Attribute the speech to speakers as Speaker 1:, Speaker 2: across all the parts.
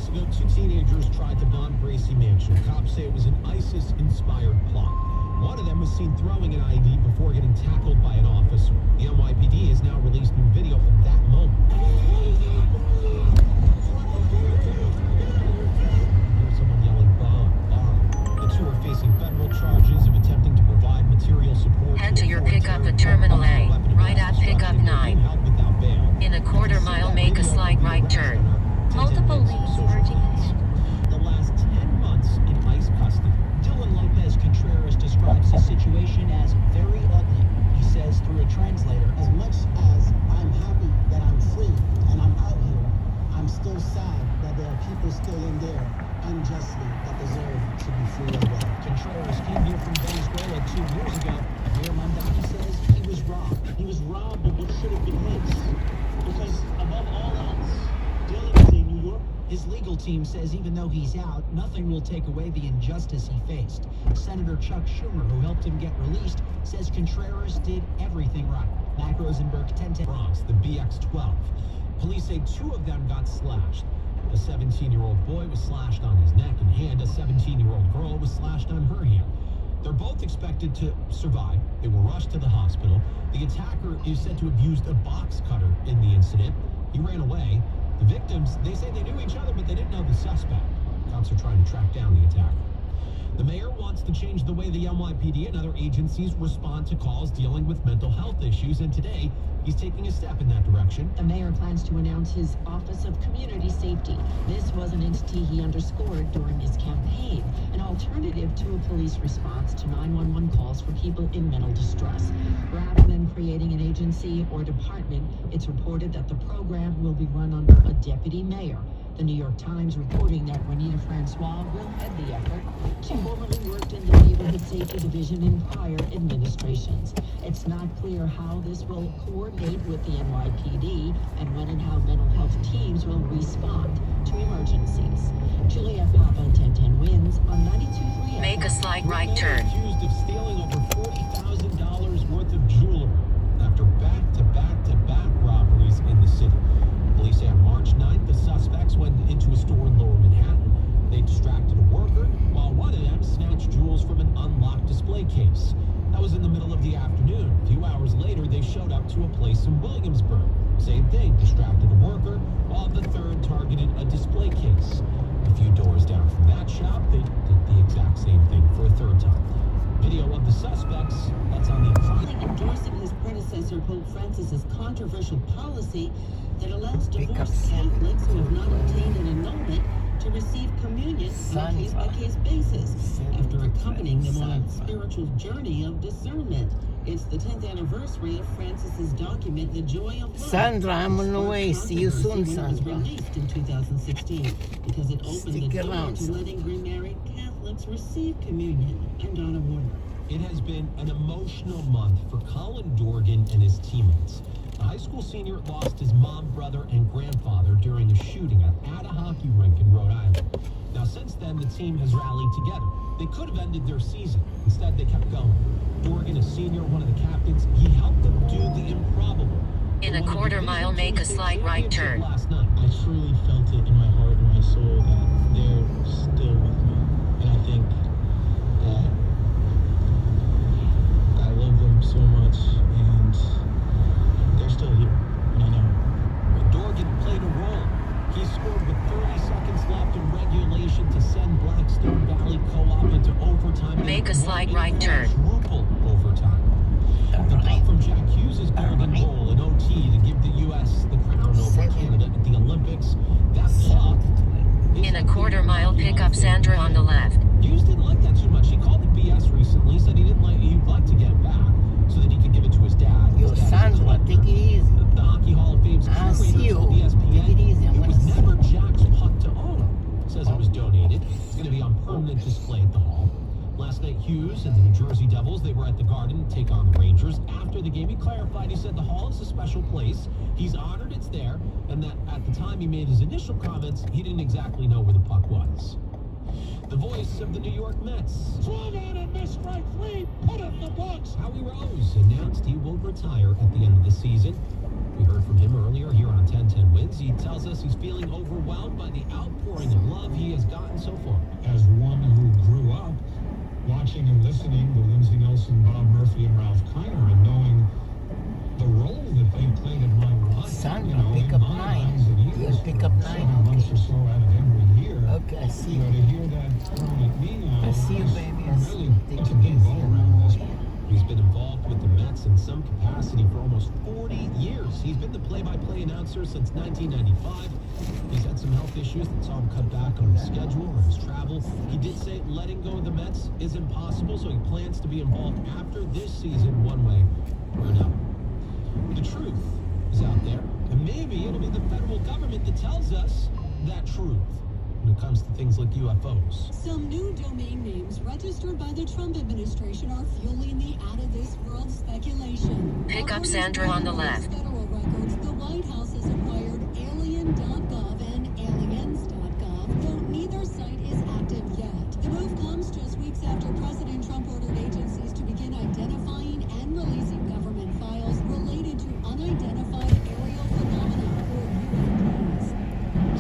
Speaker 1: weeks ago, two teenagers tried to bomb Gracie Mansion. Cops say it was an ISIS-inspired plot. One of them was seen throwing an IED before getting tackled by an officer. The NYPD has now released new video of that moment. Here's someone yelling, "Bomb, bomb." The two are facing federal charges of attempting to provide material support.
Speaker 2: Head to your pickup at Terminal A, right at pickup 9. In a quarter-mile, make a slight right turn.
Speaker 3: Multiple lanes merging ahead.
Speaker 1: The last 10 months in ICE custody.
Speaker 4: Dylan Lopez Contreras describes his situation as very ugly. He says through a translator,
Speaker 5: as much as I'm happy that I'm free and I'm out here, I'm still sad that there are people still in there unjustly that deserve to be free as well.
Speaker 4: Contreras came here from Venezuela 2 years ago. Mayor Mondani says he was robbed.
Speaker 5: He was robbed of what should have been his. Because above all else, Dylan is in New York.
Speaker 4: His legal team says even though he's out, nothing will take away the injustice he faced. Senator Chuck Schumer, who helped him get released, says Contreras did everything right. Mac Rosenberg, 1010.
Speaker 1: Bronx, the BX-12. Police say two of them got slashed. A 17-year-old boy was slashed on his neck and hand. A 17-year-old girl was slashed on her hand. They're both expected to survive. They were rushed to the hospital. The attacker is said to have used a box cutter in the incident. He ran away. The victims, they say they knew each other, but they didn't know the suspect. Cops are trying to track down the attacker. The mayor wants to change the way the NYPD and other agencies respond to calls dealing with mental health issues, and today he's taking a step in that direction.
Speaker 6: The mayor plans to announce his Office of Community Safety. This was an entity he underscored during his campaign, an alternative to a police response to 911 calls for people in mental distress. Rather than creating an agency or department, it's reported that the program will be run under a deputy mayor. The New York Times reporting that Renita Francois will head the effort. She formerly worked in the Neighborhood Safety Division in prior administrations. It's not clear how this will coordinate with the NYPD and when and how mental health teams will respond to emergencies. Juliet Papa, 1010 wins on 92.3.
Speaker 2: Make a slight right turn.
Speaker 1: Accused of stealing over $40,000 worth of jewelry after back-to-back-to-back robberies in the city. Police say on March 9th, the suspects went into a store in Lower Manhattan. They distracted a worker, while one of them snatched jewels from an unlocked display case. That was in the middle of the afternoon. A few hours later, they showed up to a place in Williamsburg. Same thing, distracted a worker, while the third targeted a display case. A few doors down from that shop, they did the exact same thing for a third time. Video of the suspects, that's on the
Speaker 5: Endorsing his predecessor, Pope Francis's controversial policy that allows divorced Catholics who have not obtained an annulment to receive communion on a case-by-case basis after accompanying them on a spiritual journey of discernment. It's the 10th anniversary of Francis's document, The Joy of Love.
Speaker 7: Sandra, I'm on the way. See you soon,
Speaker 5: It was
Speaker 7: Sandra.
Speaker 5: released in 2016 because it opened
Speaker 7: Stick
Speaker 5: the door
Speaker 7: around,
Speaker 5: to letting remarried Catholics receive communion. I'm Donna Warner.
Speaker 1: It has been an emotional month for Colin Dorgan and his teammates. The high school senior lost his mom, brother, and grandfather during a shooting at a hockey rink in Rhode Island. Now, since then, the team has rallied together. They could have ended their season. Instead, they kept going. Dorgan, a senior, one of the captains, he helped them do the improbable.
Speaker 2: In a quarter mile, make a slight right turn.
Speaker 1: Last night.
Speaker 8: I truly felt it in my heart and my soul that they're still with me. And I think that I love them so much, and they're still here, and I know.
Speaker 1: But Dorgan played a role. He scored with 30 seconds left in regulation to send Blackstone Valley Co-op into overtime.
Speaker 2: Make a slight right turn.
Speaker 1: Quadruple overtime. The puck from Jack Hughes' golden goal in OT to give the U.S. the crown over Canada at the Olympics. That puck.
Speaker 2: In a quarter mile, pick up Sandra on the left.
Speaker 1: Hughes didn't like that too much. He called it BS recently. Said he'd like to get it back so that he could give it to his dad.
Speaker 7: Yo, Sandra, take it easy.
Speaker 1: The Hockey Hall of Fame's
Speaker 7: I see
Speaker 1: curator
Speaker 7: you.
Speaker 1: told ESPN
Speaker 7: Take it easy.
Speaker 1: it was never Jack's puck to own. Says it was donated. It's going to be on permanent display at the Hall. Last night, Hughes and the New Jersey Devils, they were at the Garden to take on the Rangers. After the game, he clarified, he said the Hall is a special place. He's honored it's there, and that at the time he made his initial comments, he didn't exactly know where the puck was. The voice of the New York Mets.
Speaker 5: Swung on and missed strike three. Put it in the box.
Speaker 1: Howie Rose announced he will retire at the end of the season. We heard from him earlier here on 1010 Wins. He tells us he's feeling overwhelmed by the outpouring of he's gotten so far.
Speaker 9: As one who grew up watching and listening to Lindsay Nelson, Bob Murphy, and Ralph Kiner, and knowing the role that they played in my life,
Speaker 7: Son,
Speaker 9: you know,
Speaker 7: pick
Speaker 9: in
Speaker 7: up
Speaker 9: my
Speaker 7: 9.
Speaker 9: lives and years,
Speaker 7: You'll pick up 9,
Speaker 9: 7 months
Speaker 7: okay.
Speaker 9: or so out of every year.
Speaker 7: Okay, I see
Speaker 9: You know,
Speaker 7: you.
Speaker 9: to hear that thrown at me now,
Speaker 7: I see you,
Speaker 9: is
Speaker 7: baby. I see
Speaker 9: really
Speaker 7: you.
Speaker 9: puts a big bow around this one.
Speaker 1: He's been involved with the Mets in some capacity for almost 40 years. He's been the play-by-play announcer since 1995. He's had some health issues that saw him cut back on his schedule and his travel. He did say letting go of the Mets is impossible, so he plans to be involved after this season one way or another. The truth is out there, and maybe it'll be the federal government that tells us that truth when it comes to things like UFOs.
Speaker 10: Some new domain names registered by the Trump administration are fueling the out-of-this-world speculation.
Speaker 2: Pick up Sandra on the left.
Speaker 10: Federal records, the White House has acquired alien.gov and aliens.gov, though neither site is active yet. The move comes just weeks after President Trump ordered agencies to begin identifying and releasing government files related to unidentified aerial phenomena, or UFOs.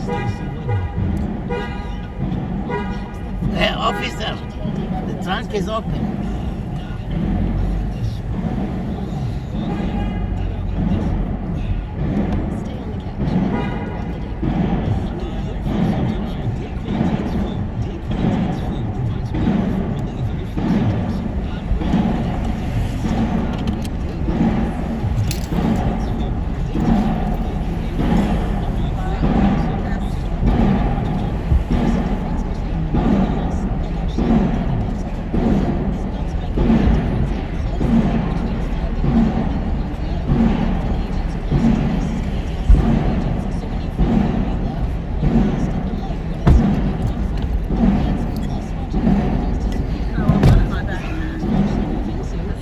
Speaker 1: Stacey Lynn.
Speaker 7: Hey, officer, the trunk is open.
Speaker 3: Stay on the couch.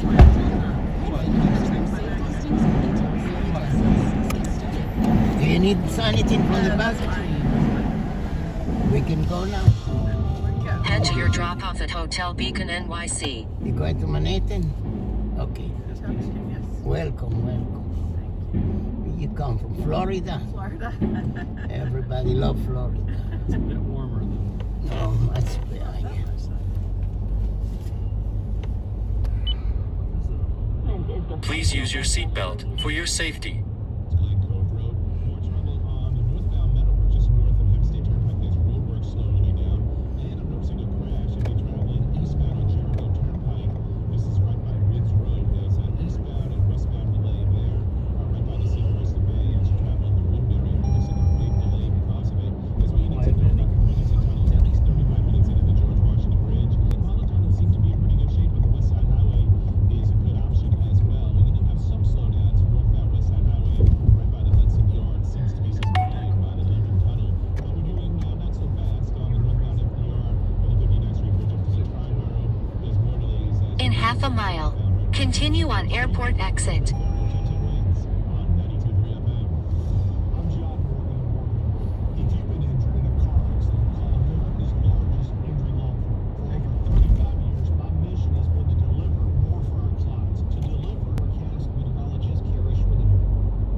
Speaker 3: Throughout the day.
Speaker 7: Do you need anything from the back? We can go now.
Speaker 2: Head to your drop-off at Hotel Beacon NYC.
Speaker 7: You going to Manhattan? Okay. Welcome, welcome. You come from Florida?
Speaker 11: Florida.
Speaker 7: Everybody love Florida.
Speaker 8: It's a bit warmer though.
Speaker 7: No, much better.
Speaker 12: Please use your seatbelt for your safety.
Speaker 9: Glen Cove Road. More trouble on the northbound Meadowbrook, just north of Hempstead Turnpike. There's roadwork slowing you down. And I'm noticing a crash if you're traveling eastbound on Jericho Turnpike. This is right by Ridge Road. There's an eastbound and westbound delay there. Right by the Seacrest Bay as you're traveling the Woodbury. You're noticing a big delay because of it. As we need to know about emergency tunnels, at least 35 minutes into the George Washington Bridge. The Apollo tunnel seems to be in pretty good shape, but the West Side Highway is a good option as well. We do have some slowdowns northbound West Side Highway right by the Hudson Yard. Seems to be some delay by the London Tunnel. But we're doing not so fast on the northbound FDR or the 59th Street Bridge up to the Tri-Borough. There's more delays as
Speaker 2: In half a mile, continue on airport exit.
Speaker 9: gentle winds on 92.3 FM. I'm John Morgan. If you've been injured in a car accident, call America's largest injury law firm. For over 35 years, my mission has been to deliver more for our clients. To deliver, forecast meteorologist Carrie Schwitzer.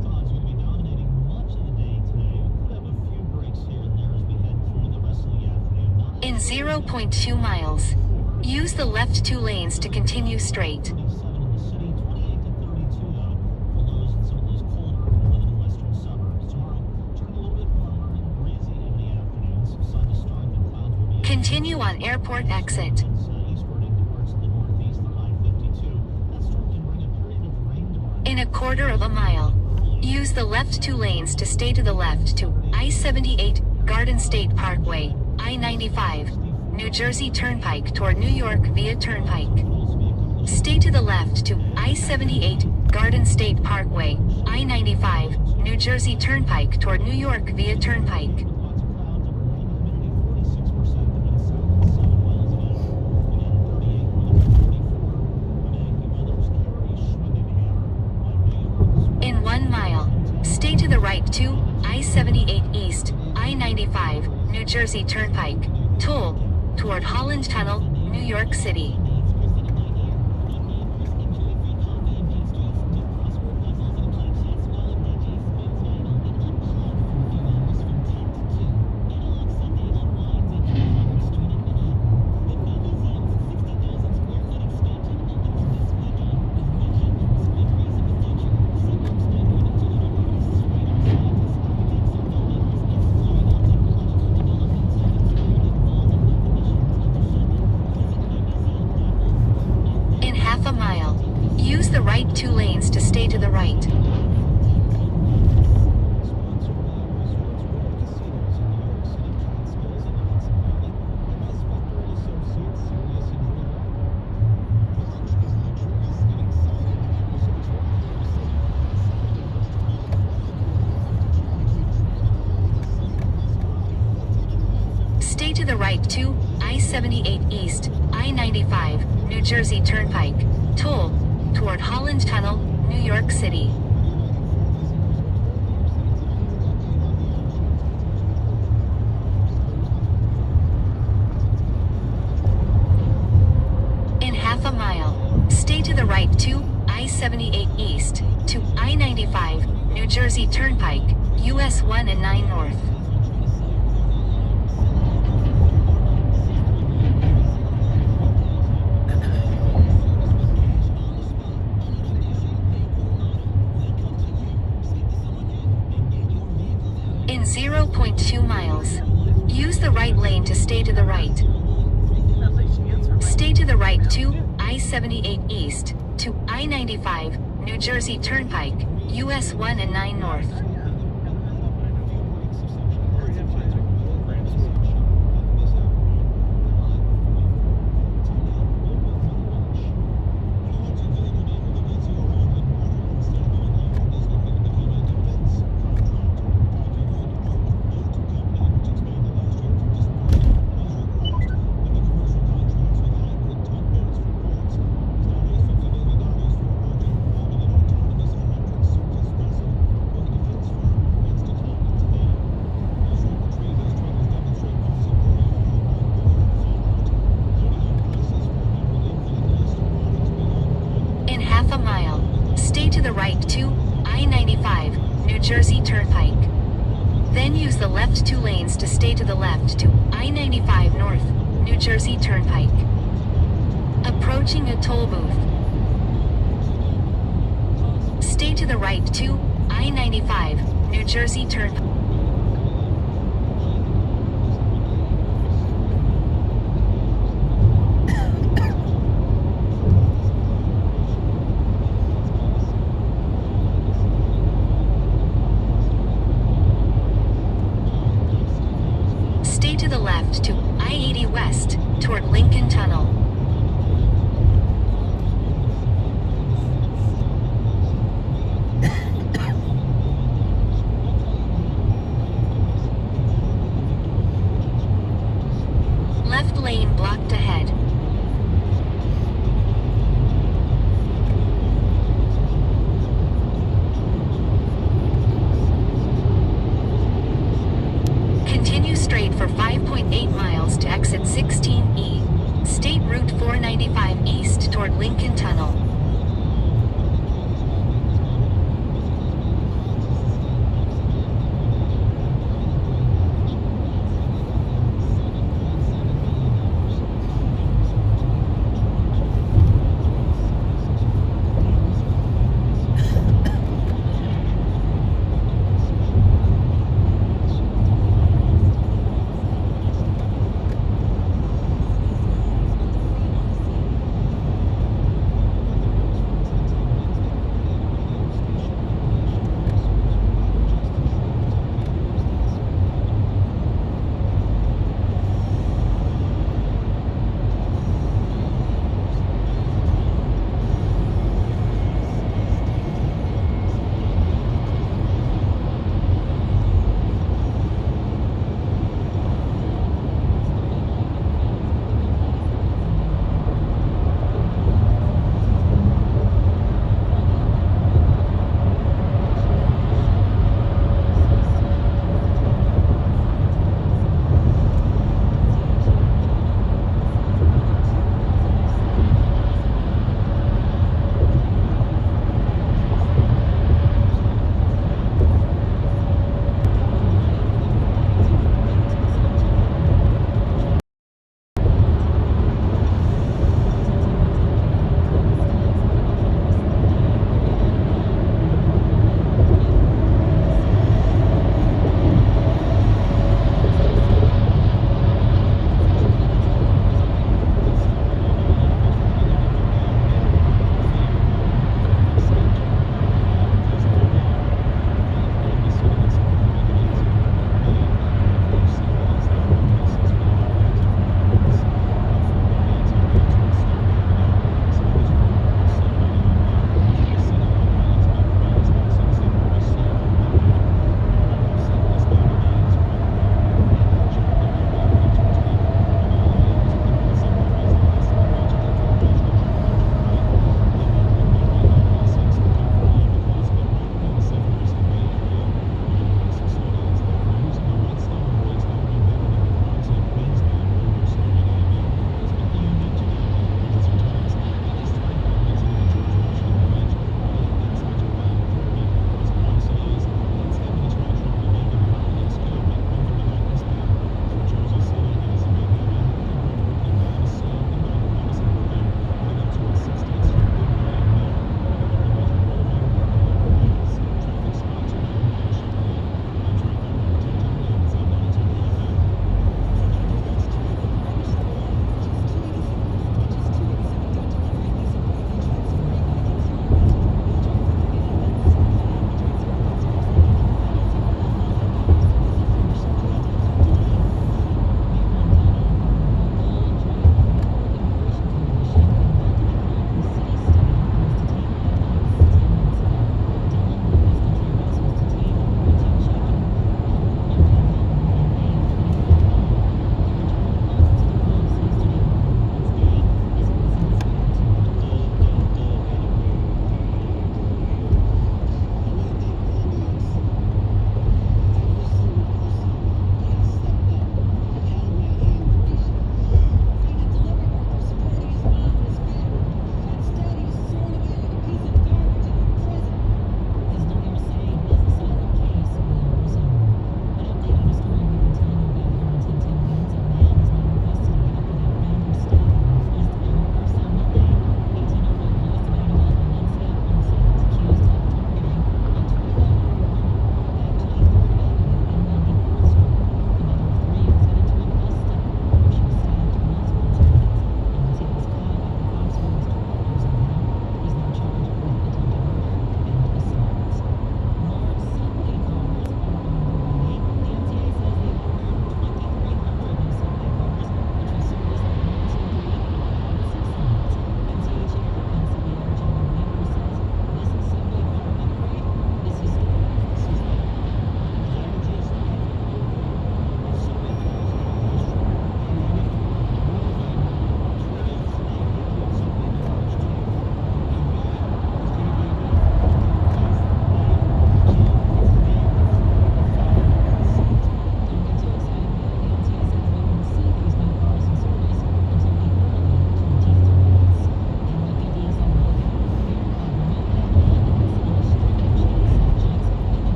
Speaker 9: Clouds are going to be dominating much of the day today. We could have a few breaks here and there as we head through the rest of the afternoon. Not
Speaker 2: In 0.2 miles, use the left 2 lanes to continue straight.
Speaker 9: 37 in the city, 28 to 32 though, for lows in some of those colder northern and western suburbs. Tomorrow, turn a little bit warmer and breezy in the afternoon. Some sun to start, the clouds will be
Speaker 2: Continue on airport exit.
Speaker 9: eastward into parts of the northeast, the high 52. That storm can bring a period of rain tomorrow.
Speaker 2: In a quarter of a mile, use the left 2 lanes to stay to the left to I-78, Garden State Parkway, I-95, New Jersey Turnpike toward New York via Turnpike. Stay to the left to I-78, Garden State Parkway, I-95, New Jersey Turnpike toward New York via Turnpike.
Speaker 9: Lots of clouds and rain, humidity 46%. The wind south at 7 miles an hour. Wind at 38 with a 44. The Yankee weather's Carrie Schwingenhammer on New York's.
Speaker 2: In 1 mile, stay to the right to I-78 East, I-95, New Jersey Turnpike, toll, toward Holland Tunnel, New York City. to the right to I-78 East, I-95, New Jersey Turnpike, toll, toward Holland Tunnel, New York City. In half a mile, stay to the right to I-78 East, to I-95, New Jersey Turnpike, US 1 and 9 North. In 0.2 miles, use the right lane to stay to the right. Stay to the right to I-78 East, to I-95, New Jersey Turnpike, US 1 and 9 North. Jersey Turnpike. Then use the left two lanes to stay to the left to I-95 North, New Jersey Turnpike. Approaching a toll booth. Stay to the right to I-95, New Jersey Turnpike. To I-80 West, toward Lincoln Tunnel. Left lane blocked ahead. Continue straight for 5.8 miles to exit 16E, State Route 495 East toward Lincoln Tunnel.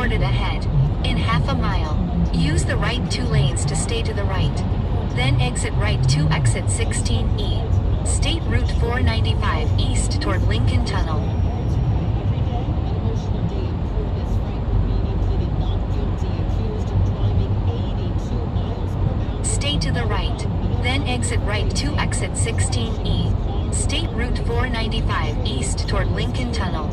Speaker 2: reported ahead. In half a mile, use the right 2 lanes to stay to the right. Then exit right to exit 16E. State Route 495 east toward Lincoln Tunnel. Stay to the right. Then exit right to exit 16E. State Route 495 east toward Lincoln Tunnel.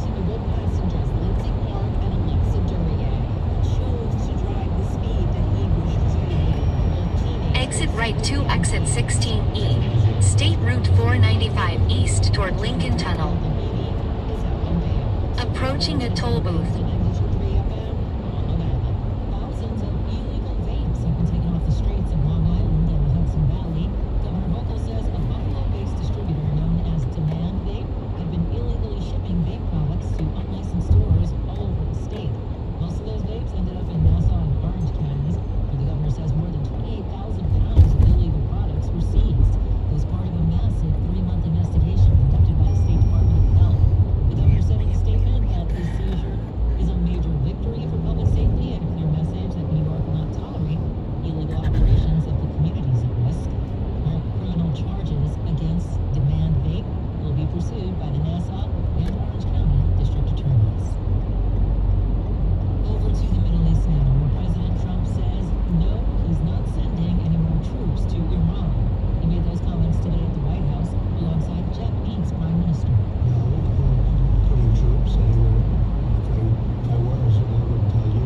Speaker 2: Exit right to exit 16E. State Route 495 east toward Lincoln Tunnel. Approaching a toll booth.
Speaker 6: Thousands of illegal vapes have been taken off the streets of Long Island and the Hudson Valley. Governor Hochul says a Buffalo-based distributor known as Demand Vape had been illegally shipping vape products to unlicensed stores all over the state. Most of those vapes ended up in Nassau and Orange counties, where the governor says more than 28,000 pounds of illegal products were seized. It was part of a massive 3-month investigation conducted by the State Department of Health. The governor said in a statement that this seizure is a major victory for public safety and a clear message that New York will not tolerate illegal operations that put communities at risk. All criminal charges against Demand Vape will be pursued by the Nassau and Orange County district attorneys. Over to the Middle East now, where President Trump says no, he's not sending any more troops to Iran. He made those comments today at the White House alongside the Japanese Prime Minister.
Speaker 9: Putting troops anywhere. If I was, I would tell you.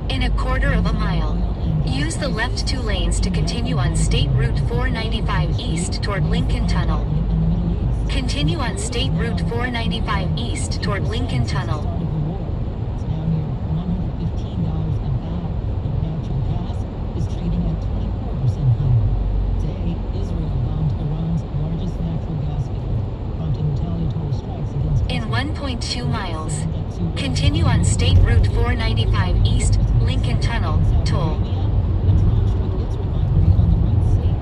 Speaker 2: In a quarter of a mile, use the left 2 lanes to continue on State Route 495 east toward Lincoln Tunnel. Continue on State Route 495 east toward Lincoln Tunnel.
Speaker 6: It's now near $115 a barrel, and natural gas is trading at 24% higher. Today, Israel bombed Iran's largest natural gas field, prompting retaliatory strikes against
Speaker 2: In 1.2 miles, continue on State Route 495 east, Lincoln Tunnel, toll.
Speaker 6: A drone struck its refinery on the Red Sea.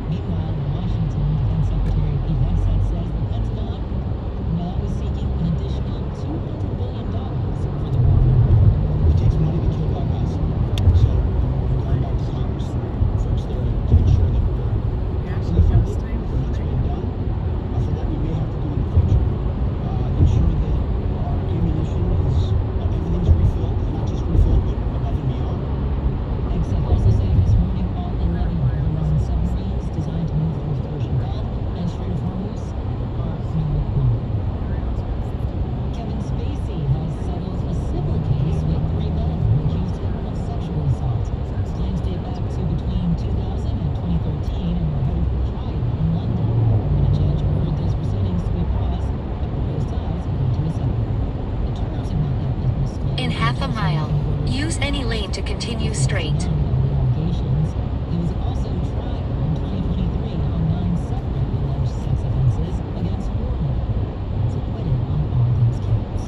Speaker 6: Meanwhile, in Washington, Defense Secretary Pete Hegseth says the Pentagon now is seeking an additional $200 billion for the war.
Speaker 4: It takes money to kill black guys. So, we're going back to Congress. Folks there to ensure that we're properly funded for what's being done. For what we may have to do in the future. Ensure that our ammunition is, everything's refilled, and not just refilled, but above and beyond.
Speaker 6: Hegseth also saying this morning all 11 of Iran's submarines designed to move through the Persian Gulf and Strait of Hormuz are no longer. Kevin Spacey has settled a civil case with 3 men who accused him of sexual assault. Claims date back to between 2000 and 2013 and were headed for trial in London. When a judge ordered those proceedings to be paused, but proposed ties agreed to a settlement. The terms have not yet been disclosed.
Speaker 2: In half a mile, use any lane to continue straight.
Speaker 6: He was also tried in 2023 on 9 separate alleged sex offenses against 4 men. He was acquitted on all those counts.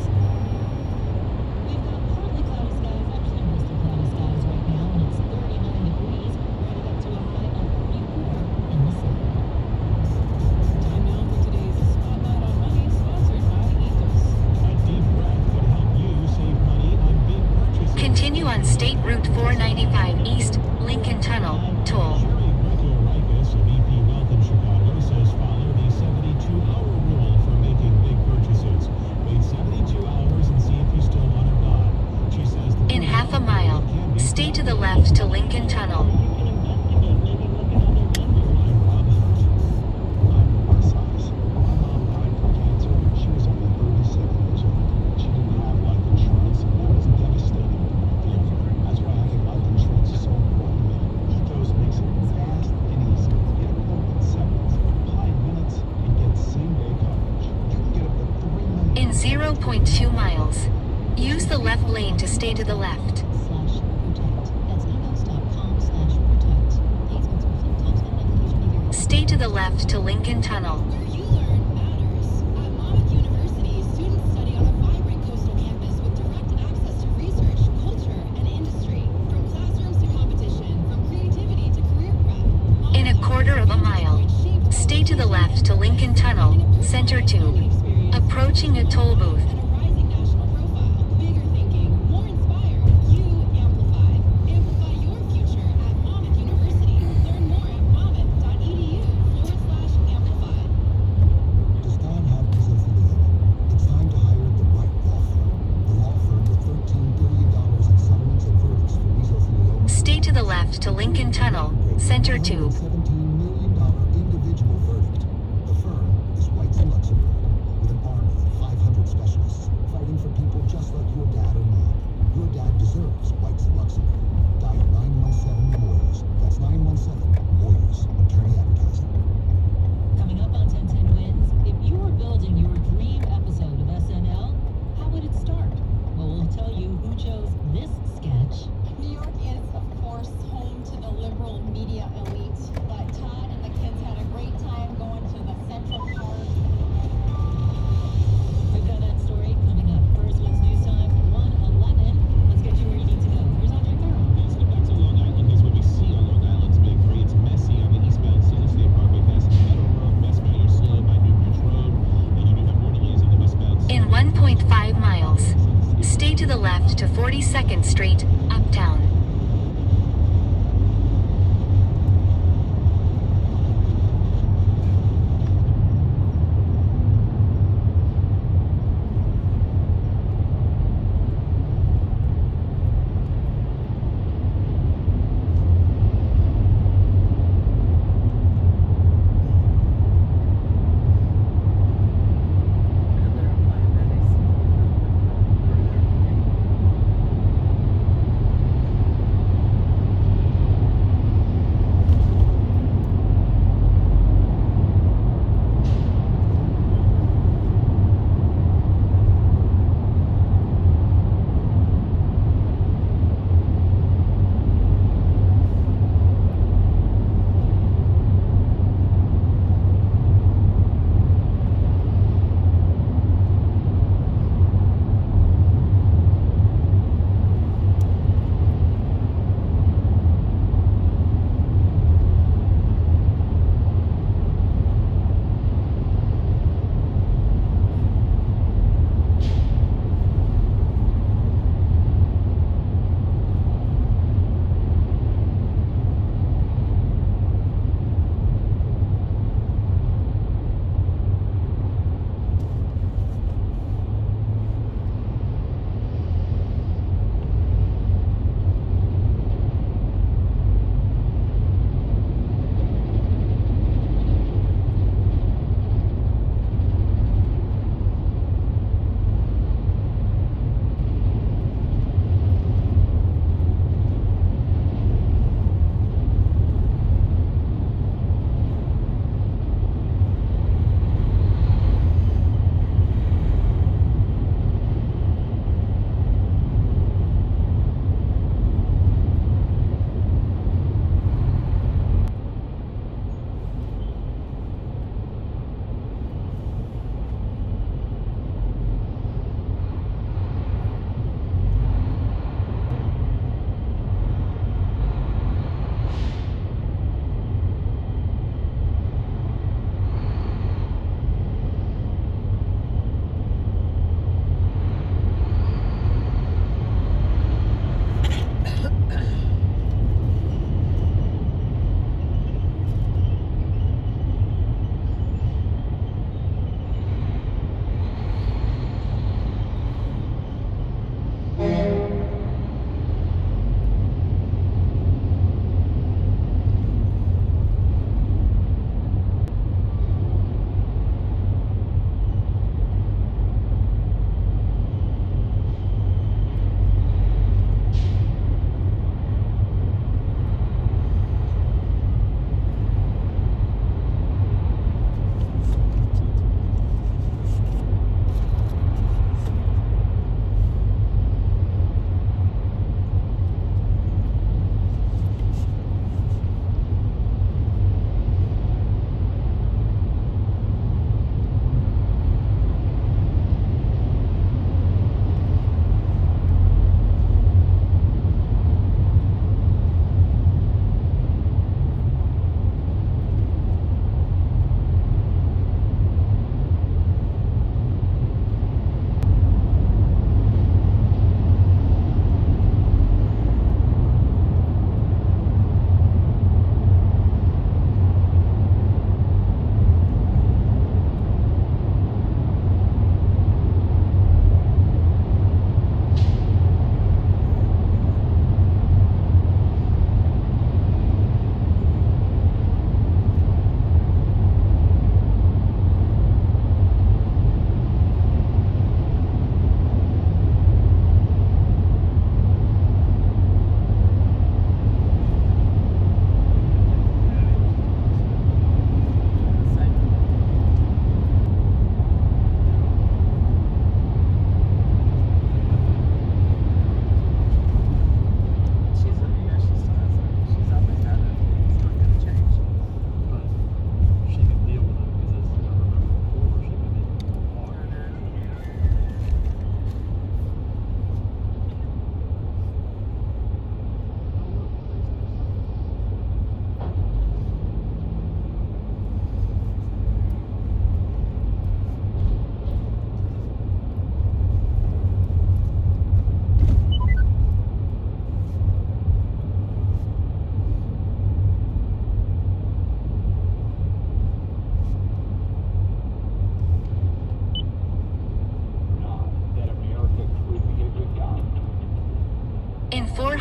Speaker 6: We've got partly cloudy skies, actually mostly cloudy skies right now, and it's 39 degrees, right up to a high of 44 in the city. Time now for today's Spotlight on Money, sponsored by Ethos.
Speaker 1: A deep breath could help you save money on big purchases.
Speaker 2: Continue on State Route 495 east, Lincoln Tunnel, toll.
Speaker 1: Sherry Greco-Rikis of EP Wealth in Chicago says follow the 72-hour rule for making big purchases. Wait 72 hours and see if you still want to buy. She says the
Speaker 2: In half a mile, stay to the left to Lincoln Tunnel.
Speaker 1: I'm my size. My mom died from cancer. She was only 37 years old. She didn't have life insurance, and that was devastating. That's why I think life insurance is so important to me. Ethos makes it fast and easy. Get a quote in seconds, apply in minutes, and get same-day coverage. You can get up to $3 million.
Speaker 2: In 0.2 miles, use the left lane to stay to the left.
Speaker 3: /protect. That's ethos.com/protect. Paid sponsor of Flip Tops and application of your
Speaker 2: Stay to the left to Lincoln Tunnel.
Speaker 10: Where you learn matters. At Monmouth University, students study on a vibrant coastal campus with direct access to research, culture, and industry. From classrooms to competition, from creativity to career prep.
Speaker 2: In a quarter of a mile, stay to the left to Lincoln Tunnel, center tube. Approaching a toll booth.
Speaker 10: And a rising national profile. Bigger thinking, more inspired.
Speaker 2: Enter tube.
Speaker 4: $17 million individual verdict. The firm is Whites in Luxembourg, with an army of 500 specialists fighting for people just like your dad or mom. Your dad deserves Whites in Luxembourg. Dial 917 Lawyers. That's 917 Lawyers. Attorney advertising.
Speaker 6: Coming up on 1010 Wins, if you were building your dream episode of SNL, how would it start? Well, we'll tell you who chose this sketch.
Speaker 11: New York is, of course, home to the liberal media elite, but Todd and the kids had a great time going to the Central Park.
Speaker 6: We've got that story coming up. First, what's news time? 1:11. Let's get you where you need to go. Here's Andre Farrell.
Speaker 9: Let's get back to Long Island. Here's what we see on Long Island's Big Three. It's messy on the eastbound City State Parkway passing Meadow Road, westbound you're slow by New Bridge Road, and you do have more delays on the westbound
Speaker 2: In 1.5 miles, stay to the left to 42nd Street, Uptown.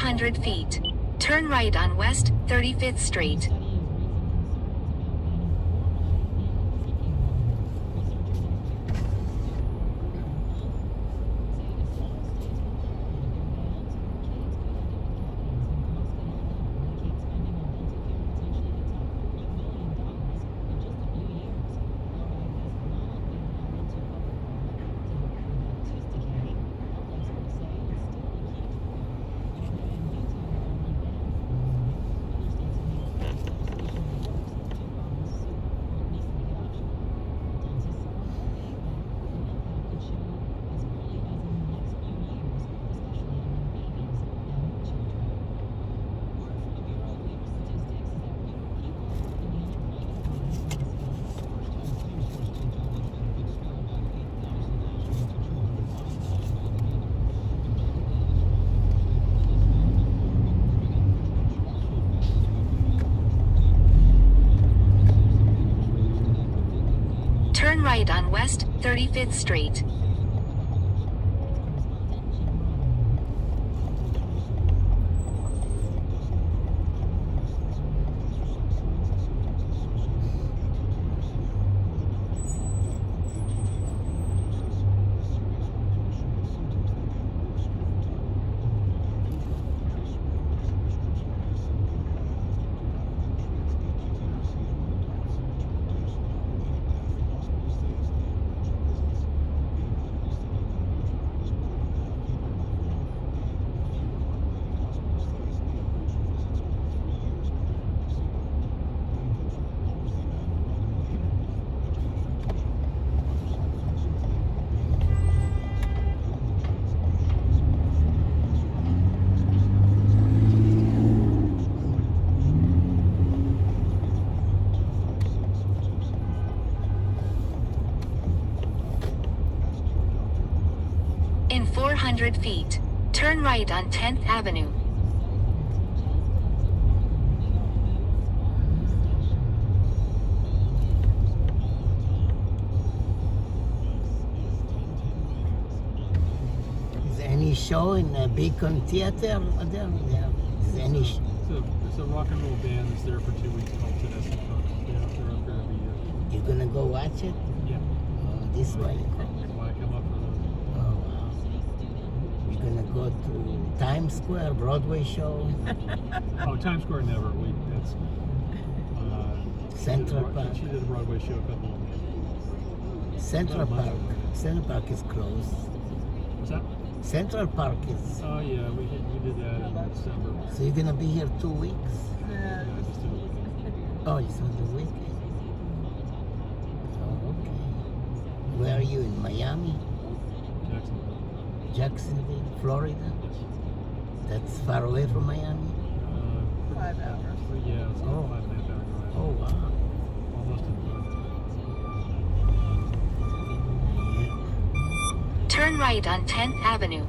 Speaker 2: 400 feet. Turn right on West 35th Street. Turn right on West 35th Street. In 400 feet, turn right on 10th Avenue.
Speaker 7: Is there any show in the Beacon Theater? Is there any
Speaker 13: It's a rock and roll band that's there for 2 weeks called Tedeschi Folk. They're up there every year.
Speaker 7: You gonna go watch it?
Speaker 13: Yeah.
Speaker 7: This way.
Speaker 13: Why come up for those?
Speaker 7: Oh, wow. You're gonna go to Times Square, Broadway show?
Speaker 13: Oh, Times Square never. That's
Speaker 7: Central Park.
Speaker 13: She did a Broadway show a couple of
Speaker 7: Central
Speaker 13: months
Speaker 7: Park.
Speaker 13: ago.
Speaker 7: Central Park is closed.
Speaker 13: What's that?
Speaker 7: Central Park is.
Speaker 13: Oh yeah, we did that in December.
Speaker 7: So you're gonna be here 2 weeks?
Speaker 13: Yeah, just a weekend.
Speaker 7: Oh, it's on the weekend. Oh, okay. Where are you, in Miami?
Speaker 13: Jacksonville.
Speaker 7: Jacksonville, Florida?
Speaker 13: Yes.
Speaker 7: That's far away from Miami?
Speaker 13: 5 hours. Yeah, it's
Speaker 7: Oh.
Speaker 13: 5.5 hour drive.
Speaker 7: Oh, wow.
Speaker 13: Almost in
Speaker 2: Turn right on 10th Avenue.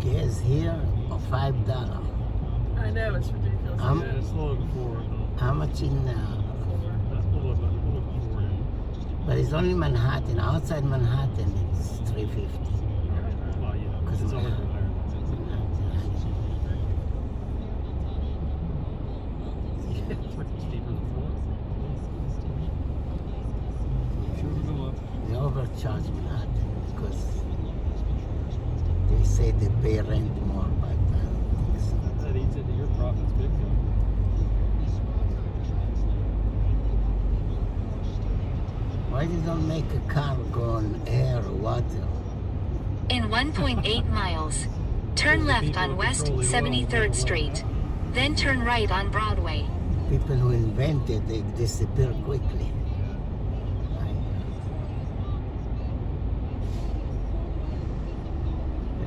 Speaker 7: Gas here of $5.
Speaker 14: I know, it's ridiculous.
Speaker 13: Yeah, it's a little before.
Speaker 7: How much in?
Speaker 13: That's a little before.
Speaker 7: But it's only Manhattan. Outside Manhattan, it's $350.
Speaker 13: Well, yeah, because it's always been higher. It's deeper than four. Sure will go up.
Speaker 7: They overcharge Manhattan because they say they pay rent more, but I don't think so.
Speaker 13: That eats into your profits big time.
Speaker 7: Why they don't make a car go on air or water?
Speaker 2: In 1.8 miles, turn left on West 73rd Street. Then turn right on Broadway.
Speaker 7: People who invented they disappear quickly.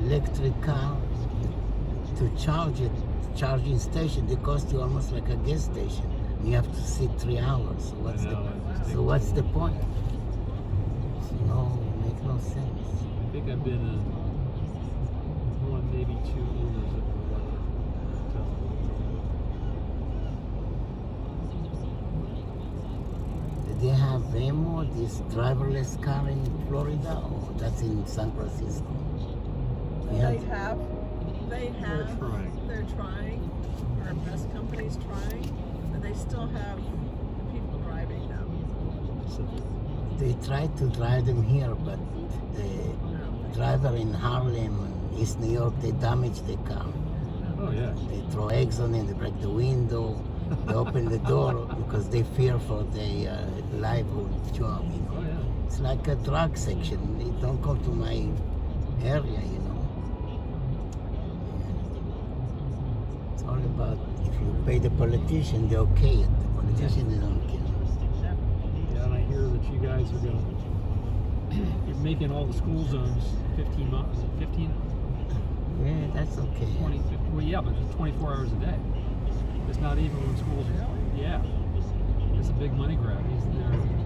Speaker 7: Electric car, to charge it, charging station, they cost you almost like a gas station. You have to sit 3 hours. So what's the point? No, make no sense.
Speaker 13: I think I've been in one, maybe two Ubers that were like
Speaker 7: Did they have Waymo, this driverless car in Florida, or that's in San Francisco?
Speaker 14: They have.
Speaker 13: They're
Speaker 14: trying. Our best company's trying, but they still have people driving them.
Speaker 7: They tried to drive them here, but the driver in Harlem, East New York, they damaged the car.
Speaker 13: Oh yeah.
Speaker 7: They throw eggs on it, they break the window, they open the door because they fear for their livelihood job. You know?
Speaker 13: Oh yeah.
Speaker 7: It's like a drug section. They don't come to my area, you know. It's all about if you pay the politician, they okay it. The politician, they don't care.
Speaker 13: Yeah, and I hear that you guys are going to, you're making all the school zones 15 miles, 15?
Speaker 7: Yeah, that's okay.
Speaker 13: 20, 50, well, yeah, but it's 24 hours a day. It's not even when schools are, yeah. It's a big money grab.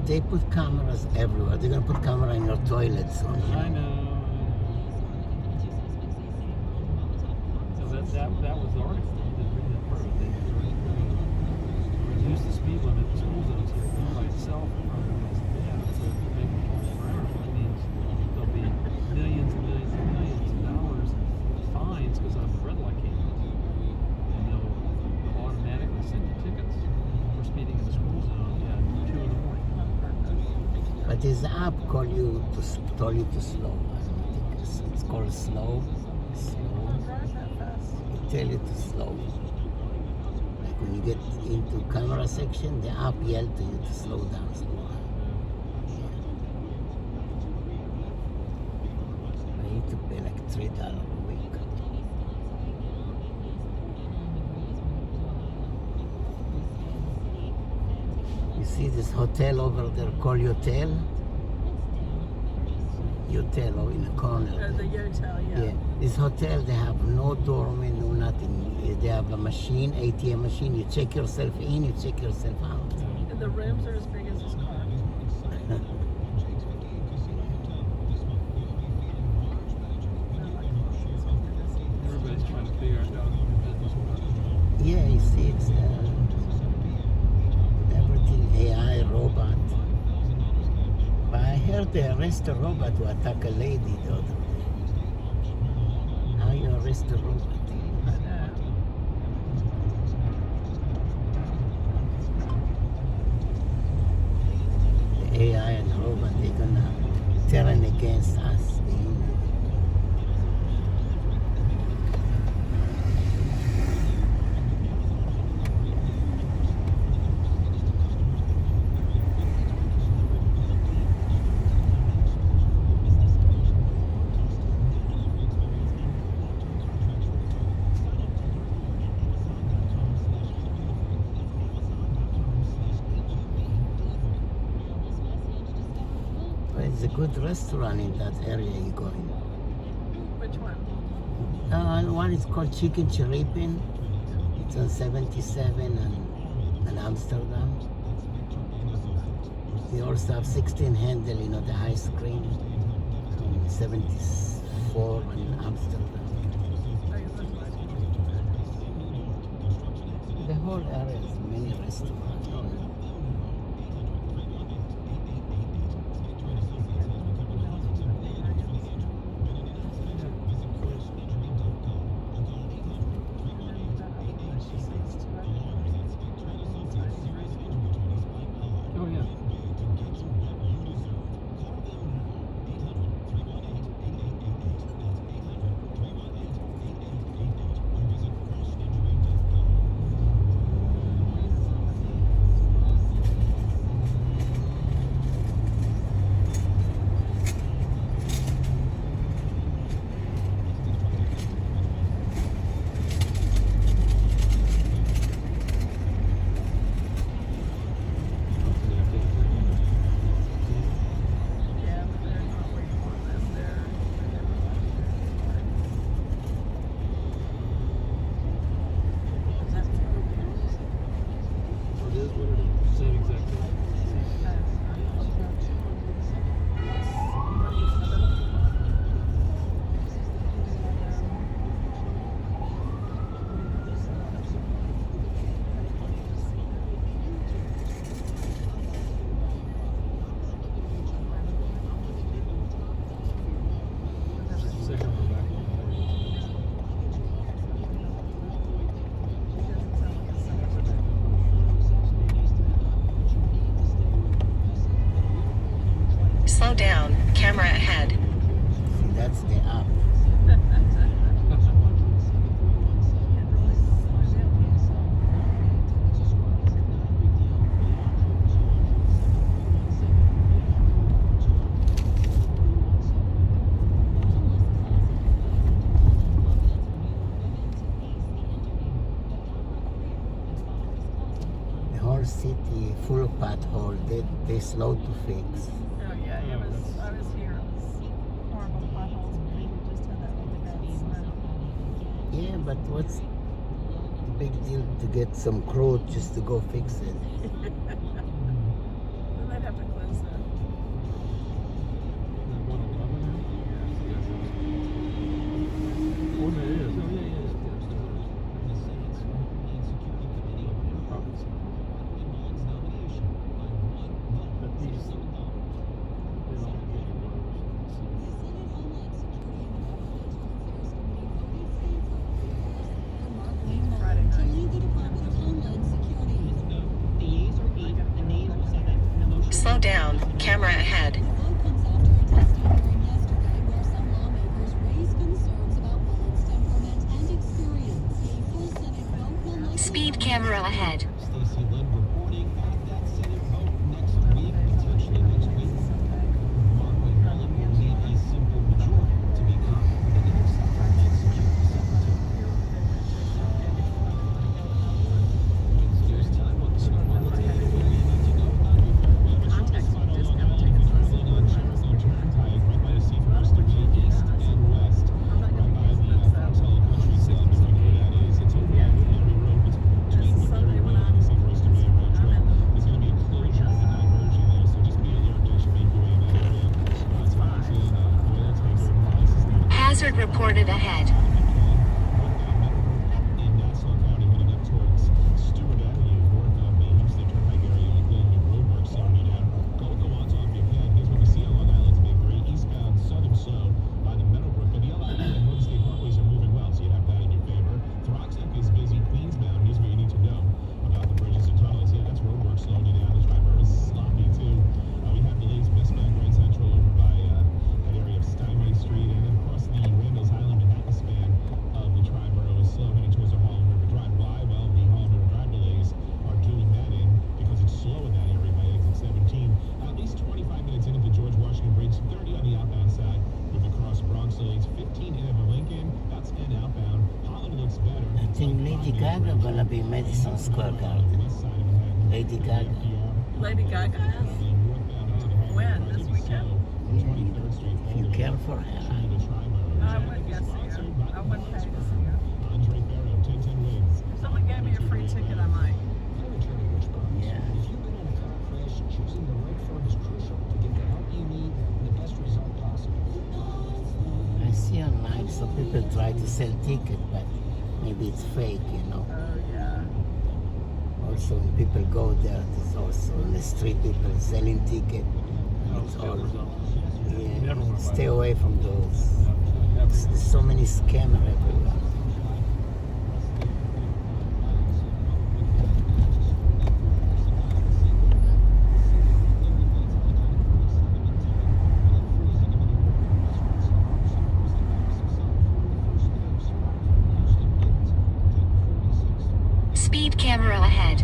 Speaker 7: They put cameras everywhere. They're going to put camera in your toilet soon.
Speaker 13: I know. So that was the article. Reduce the speed limit in school zones here by itself. Yeah, so if you make it 24 hours, that means there'll be millions and millions and millions of dollars in fines because of the red light came on. And they'll automatically send you tickets for speeding in the school zone at 2 in the morning.
Speaker 7: But this app tell you to slow. I don't think it's called slow. It tell you to slow. Like when you get into camera section, the app yell to you to slow down. I need to pay like $3 a week. You see this hotel over there called Yotel? Yotel in the corner.
Speaker 14: The Yotel, yeah.
Speaker 7: Yeah. This hotel, they have no doorman, no nothing. They have a machine, ATM machine. You check yourself in, you check yourself out.
Speaker 14: And the rooms are as big as this car.
Speaker 13: Everybody's trying to figure out how to do business with
Speaker 7: Yeah, you see, it's everything AI, robot. But I heard they arrest a robot to attack a lady the other day. How you arrest a robot? The AI and the robot, they're gonna turn against us, the human. It's a good restaurant in that area you go in.
Speaker 14: Which one?
Speaker 7: One is called Chicken Chiripin. It's on 77 and Amsterdam. They also have 16 handle, you know, the high screen. 74 in Amsterdam. whole area is many restaurants.
Speaker 13: Oh yeah.
Speaker 14: Yeah, but they're not waiting for them.
Speaker 13: It is what it is. Same exact thing. Second one back.
Speaker 2: Slow down, camera ahead.
Speaker 7: See, that's the app. The whole city full of potholes. They slow to fix.
Speaker 14: Oh yeah, it was. I was here. It was horrible potholes. People just had that really bad smell.
Speaker 7: Yeah, but what's the big deal to get some crew just to go fix it?
Speaker 14: Then they'd have to close that.
Speaker 13: That 111 now? Oh, there is. Oh, yeah, yeah. Probably so. But these, they don't get any worse.
Speaker 10: Friday night. To lead the Department of Homeland Security.
Speaker 5: The yeas are 8, the nays are 7, and the motion.
Speaker 2: Slow down, camera ahead.
Speaker 10: The vote comes after a testing hearing yesterday where some lawmakers raised concerns about Mullen's temperament and experience. A full Senate vote will likely
Speaker 2: Speed camera ahead.
Speaker 1: Stacey Lynn reporting at that Senate vote next week, potentially next week. Mark Mullen will need a simple majority to become the next Homeland Security Secretary. News time on the Senate Bulletin. Where you need to know about your
Speaker 14: Contact discount tickets for
Speaker 1: traveling on Jericho Turnpike, right by the Seaforth Way, east and west.
Speaker 14: I'm not
Speaker 1: Right
Speaker 14: gonna
Speaker 1: by
Speaker 14: use
Speaker 1: the
Speaker 14: this.
Speaker 1: Fontella Country Club, if you know where that is. It's over on Henry Road between
Speaker 14: This Sunday when I'm-
Speaker 1: the Seaforth Way road trip.
Speaker 14: I'm in
Speaker 1: There's going to be a closure and diversion there, so just be alert as you make your way in that area. Thompson, Oil Tanker, Morris is now
Speaker 2: Hazard reported ahead.
Speaker 1: in Nassau County, heading up towards Stewart Avenue, north of the Hempstead Turnpike area. You'll clearly have roadwork slowing you down. Go on top if you can. Here's what we see on Long Island's Big Three. Eastbound, southern slow by the Meadowbrook, but the LIE and Northern State Parkways are moving well, so you have that in your favor. Throxneck is busy. Queensbound, here's what you need to know about the bridges and tunnels. Yeah, that's roadwork slowing you down. The driver is sloppy too. We have delays westbound Grand Central over by that area of Steinway Street, and then across the Randall's Island Manhattan span of the Triborough is slow heading towards the Harlem River Drive. Why? Well, the Harlem River Drive delays are doing that in because it's slow in that area by exit 17. At least 25 minutes into the George Washington Bridge, 30 on the outbound side with the cross Bronx delays, 15 in at Lincoln, about 10 outbound. Holland looks better.
Speaker 7: I think Lady Gaga gonna be Madison Square Garden.
Speaker 1: West side of Manhattan.
Speaker 7: Lady Gaga.
Speaker 14: Lady Gaga is? When? This weekend?
Speaker 7: If you care for her.
Speaker 14: I wouldn't go see her. I wouldn't pay to see her.
Speaker 1: Andre Barrow, 10-10 wins.
Speaker 14: If someone gave me a free ticket, I might.
Speaker 7: Yeah.
Speaker 4: If you've been in a car crash, choosing the right firm is crucial to get the help you need and the best result possible.
Speaker 7: I see online some people try to sell tickets, but maybe it's fake, you know.
Speaker 14: Oh, yeah.
Speaker 7: also when people go there, there's also on the street people selling tickets. It's all, yeah, stay away from those. There's so many scammers everywhere.
Speaker 2: Speed camera ahead.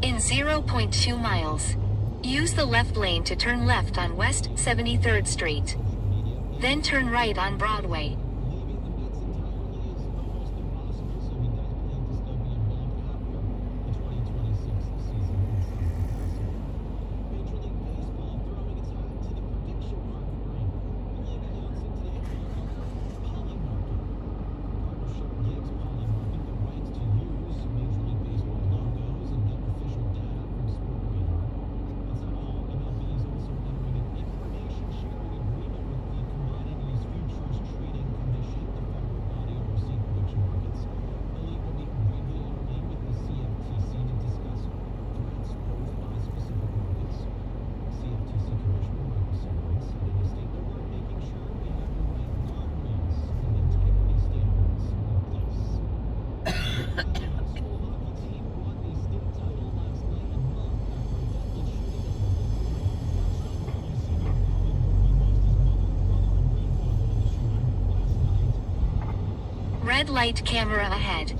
Speaker 2: In 0.2 miles, use the left lane to turn left on West 73rd Street. Then turn right on Broadway. Red light camera ahead.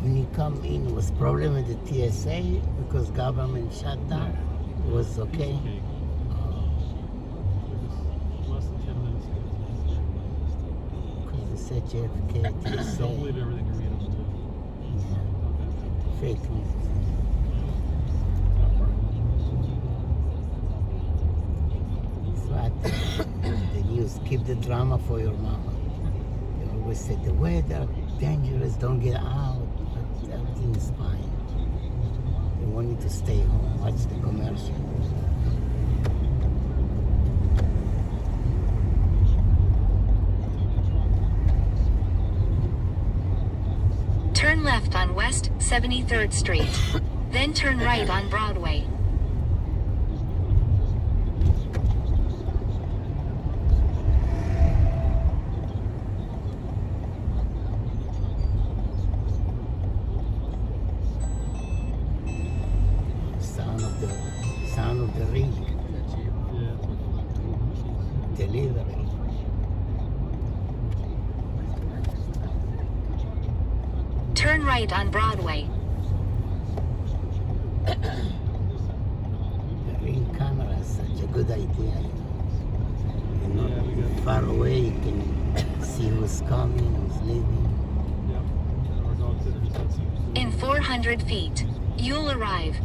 Speaker 7: When you come in, was problem with the TSA because government shut down? It was okay?
Speaker 13: Less than 10 minutes ago.
Speaker 7: Because they said JFK, TSA.
Speaker 13: Don't believe everything you read on the news.
Speaker 7: Yeah. Fake news. So I think the news, keep the drama for your mama. They always say the weather, dangerous, don't get out. But everything is fine. They want you to stay home, watch the commercial.
Speaker 2: Turn left on West 73rd Street. Then turn right on Broadway.
Speaker 7: Sound of the ring.
Speaker 13: That's you.
Speaker 2: Turn right on Broadway.
Speaker 7: Having camera is such a good idea. You know, far away you can see who's coming, who's leaving.
Speaker 2: In 400 feet, you'll arrive.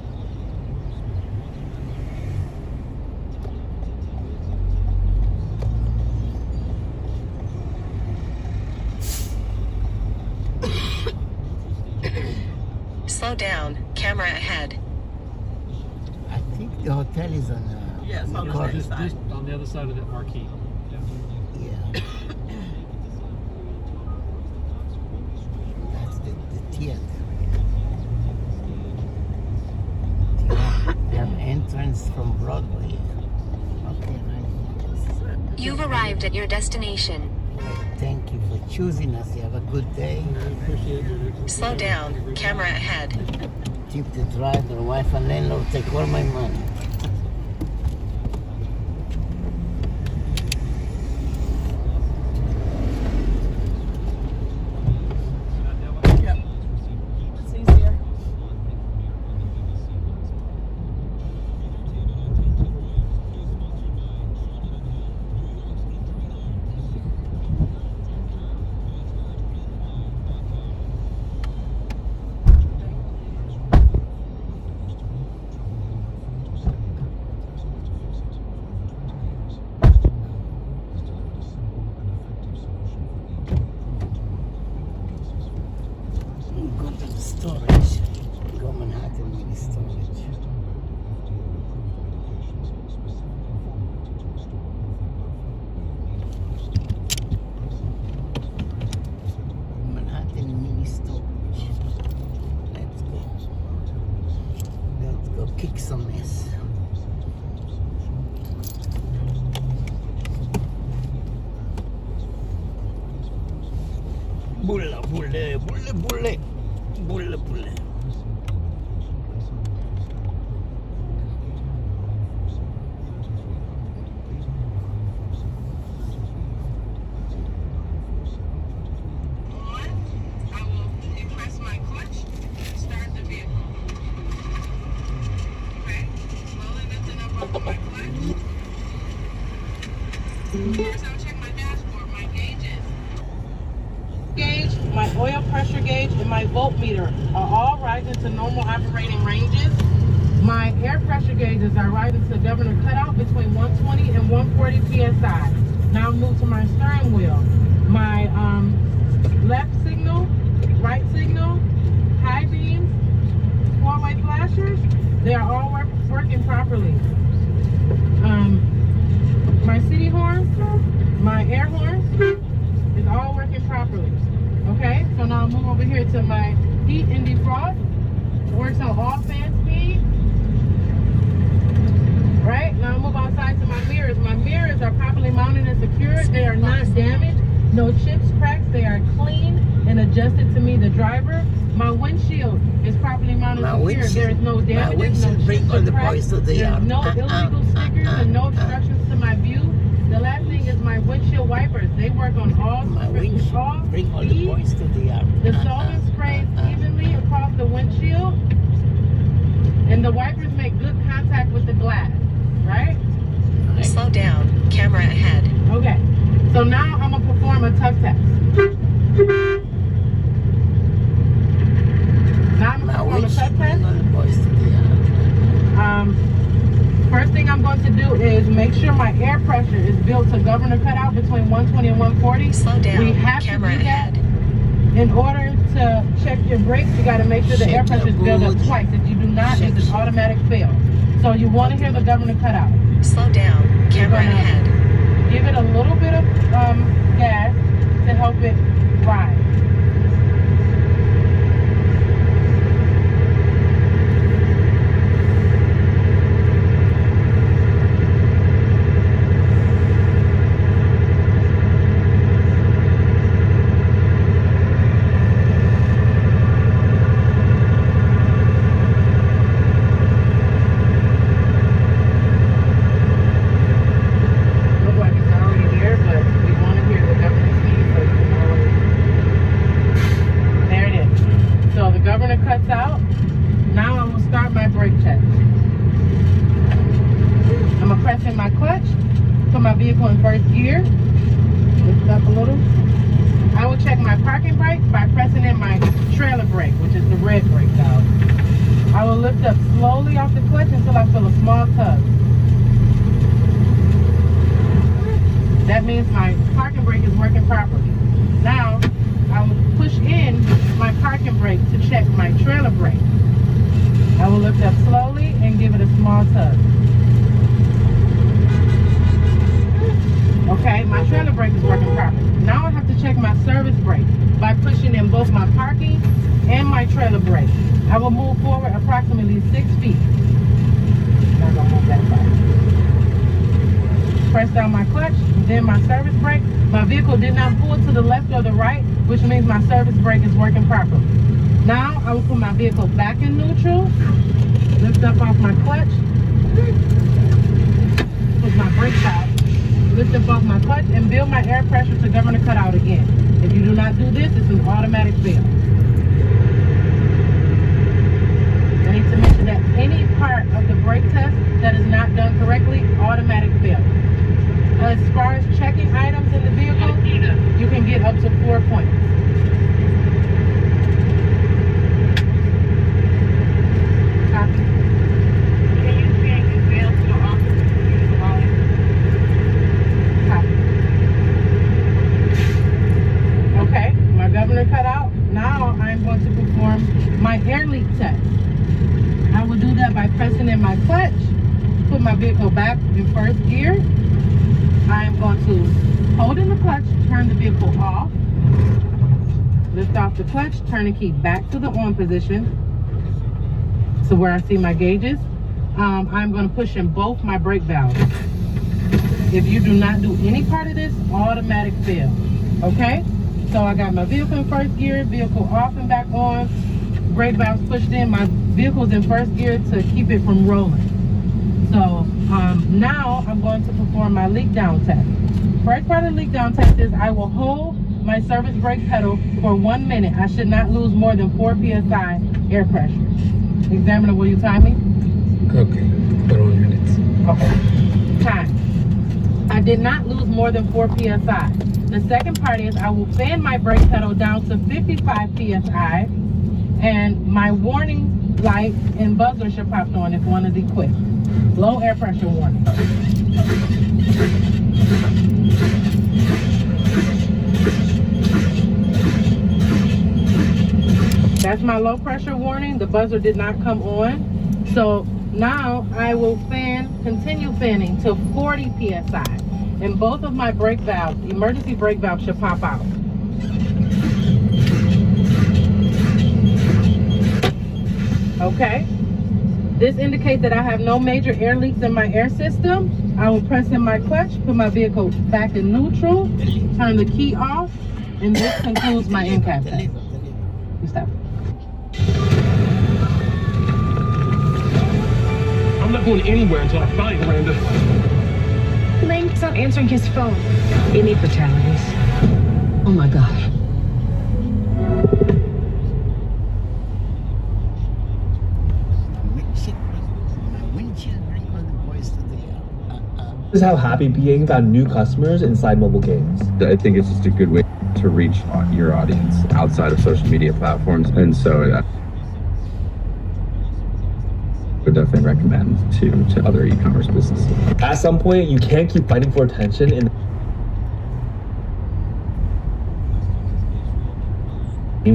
Speaker 2: Slow down. Camera ahead.
Speaker 7: I think the hotel is on
Speaker 13: Yes,
Speaker 7: the
Speaker 13: just on the other side of that marquee.
Speaker 7: Yeah. That's the theater. The entrance from Broadway. Okay, nice.
Speaker 2: You've arrived at your destination.
Speaker 7: Thank you for choosing us. You have a good day.
Speaker 2: Slow down. Camera ahead.
Speaker 7: Tip the driver, wife and landlord, take all my money.
Speaker 14: It's easier.
Speaker 7: Go to the storage. Go Manhattan mini storage. Manhattan mini storage. Let's go. Let's go kick some ass. Bulla, bulle, bulle, bulle. Bulle, bulle.
Speaker 15: Gauge, my oil pressure gauge, and my voltmeter are all rising to normal operating ranges. My air pressure gauges are rising to governor cutout between 120 and 140 psi. Now move to my steering wheel. My left signal, right signal, high beams, four-way flashers, they are all working properly. My city horn, my air horn is all working properly. Okay, so now I'll move over here to my heat and defrost. Works on all fan speed. Right, now I'll move outside to my mirrors. My mirrors are properly mounted and secured. They are not damaged. No chips, cracks. They are clean and adjusted to me, the driver. My windshield is properly mounted and secured. There is no damage, no chips or cracks. There's no illegal stickers and no obstructions to my view. The last thing is my windshield wipers. They work on all speeds. The solvent sprays evenly across the windshield, and the wipers make good contact with the glass, right?
Speaker 2: Slow down. Camera ahead.
Speaker 15: Okay. So now I'm gonna perform a tuck test. Now I'm gonna perform a tuck test. First thing I'm going to do is make sure my air pressure is built to governor cutout between 120 and 140.
Speaker 2: Slow down.
Speaker 15: We have
Speaker 2: Camera
Speaker 15: to do that.
Speaker 2: ahead.
Speaker 15: In order to check your brakes, you got to make sure the air pressure is built up twice. If you do not, it's an automatic fail. So you want to hear the governor cutout.
Speaker 2: Slow down. Camera ahead.
Speaker 15: Give it a little bit of gas to help it rise. in first gear. Lift up a little. I will check my parking brake by pressing in my trailer brake, which is the red brake valve. I will lift up slowly off the clutch until I feel a small tug. That means my parking brake is working properly. Now, I will push in my parking brake to check my trailer brake. I will lift up slowly and give it a small tug. Okay, my trailer brake is working properly. Now I have to check my service brake by pushing in both my parking and my trailer brake. I will move forward approximately 6 feet. Not gonna move that far. Press down my clutch, then my service brake. My vehicle did not pull to the left or the right, which means my service brake is working properly. Now I will put my vehicle back in neutral, lift up off my clutch, put my brakes out, lift up off my clutch, and build my air pressure to governor cutout again. If you do not do this, it's an automatic fail. I need to mention that any part of the brake test that is not done correctly, automatic fail. As far as checking items in the vehicle, you can get up to 4 points. Copy. Can you say you failed to offer Copy. Okay, my governor cut out. Now I'm going to perform my air leak test. I will do that by pressing in my clutch, put my vehicle back in first gear. I am going to hold in the clutch, turn the vehicle off, lift off the clutch, turn the key back to the on position, so where I see my gauges. I'm going to push in both my brake valves. If you do not do any part of this, automatic fail. Okay? So I got my vehicle in first gear, vehicle off and back on, brake valves pushed in, my vehicle's in first gear to keep it from rolling. So now I'm going to perform my leak down test. First part of the leak down test is I will hold my service brake pedal for 1 minute. I should not lose more than 4 psi air pressure. Examiner, will you time me?
Speaker 16: Okay, for 1 minute.
Speaker 15: Okay, time. I did not lose more than 4 psi. The second part is I will fan my brake pedal down to 55 psi, and my warning light and buzzer should pop on if one is equipped. Low air pressure warning. That's my low pressure warning. The buzzer did not come on. So now I will continue fanning to 40 psi. And both of my brake valves, emergency brake valves, should pop out. Okay. This indicates that I have no major air leaks in my air system. I will press in my clutch, put my vehicle back in neutral, turn the key off, and this concludes my in-cab test. You stop.
Speaker 17: I'm not going anywhere until I find Miranda.
Speaker 18: Lane's not answering his phone. Any fatalities? Oh my gosh.
Speaker 19: This is how Happy Being found new customers inside mobile games.
Speaker 20: I think it's just a good way to reach your audience outside of social media platforms, and so I would definitely recommend to other e-commerce businesses.
Speaker 19: At some point, you can't keep fighting for attention in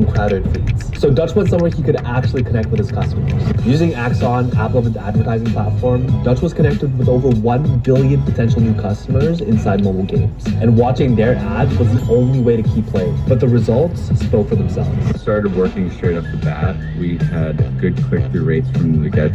Speaker 19: crowded feeds. So Dutch went somewhere he could actually connect with his customers. Using Axon, Apple's advertising platform, Dutch was connected with over 1 billion potential new customers inside mobile games. And watching their ads was the only way to keep playing. But the results spoke for themselves.
Speaker 20: Started working straight off the bat. We had good click-through rates from the get.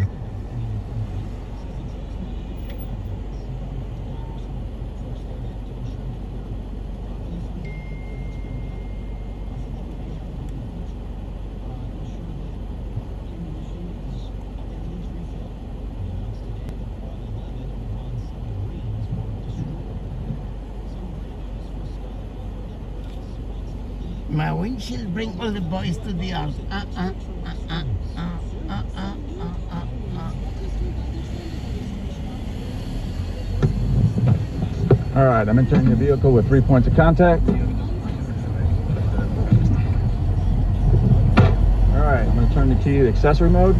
Speaker 7: My windshield bring all the boys to the house.
Speaker 21: All right, I'm entering the vehicle with 3 points of contact. All right, I'm gonna turn the key to accessory mode.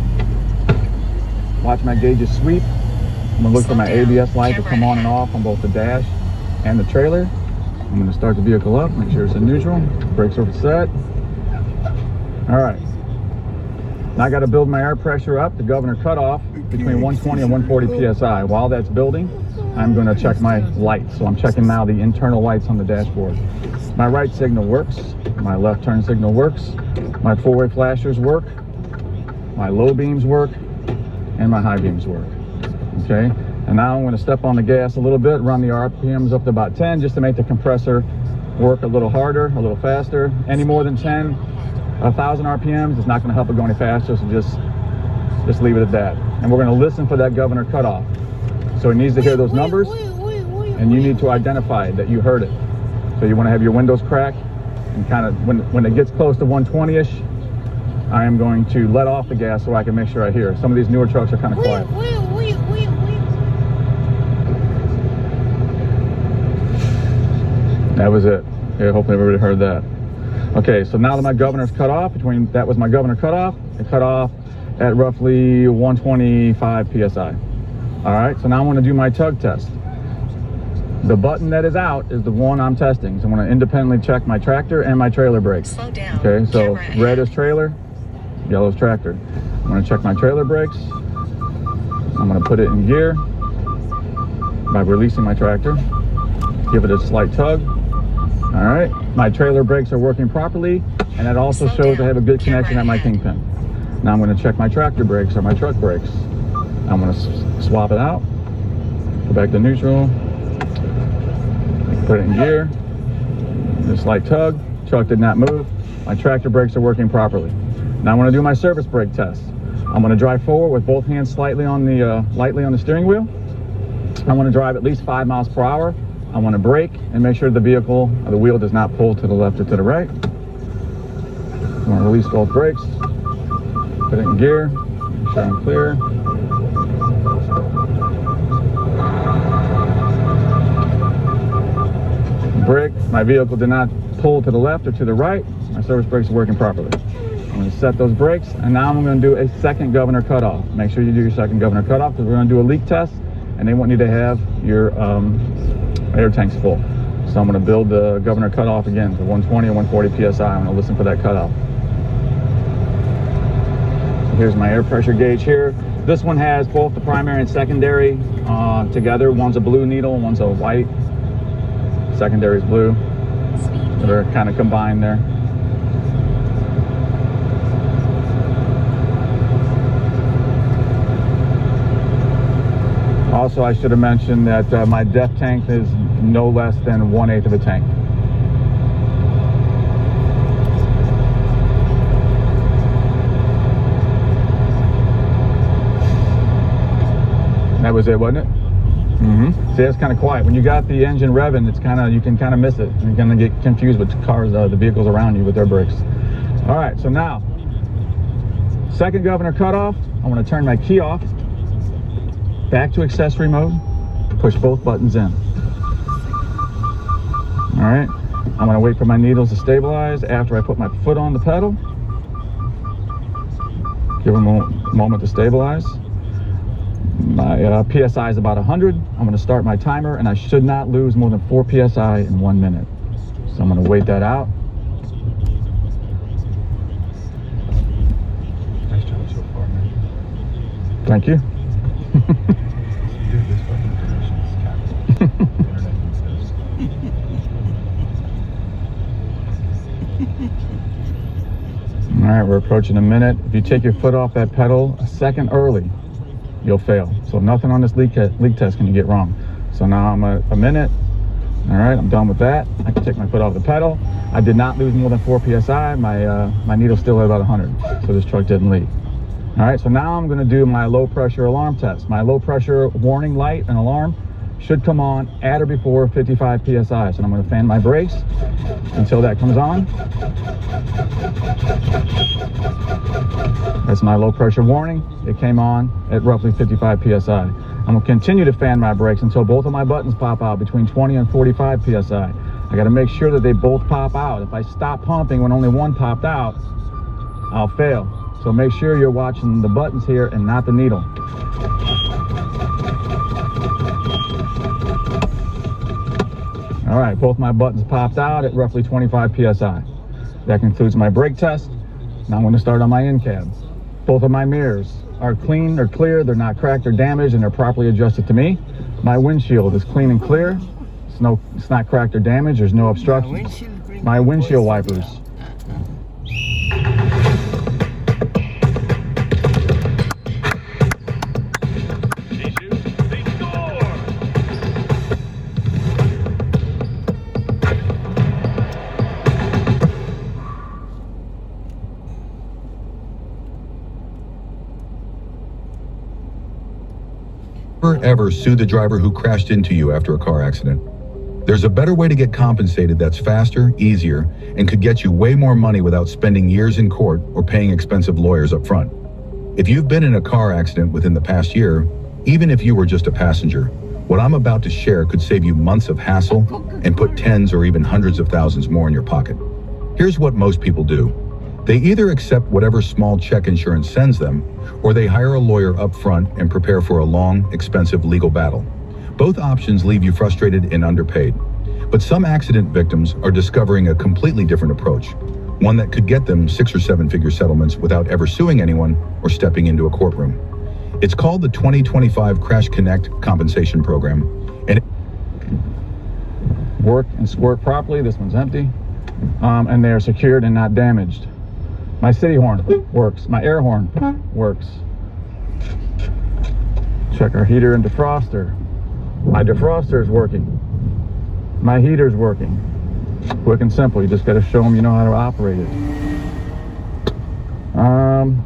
Speaker 21: Watch my gauges sweep. I'm gonna look for my ABS light to come on and off on both the dash and the trailer. I'm gonna start the vehicle up, make sure it's in neutral. Brakes are set. All right. Now I gotta build my air pressure up, the governor cutoff between 120 and 140 PSI. While that's building, I'm gonna check my lights. So I'm checking now the internal lights on the dashboard. My right signal works, my left turn signal works, my four-way flashers work, my low beams work, and my high beams work. Okay, and now I'm going to step on the gas a little bit, run the RPMs up to about 10 just to make the compressor work a little harder, a little faster. Any more than 10, 1,000 RPMs is not going to help it go any faster, so just leave it at that. And we're going to listen for that governor cutoff. So it needs to hear those numbers, and you need to identify that you heard it. So you want to have your windows cracked, and kind of when it gets close to 120-ish, I am going to let off the gas so I can make sure I hear. Some of these newer trucks are kind of quiet. That was it. Yeah, hopefully everybody heard that. Okay, so now that my governor's cut off, that was my governor cutoff. It cut off at roughly 125 PSI. All right, so now I'm gonna do my tug test. The button that is out is the one I'm testing. So I'm gonna independently check my tractor and my trailer brakes.
Speaker 2: Slow down.
Speaker 21: Okay, so red is trailer, yellow is tractor. I'm gonna check my trailer brakes. I'm gonna put it in gear by releasing my tractor. Give it a slight tug. All right, my trailer brakes are working properly, and it also shows I have a good connection at my kingpin. Now I'm going to check my tractor brakes or my truck brakes. I'm going to swap it out, go back to neutral, put it in gear, just slight tug. Truck did not move. My tractor brakes are working properly. Now I'm going to do my surface brake test. I'm going to drive forward with both hands lightly on the steering wheel. I want to drive at least 5 miles per hour. I want to brake and make sure the vehicle or the wheel does not pull to the left or to the right. I'm going to release both brakes, put it in gear, make sure I'm clear. Brake, my vehicle did not pull to the left or to the right. My surface brakes are working properly. I'm going to set those brakes, and now I'm going to do a second governor cutoff. Make sure you do your second governor cutoff because we're going to do a leak test, and they want you to have your air tanks full. So I'm going to build the governor cutoff again to 120 or 140 PSI. I'm going to listen for that cutoff. So here's my air pressure gauge here. This one has both the primary and secondary together. One's a blue needle, one's a white. Secondary is blue. They're kind of combined there. Also, I should have mentioned that my depth tank is no less than 1/8 of a tank. That was it, wasn't it? Mm-hmm. See, that's kind of quiet. When you got the engine revving, it's kind of, you can kind of miss it. You're gonna get confused with cars, the vehicles around you with their brakes. All right, so now, second governor cutoff. I'm gonna turn my key off. Back to accessory mode, push both buttons in. All right, I'm gonna wait for my needles to stabilize after I put my foot on the pedal. Give them a moment to stabilize. My PSI is about 100. I'm gonna start my timer, and I should not lose more than 4 PSI in 1 minute. So I'm gonna wait that out. Nice job so far, man. Thank you. All right, we're approaching a minute. If you take your foot off that pedal a second early, you'll fail. So nothing on this leak test can you get wrong. So now I'm a minute. All right, I'm done with that. I can take my foot off the pedal. I did not lose more than 4 PSI. My needle's still at about 100, so this truck didn't leak. All right, so now I'm gonna do my low pressure alarm test. My low pressure warning light and alarm should come on at or before 55 PSI. So I'm gonna fan my brakes until that comes on. That's my low pressure warning. It came on at roughly 55 PSI. I'm gonna continue to fan my brakes until both of my buttons pop out between 20 and 45 PSI. I gotta make sure that they both pop out. If I stop pumping when only one popped out, I'll fail. So make sure you're watching the buttons here and not the needle. All right, both my buttons popped out at roughly 25 PSI. That concludes my brake test. Now I'm gonna start on my in cab. Both of my mirrors are clean, they're clear, they're not cracked or damaged, and they're properly adjusted to me. My windshield is clean and clear. It's not cracked or damaged, there's no obstruction. My windshield wipers.
Speaker 8: Ever sue the driver who crashed into you after a car accident. There's a better way to get compensated that's faster, easier, and could get you way more money without spending years in court or paying expensive lawyers up front. If you've been in a car accident within the past year, even if you were just a passenger, what I'm about to share could save you months of hassle and put tens or even hundreds of thousands more in your pocket. Here's what most people do. They either accept whatever small check insurance sends them, or they hire a lawyer up front and prepare for a long, expensive legal battle. Both options leave you frustrated and underpaid. But some accident victims are discovering a completely different approach, one that could get them 6 or 7 figure settlements without ever suing anyone or stepping into a courtroom. It's called the 2025 Crash Connect Compensation Program, and
Speaker 21: work and squirt properly. This one's empty, and they are secured and not damaged. My city horn works. My air horn works. Check our heater and defroster. My defroster is working. My heater's working. Quick and simple. You just got to show them you know how to operate it.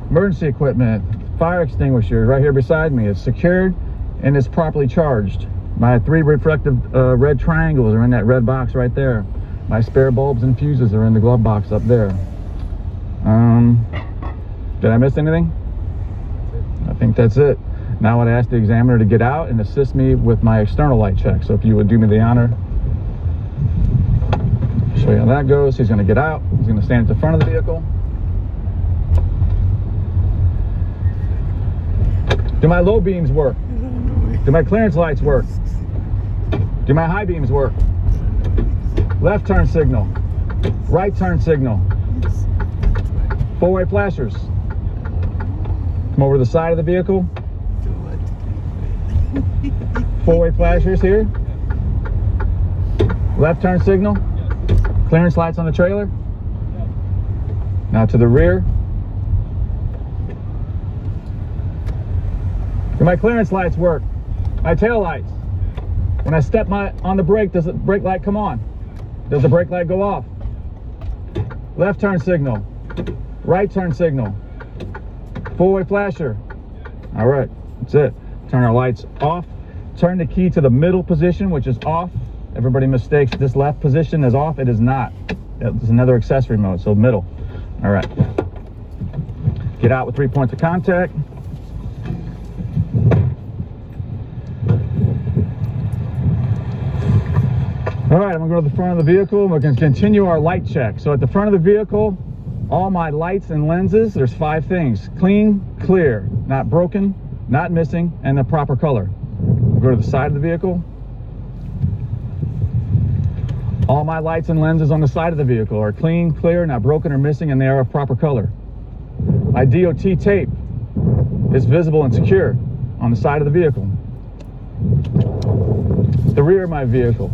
Speaker 21: Emergency equipment, fire extinguisher right here beside me. It's secured and it's properly charged. My 3 reflective red triangles are in that red box right there. My spare bulbs and fuses are in the glove box up there. Did I miss anything? I think that's it. Now I'd ask the examiner to get out and assist me with my external light check. So if you would do me the honor, show you how that goes. He's going to get out. He's going to stand at the front of the vehicle. Do my low beams work? Do my clearance lights work? Do my high beams work? Left turn signal, right turn signal, 4-way flashers. Come over to the side of the vehicle. 4-way flashers here. Left turn signal. Clearance lights on the trailer. Now to the rear. Do my clearance lights work? My tail lights. When I step on the brake, does the brake light come on? Does the brake light go off? Left turn signal. Right turn signal. 4-way flasher. All right, that's it. Turn our lights off. Turn the key to the middle position, which is off. Everybody mistakes this left position as off. It is not. It's another accessory mode, so middle. All right. Get out with 3 points of contact. All right, I'm gonna go to the front of the vehicle and we're gonna continue our light check. So at the front of the vehicle, all my lights and lenses, there's 5 things. Clean, clear, not broken, not missing, and the proper color. We'll go to the side of the vehicle. All my lights and lenses on the side of the vehicle are clean, clear, not broken or missing, and they are of proper color. My DOT tape is visible and secure on the side of the vehicle. The rear of my vehicle,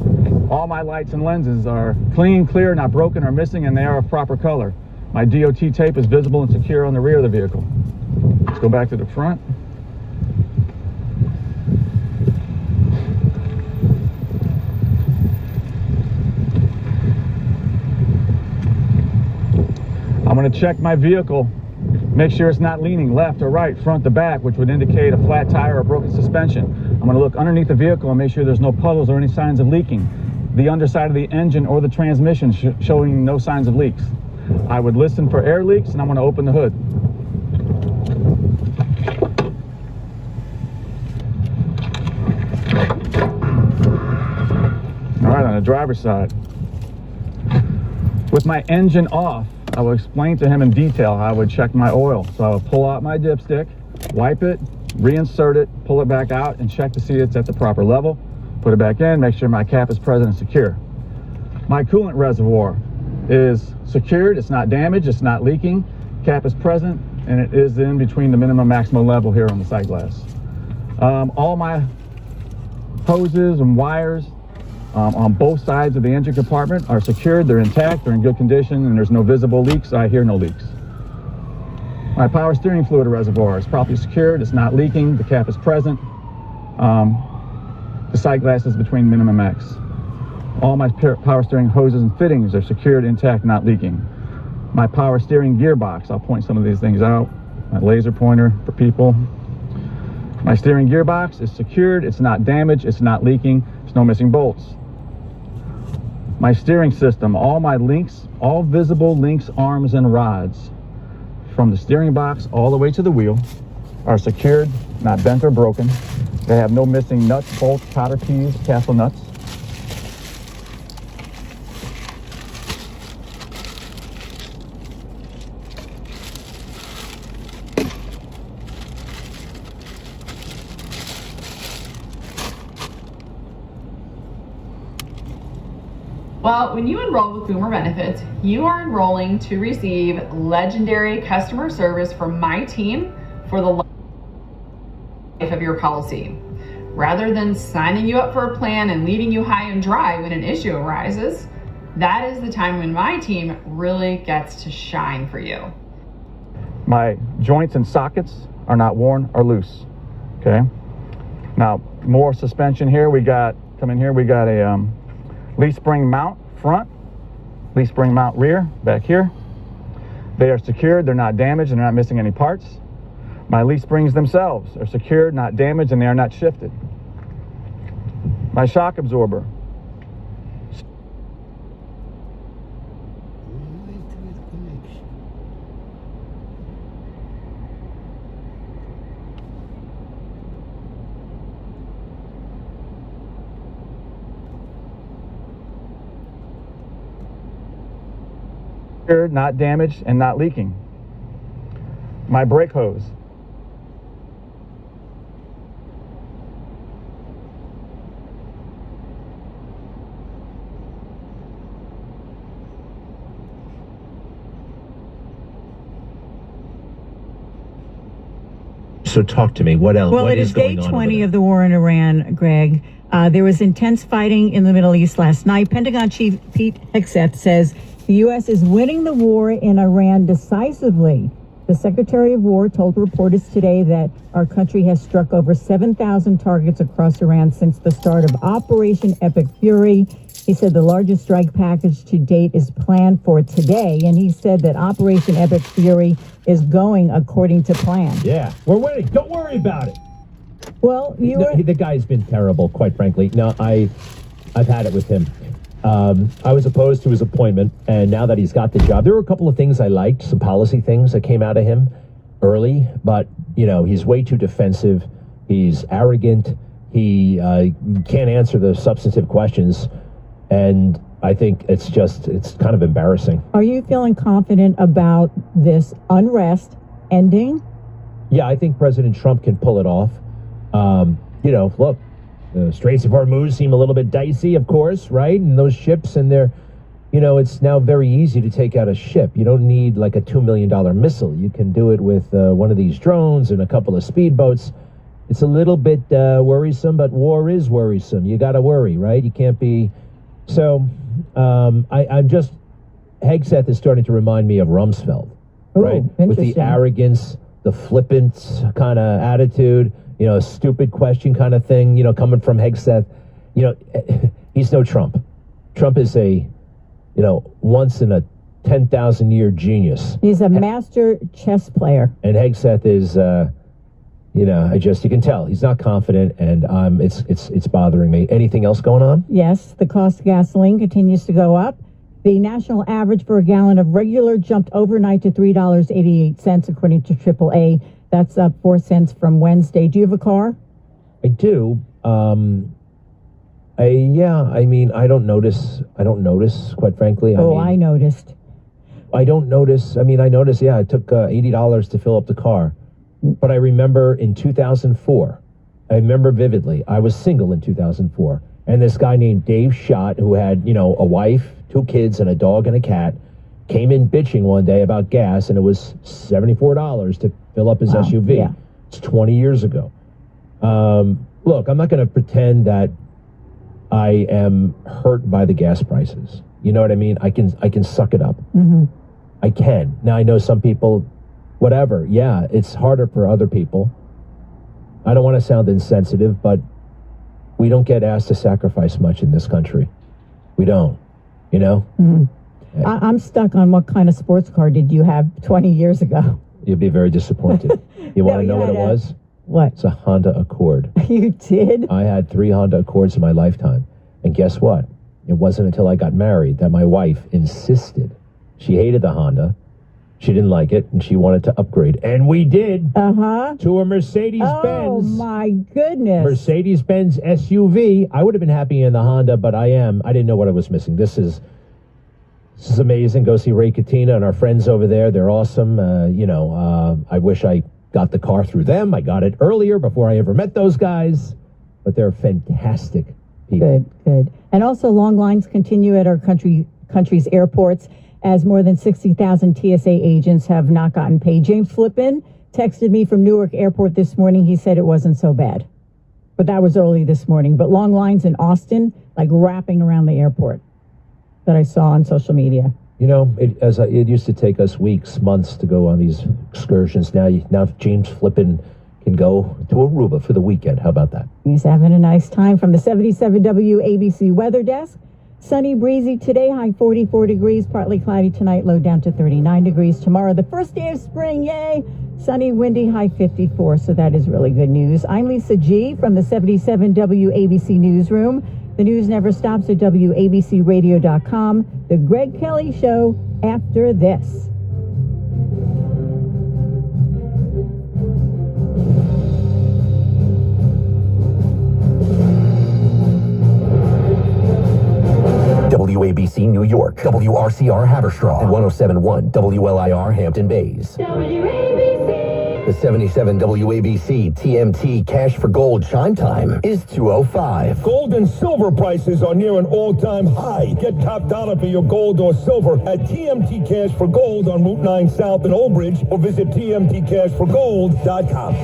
Speaker 21: all my lights and lenses are clean, clear, not broken or missing, and they are of proper color. My DOT tape is visible and secure on the rear of the vehicle. Let's go back to the front. I'm going to check my vehicle, make sure it's not leaning left or right, front to back, which would indicate a flat tire or broken suspension. I'm going to look underneath the vehicle and make sure there's no puddles or any signs of leaking. The underside of the engine or the transmission showing no signs of leaks. I would listen for air leaks, and I'm going to open the hood. driver's side. With my engine off, I will explain to him in detail how I would check my oil. So I would pull out my dipstick, wipe it, reinsert it, pull it back out, and check to see it's at the proper level. Put it back in, make sure my cap is present and secure. My coolant reservoir is secured, it's not damaged, it's not leaking, cap is present, and it is in between the minimum maximum level here on the sight glass. All my hoses and wires on both sides of the engine compartment are secured, they're intact, they're in good condition, and there's no visible leaks. I hear no leaks. My power steering fluid reservoir is properly secured, it's not leaking, the cap is present. The sight glass is between minimum max. All my power steering hoses and fittings are secured, intact, not leaking. My power steering gearbox, I'll point some of these things out. My laser pointer for people. My steering gearbox is secured, it's not damaged, it's not leaking, there's no missing bolts. My steering system, all my links, all visible links, arms, and rods from the steering box all the way to the wheel are secured, not bent or broken. They have no missing nuts, bolts, cotter keys, castle nuts.
Speaker 12: Well, when you enroll with Boomer Benefits, you are enrolling to receive legendary customer service from my team for the life of your policy. Rather than signing you up for a plan and leaving you high and dry when an issue arises, that is the time when my team really gets to shine for you.
Speaker 21: My joints and sockets are not worn or loose, okay? Now, more suspension here. We got a leaf spring mount front, leaf spring mount rear, back here. They are secured, they're not damaged, and they're not missing any parts. My leaf springs themselves are secured, not damaged, and they are not shifted. My shock absorber. Not damaged and not leaking. My brake hose.
Speaker 22: So talk to me. What else?
Speaker 23: Well,
Speaker 22: what
Speaker 23: it is day
Speaker 22: going on
Speaker 23: 20 of the war in Iran, Greg. There was intense fighting in the Middle East last night. Pentagon Chief Pete Hegseth says the U.S. is winning the war in Iran decisively. The Secretary of War told reporters today that our country has struck over 7,000 targets across Iran since the start of Operation Epic Fury. He said the largest strike package to date is planned for today, and he said that Operation Epic Fury is going according to plan.
Speaker 22: Yeah, we're winning. Don't worry about it.
Speaker 23: Well,
Speaker 22: the guy's been terrible, quite frankly. No, I've had it with him. I was opposed to his appointment, and now that he's got the job, there were a couple of things I liked, some policy things that came out of him early, but, you know, he's way too defensive. He's arrogant. He can't answer the substantive questions, and I think it's kind of embarrassing.
Speaker 23: Are you feeling confident about this unrest ending?
Speaker 22: Yeah, I think President Trump can pull it off. You know, look, the Straits of Hormuz seem a little bit dicey, of course, right? And those ships, and they're, you know, it's now very easy to take out a ship. You don't need like a $2 million missile. You can do it with one of these drones and a couple of speedboats. It's a little bit worrisome, but war is worrisome. You got to worry, right? You can't be. So I'm just, Hegseth is starting to remind me of Rumsfeld, right? With the arrogance, the flippant kind of attitude. You know, a stupid question kind of thing, you know, coming from Hegseth. You know, he's no Trump. Trump is a, you know, once in a 10,000 year genius.
Speaker 23: He's a master chess player.
Speaker 22: And Hegseth is, you know, you can tell he's not confident, and it's bothering me. Anything else going on?
Speaker 23: Yes, the cost of gasoline continues to go up. The national average for a gallon of regular jumped overnight to $3.88, according to AAA. That's up 4 cents from Wednesday. Do you have a car?
Speaker 22: I do. Yeah, I mean, I don't notice, quite frankly.
Speaker 23: I noticed.
Speaker 22: I don't notice. I mean, I noticed, yeah, it took $80 to fill up the car. But I remember in 2004, I remember vividly, I was single in 2004. And this guy named Dave Schott, who had, a wife, 2 kids, and a dog and a cat, came in bitching one day about gas, and it was $74 to fill up his SUV.
Speaker 23: Yeah.
Speaker 22: It's 20 years ago. Look, I'm not going to pretend that I am hurt by the gas prices. You know what I mean? I can suck it up.
Speaker 23: Mm-hmm.
Speaker 22: I can. Now, I know some people, whatever. Yeah, it's harder for other people. I don't want to sound insensitive, but we don't get asked to sacrifice much in this country. We don't,
Speaker 23: Mm-hmm. I'm stuck on what kind of sports car did you have 20 years ago?
Speaker 22: You'd be very disappointed. You want to know what it was?
Speaker 23: What?
Speaker 22: It's a Honda Accord.
Speaker 23: You did?
Speaker 22: I had 3 Honda Accords in my lifetime. And guess what? It wasn't until I got married that my wife insisted. She hated the Honda. She didn't like it, and she wanted to upgrade. And we did.
Speaker 23: Uh-huh.
Speaker 22: To a Mercedes-Benz.
Speaker 23: Oh, my goodness.
Speaker 22: Mercedes-Benz SUV. I would have been happy in the Honda, but I didn't know what I was missing. This is amazing. Go see Ray Katina and our friends over there. They're awesome. I wish I got the car through them. I got it earlier before I ever met those guys. But they're fantastic people.
Speaker 23: Good. And also, long lines continue at our country's airports as more than 60,000 TSA agents have not gotten paid. James Flippin texted me from Newark Airport this morning. He said it wasn't so bad. But that was early this morning. But long lines in Austin, like wrapping around the airport, that I saw on social media.
Speaker 22: It used to take us weeks, months to go on these excursions. Now James Flippin can go to Aruba for the weekend. How about that?
Speaker 23: He's having a nice time. From the 77 WABC Weather Desk. Sunny, breezy today, high 44 degrees, partly cloudy tonight, low down to 39 degrees. Tomorrow, the first day of spring, yay! Sunny, windy, high 54, so that is really good news. I'm Lisa G. from the 77 WABC Newsroom. The news never stops at WABCRadio.com. The Greg Kelly Show after this.
Speaker 3: WABC New York, WRCR Haverstraw, and 107.1 WLIR Hampton Bays. The 77 WABC TMT Cash for Gold chime time is 2:05.
Speaker 6: Gold and silver prices are near an all-time high. Get top dollar for your gold or silver at TMT Cash for Gold on Route 9 South in Old Bridge, or visit tmtcashforgold.com.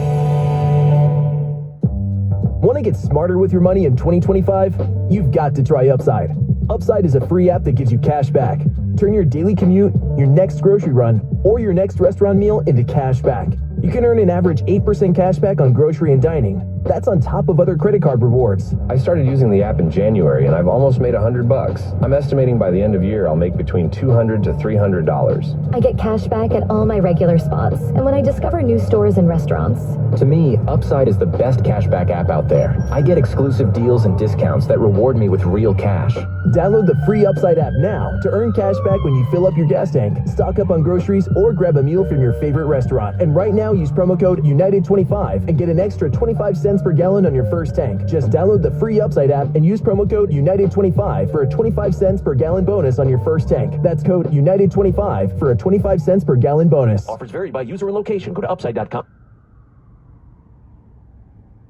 Speaker 3: Want to get smarter with your money in 2025? You've got to try Upside. Upside is a free app that gives you cash back. Turn your daily commute, your next grocery run, or your next restaurant meal into cash back. You can earn an average 8% cash back on grocery and dining. That's on top of other credit card rewards.
Speaker 11: I started using the app in January, and I've almost made $100. I'm estimating by the end of year I'll make between $200 to $300.
Speaker 24: I get cash back at all my regular spots, and when I discover new stores and restaurants.
Speaker 3: To me, Upside is the best cashback app out there. I get exclusive deals and discounts that reward me with real cash. Download the free Upside app now to earn cash back when you fill up your gas tank, stock up on groceries, or grab a meal from your favorite restaurant. And right now, use promo code UNITED25 and get an extra 25 cents per gallon on your first tank. Just download the free Upside app and use promo code UNITED25 for a 25 cents per gallon bonus on your first tank. That's code UNITED25 for a 25 cents per gallon bonus. Offers vary by user and location. Go to upside.com.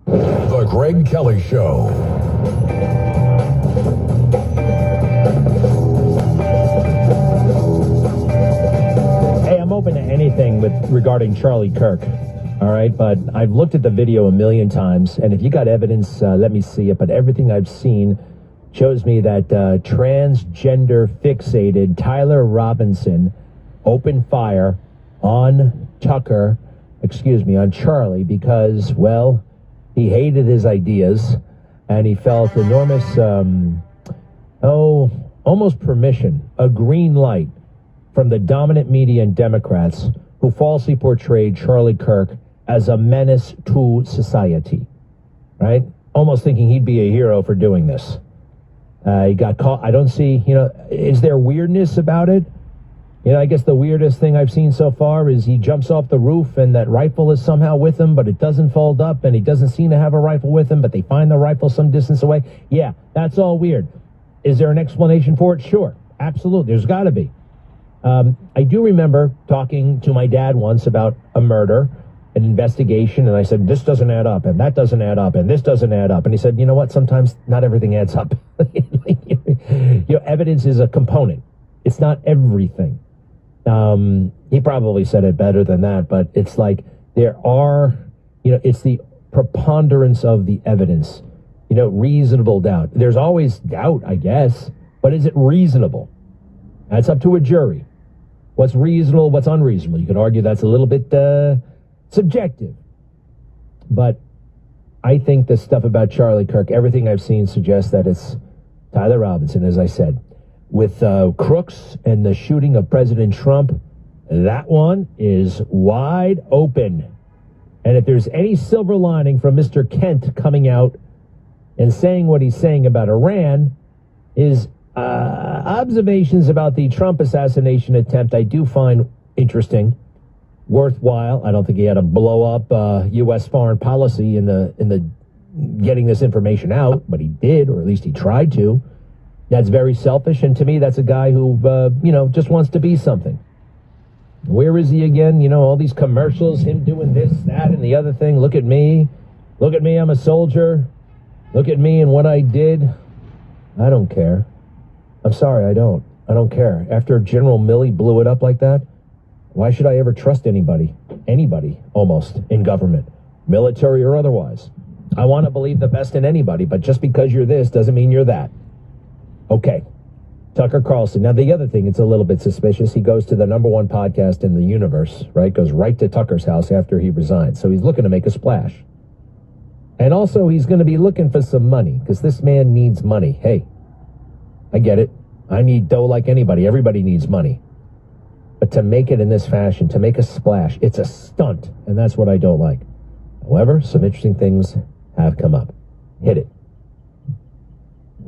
Speaker 25: The Greg Kelly Show.
Speaker 22: Hey, I'm open to anything regarding Charlie Kirk. All right, but I've looked at the video a million times, and if you got evidence, let me see it. But everything I've seen shows me that transgender fixated Tyler Robinson opened fire on on Charlie because, well, he hated his ideas, and he felt enormous, almost permission, a green light from the dominant media and Democrats who falsely portrayed Charlie Kirk as a menace to society, right? Almost thinking he'd be a hero for doing this. He got caught. I don't see, is there weirdness about it? You know, I guess the weirdest thing I've seen so far is he jumps off the roof and that rifle is somehow with him, but it doesn't fold up, and he doesn't seem to have a rifle with him, but they find the rifle some distance away. Yeah, that's all weird. Is there an explanation for it? Sure, absolutely. There's got to be. I do remember talking to my dad once about a murder, an investigation, and I said, this doesn't add up, and that doesn't add up, and this doesn't add up. And he said, you know what? Sometimes not everything adds up. You know, evidence is a component. It's not everything. He probably said it better than that, but it's like there are, you know, it's the preponderance of the evidence, you know, reasonable doubt. There's always doubt, I guess, but is it reasonable? That's up to a jury. What's reasonable, what's unreasonable? You could argue that's a little bit subjective. But I think the stuff about Charlie Kirk, everything I've seen suggests that it's Tyler Robinson, as I said. With Crooks and the shooting of President Trump, that one is wide open. And if there's any silver lining from Mr. Kent coming out and saying what he's saying about Iran, is observations about the Trump assassination attempt I do find interesting, worthwhile. I don't think he had to blow up U.S. foreign policy in the getting this information out, but he did, or at least he tried to. That's very selfish, and to me, that's a guy who, you know, just wants to be something. Where is he again? You know, all these commercials, him doing this, that, and the other thing. Look at me. Look at me, I'm a soldier. Look at me and what I did. I don't care. I'm sorry, I don't. I don't care. After General Milley blew it up like that, why should I ever trust anybody? Anybody, almost, in government, military or otherwise. I want to believe the best in anybody, but just because you're this doesn't mean you're that. Okay, Tucker Carlson. Now, the other thing, it's a little bit suspicious. He goes to the #1 podcast in the universe, right? Goes right to Tucker's house after he resigns. So he's looking to make a splash. And also, he's going to be looking for some money, because this man needs money. Hey, I get it. I need dough like anybody. Everybody needs money. But to make it in this fashion, to make a splash, it's a stunt. And that's what I don't like. However, some interesting things have come up. Hit it.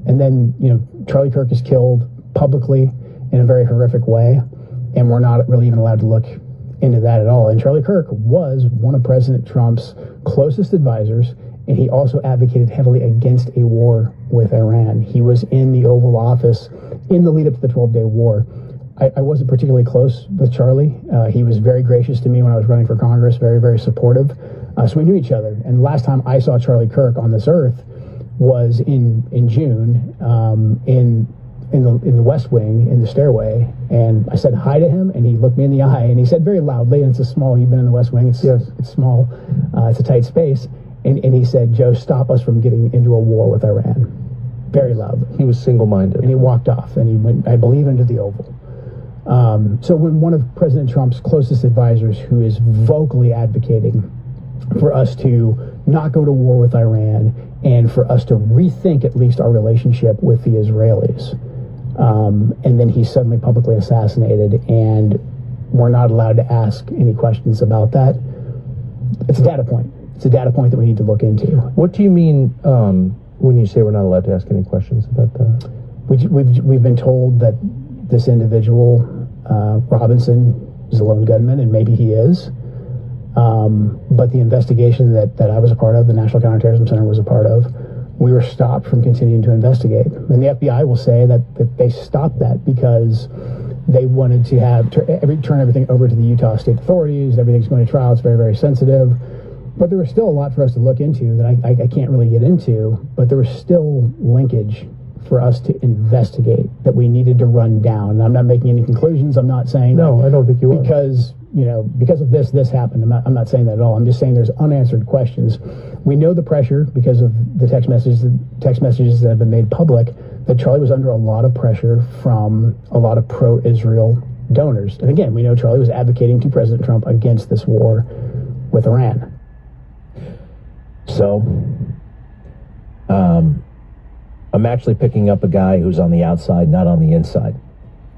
Speaker 1: And then, you know, Charlie Kirk is killed publicly in a very horrific way, and we're not really even allowed to look into that at all. And Charlie Kirk was one of President Trump's closest advisors, and he also advocated heavily against a war with Iran. He was in the Oval Office in the lead up to the 12-day war. I wasn't particularly close with Charlie. He was very gracious to me when I was running for Congress, very, very supportive. So we knew each other. And the last time I saw Charlie Kirk on this earth was in June in the West Wing, in the stairway, and I said hi to him, and he looked me in the eye, and he said very loudly, and it's a small, you've been in the West Wing, it's small, it's a tight space, and he said, Joe, stop us from getting into a war with Iran. Very loud.
Speaker 22: He was single-minded.
Speaker 1: And he walked off, and he went, I believe, into the Oval. So when one of President Trump's closest advisors, who is vocally advocating for us to not go to war with Iran, and for us to rethink at least our relationship with the Israelis. And then he's suddenly publicly assassinated, and we're not allowed to ask any questions about that. It's a data point. It's a data point that we need to look into.
Speaker 22: What do you mean when you say we're not allowed to ask any questions about that?
Speaker 1: We've been told that this individual, Robinson, is a lone gunman, and maybe he is. But the investigation that I was a part of, the National Counterterrorism Center was a part of, we were stopped from continuing to investigate. And the FBI will say that they stopped that because they wanted to turn everything over to the Utah state authorities. Everything's going to trial. It's very, very sensitive. But there was still a lot for us to look into that I can't really get into. But there was still linkage for us to investigate that we needed to run down. And I'm not making any conclusions. I'm not saying
Speaker 22: no, I don't think you are.
Speaker 1: Because of this happened. I'm not saying that at all. I'm just saying there's unanswered questions. We know the pressure because of the text messages that have been made public, that Charlie was under a lot of pressure from a lot of pro-Israel donors. And again, we know Charlie was advocating to President Trump against this war with Iran.
Speaker 22: So, I'm actually picking up a guy who's on the outside, not on the inside.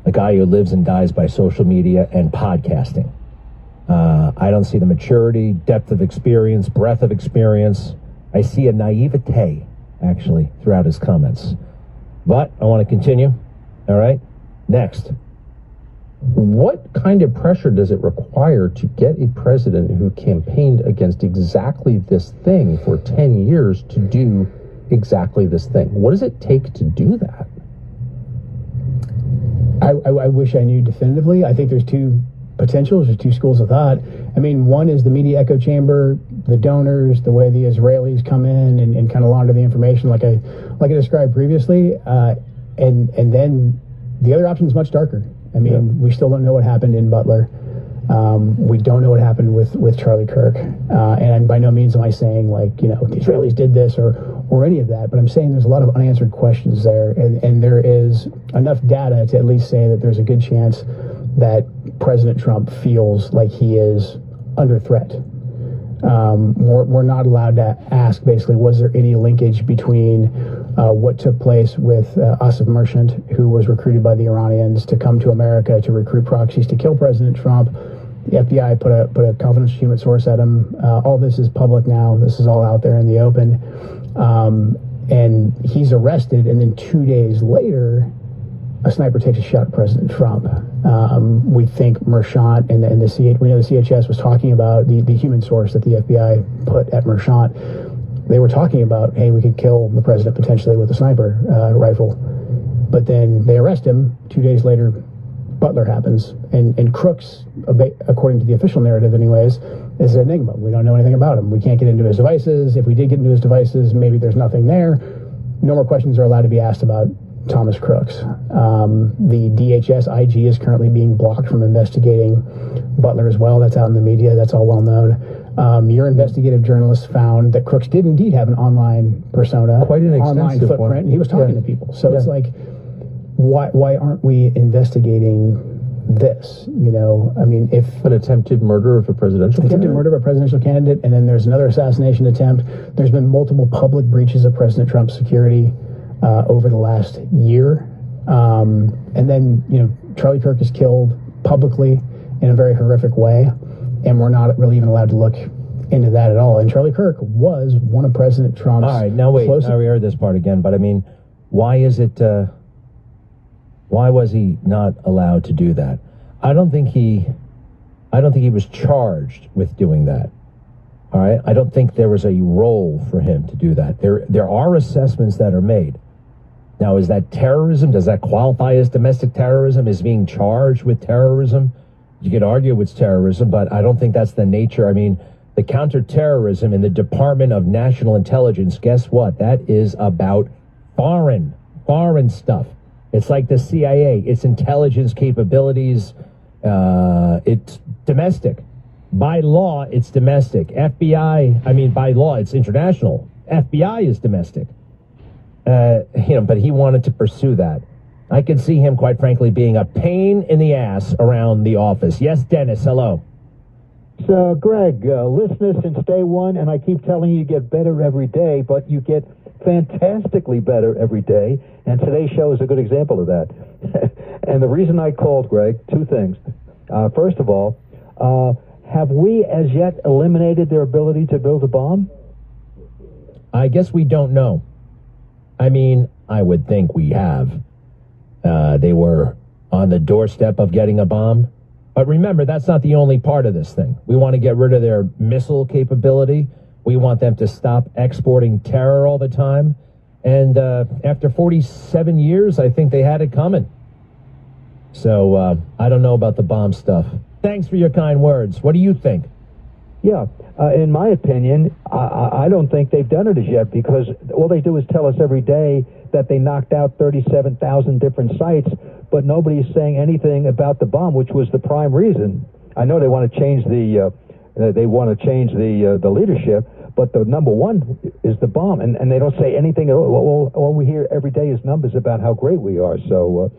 Speaker 22: A guy who lives and dies by social media and podcasting. I don't see the maturity, depth of experience, breadth of experience. I see a naivete, actually, throughout his comments. But I want to continue. All right? Next. What kind of pressure does it require to get a president who campaigned against exactly this thing for 10 years to do exactly this thing? What does it take to do that?
Speaker 1: I wish I knew definitively. I think there's two potentials, there's two schools of thought. I mean, one is the media echo chamber, the donors, the way the Israelis come in and kind of launder the information like I described previously. And then the other option is much darker. I mean, we still don't know what happened in Butler. We don't know what happened with Charlie Kirk. And by no means am I saying, like, you know, the Israelis did this or any of that, but I'm saying there's a lot of unanswered questions there. And there is enough data to at least say that there's a good chance that President Trump feels like he is under threat. We're not allowed to ask, basically, was there any linkage between what took place with Asif Merchant, who was recruited by the Iranians to come to America to recruit proxies to kill President Trump. The FBI put a confidential human source at him. All this is public now. This is all out there in the open. And he's arrested, and then 2 days later, a sniper takes a shot at President Trump. We think Merchant and we know the CHS was talking about the human source that the FBI put at Merchant. They were talking about, hey, we could kill the president potentially with a sniper rifle. But then they arrest him. 2 days later, Butler happens. And Crooks, according to the official narrative anyways, is an enigma. We don't know anything about him. We can't get into his devices. If we did get into his devices, maybe there's nothing there. No more questions are allowed to be asked about Thomas Crooks. The DHS IG is currently being blocked from investigating Butler as well. That's out in the media. That's all well known. Your investigative journalist found that Crooks did indeed have an online persona,
Speaker 22: quite an
Speaker 1: online footprint,
Speaker 22: one.
Speaker 1: And he was talking to people. So it's like, why aren't we investigating this? You know, I mean, if
Speaker 22: an attempted murder of a presidential candidate?
Speaker 1: Murder of a presidential candidate, and then there's another assassination attempt. There's been multiple public breaches of President Trump's security over the last year. And then, you know, Charlie Kirk is killed publicly in a very horrific way, and we're not really even allowed to look into that at all. And Charlie Kirk was one of President Trump's...
Speaker 22: All right, now wait, I heard this part again, but I mean, why is it... why was he not allowed to do that? I don't think he was charged with doing that. All right? I don't think there was a role for him to do that. There are assessments that are made. Now, is that terrorism? Does that qualify as domestic terrorism? Is being charged with terrorism? You could argue it's terrorism, but I don't think that's the nature. I mean, the counterterrorism in the Department of National Intelligence, guess what? That is about foreign stuff. It's like the CIA. Its intelligence capabilities, it's domestic. By law, it's domestic. FBI, I mean, by law, it's international. FBI is domestic. But he wanted to pursue that. I could see him, quite frankly, being a pain in the ass around the office. Yes, Dennis, hello.
Speaker 4: So, Greg, listeners since day one, and I keep telling you get better every day, but you get fantastically better every day, and today's show is a good example of that. And the reason I called, Greg, two things. First of all, have we as yet eliminated their ability to build a bomb?
Speaker 22: I guess we don't know. I mean, I would think we have. They were on the doorstep of getting a bomb. But remember, that's not the only part of this thing. We want to get rid of their missile capability. We want them to stop exporting terror all the time. And after 47 years, I think they had it coming. So I don't know about the bomb stuff. Thanks for your kind words. What do you think?
Speaker 4: Yeah, in my opinion, I don't think they've done it as yet, because all they do is tell us every day that they knocked out 37,000 different sites, but nobody's saying anything about the bomb, which was the prime reason. I know they want to change the leadership, but the number one is the bomb, and they don't say anything at all. All we hear every day is numbers about how great we are. So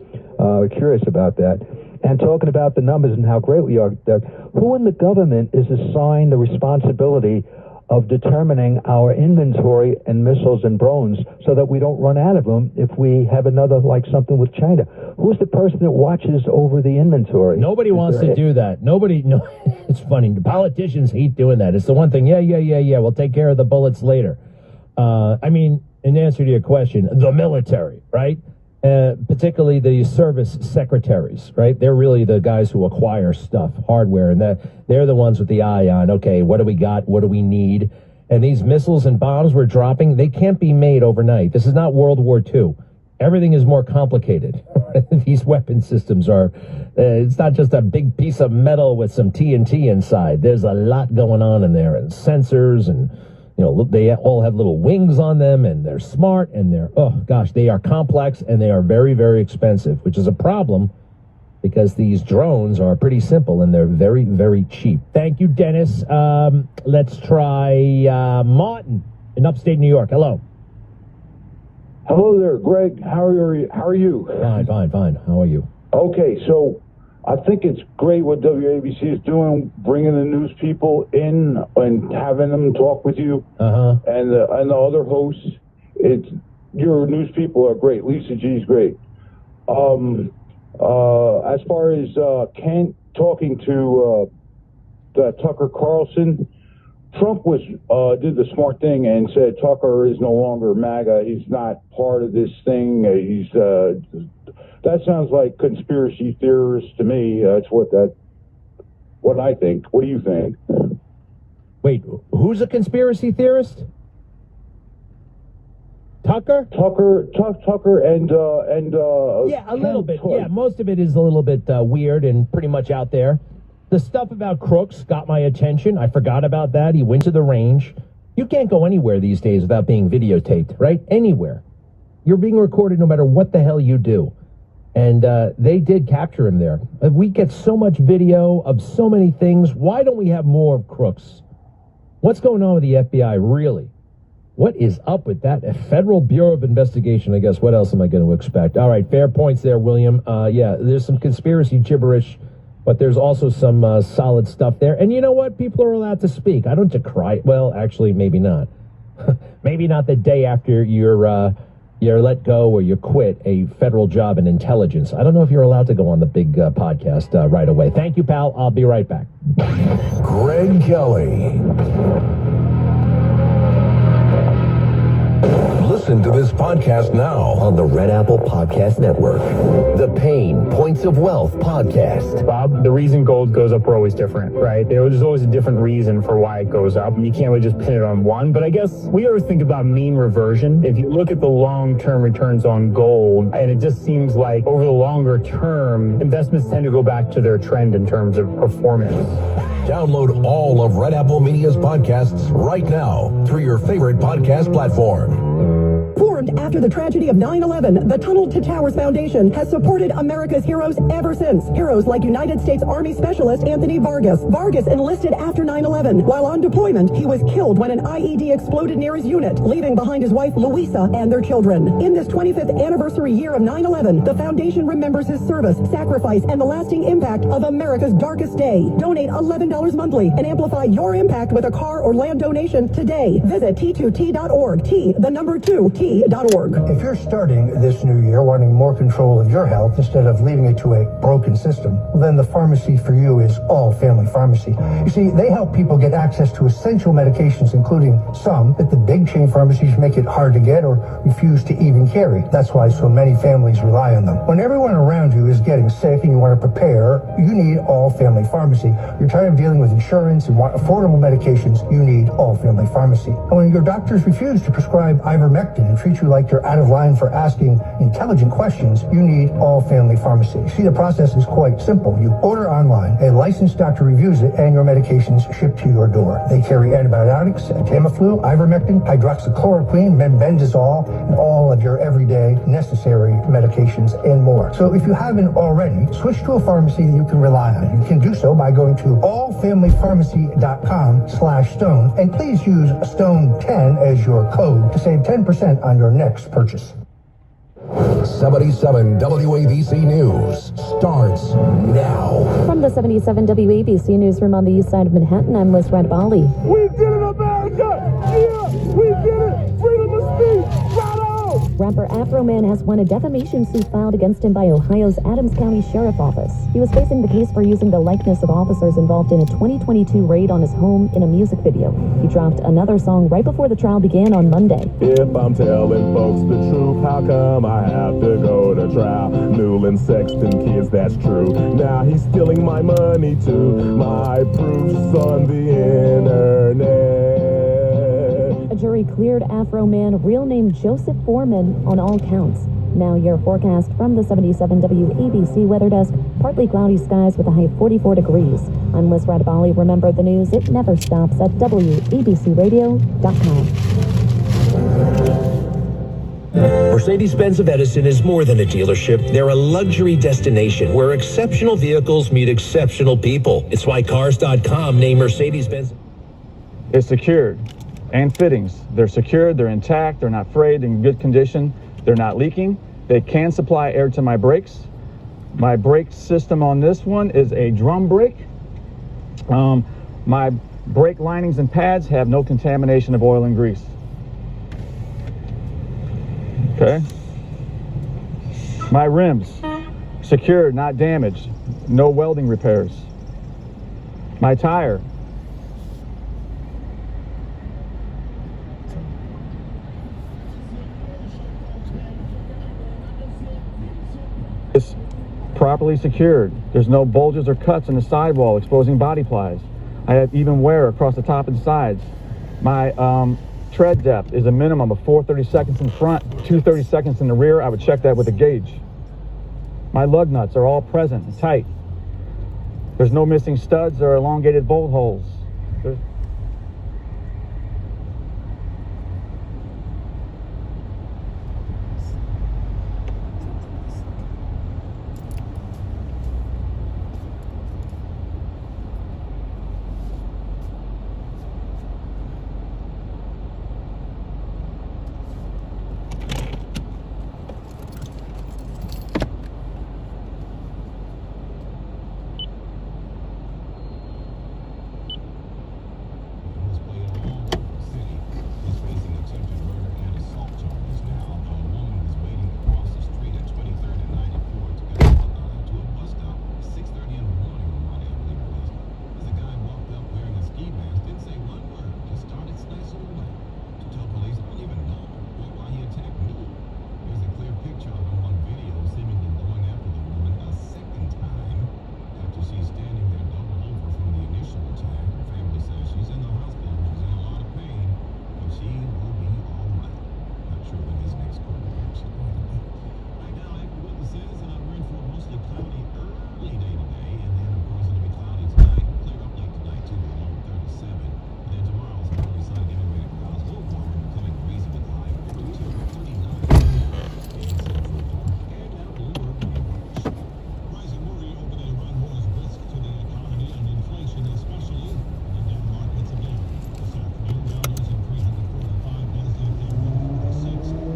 Speaker 4: curious about that. And talking about the numbers and how great we are, who in the government is assigned the responsibility of determining our inventory and missiles and drones so that we don't run out of them if we have another, like something with China? Who's the person that watches over the inventory?
Speaker 22: Nobody wants to do that. Nobody, no, it's funny. The politicians hate doing that. It's the one thing, yeah, we'll take care of the bullets later. I mean, in answer to your question, the military, right? particularly the service secretaries, right? They're really the guys who acquire stuff, hardware, and they're the ones with the eye on, okay, what do we got? What do we need? And these missiles and bombs we're dropping, they can't be made overnight. This is not World War II. Everything is more complicated. These weapon systems are, it's not just a big piece of metal with some TNT inside. There's a lot going on in there, and sensors, and, you know, they all have little wings on them, and they're smart, and they are complex, and they are very, very expensive, which is a problem because these drones are pretty simple, and they're very, very cheap. Thank you, Dennis. Let's try Martin in upstate New York. Hello.
Speaker 5: Hello there, Greg. How are you?
Speaker 22: Fine. How are you?
Speaker 5: Okay, so I think it's great what WABC is doing, bringing the news people in and having them talk with you. And the other hosts. Your news people are great. Lisa G's great. As far as Kent talking to Tucker Carlson, Trump did the smart thing and said Tucker is no longer MAGA. He's not part of this thing. That sounds like conspiracy theorists to me. That's what I think. What do you think?
Speaker 22: Wait, who's a conspiracy theorist? Tucker and
Speaker 5: yeah,
Speaker 22: a little bit. Yeah, most of it is a little bit weird and pretty much out there. The stuff about Crooks got my attention. I forgot about that. He went to the range. You can't go anywhere these days without being videotaped, right? Anywhere. You're being recorded no matter what the hell you do. And they did capture him there. We get so much video of so many things. Why don't we have more of Crooks? What's going on with the FBI, really? What is up with that? A Federal Bureau of Investigation, I guess. What else am I going to expect? All right, fair points there, William. Yeah, there's some conspiracy gibberish, but there's also some solid stuff there. And you know what? People are allowed to speak. I don't decry. Well, actually, maybe not. Maybe not the day after you're let go or you quit a federal job in intelligence. I don't know if you're allowed to go on the big podcast right away. Thank you, pal. I'll be right back.
Speaker 25: Greg Kelly. Listen to this podcast now
Speaker 3: on the Red Apple Podcast Network. The Pain Points of Wealth Podcast.
Speaker 1: Bob, the reason gold goes up are always different, right? There's always a different reason for why it goes up. You can't really just pin it on one. But I guess we always think about mean reversion. If you look at the long-term returns on gold, and it just seems like over the longer term, investments tend to go back to their trend in terms of performance.
Speaker 25: Download all of Red Apple Media's podcasts right now through your favorite podcast platform.
Speaker 9: Formed after the tragedy of 9/11, the Tunnel to Towers Foundation has supported America's heroes ever since. Heroes like United States Army Specialist Anthony Vargas. Vargas enlisted after 9/11. While on deployment, he was killed when an IED exploded near his unit, leaving behind his wife Louisa and their children. In this 25th anniversary year of 9/11, the foundation remembers his service, sacrifice, and the lasting impact of America's darkest day. Donate $11 monthly and amplify your impact with a car or land donation today. Visit T2T.org. T2T.org.
Speaker 10: If you're starting this new year wanting more control of your health instead of leaving it to a broken system, then the pharmacy for you is All Family Pharmacy. You see, they help people get access to essential medications, including some that the big chain pharmacies make it hard to get or refuse to even carry. That's why so many families rely on them. When everyone around you is getting sick and you want to prepare, you need All Family Pharmacy. You're tired of dealing with insurance and want affordable medications, you need All Family Pharmacy. And when your doctors refuse to prescribe ivermectin and treat you like you're out of line for asking intelligent questions, you need All Family Pharmacy. See, the process is quite simple. You order online, a licensed doctor reviews it, and your medications shipped to your door. They carry antibiotics, Tamiflu, ivermectin, hydroxychloroquine, mebendazole, and all of your everyday necessary medications and more. So if you haven't already, switch to a pharmacy that you can rely on. You can do so by going to allfamilypharmacy.com/stone, and please use STONE10 as your code to save 10% on your next purchase.
Speaker 25: 77 WABC News starts now.
Speaker 24: From the 77 WABC newsroom on the east side of Manhattan, I'm Liz Radbali.
Speaker 6: We did it, America! Yeah, we did it! Freedom of speech! Right on!
Speaker 24: Rapper Afro Man has won a defamation suit filed against him by Ohio's Adams County Sheriff Office. He was facing the case for using the likeness of officers involved in a 2022 raid on his home in a music video. He dropped another song right before the trial began on Monday.
Speaker 13: If I'm telling folks the truth, how come I have to go to trial? Newland Sexton kids, that's true. Now he's stealing my money too. My proof's on the internet.
Speaker 24: A jury cleared Afro Man, real name Joseph Foreman, on all counts. Now your forecast from the 77 WABC weather desk. Partly cloudy skies with a high of 44 degrees. I'm Liz Radabali. Remember, the news, it never stops at WABCRadio.com.
Speaker 25: Mercedes-Benz of Edison is more than a dealership. They're a luxury destination where exceptional vehicles meet exceptional people. It's why Cars.com named Mercedes-Benz.
Speaker 21: It's secured. And fittings. They're secured, they're intact, they're not frayed, in good condition, they're not leaking. They can supply air to my brakes. My brake system on this one is a drum brake. My brake linings and pads have no contamination of oil and grease. Okay. My rims, secured, not damaged, no welding repairs. My tire, it's properly secured. There's no bulges or cuts in the sidewall exposing body plies. I have even wear across the top and sides. My tread depth is a minimum of 4/32 in front, 2/32 in the rear. I would check that with a gauge. My lug nuts are all present and tight. There's no missing studs or elongated bolt holes.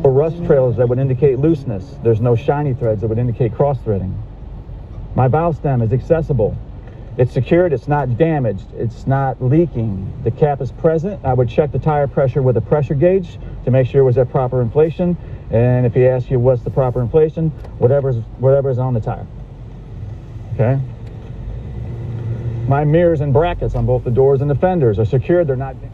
Speaker 21: Rust trails that would indicate looseness. There's no shiny threads that would indicate cross-threading. My valve stem is accessible. It's secured, it's not damaged, it's not leaking. The cap is present. I would check the tire pressure with a pressure gauge to make sure it was at proper inflation. And if he asks you what's the proper inflation, whatever's on the tire. Okay? My mirrors and brackets on both the doors and the fenders are secured, they're not damaged.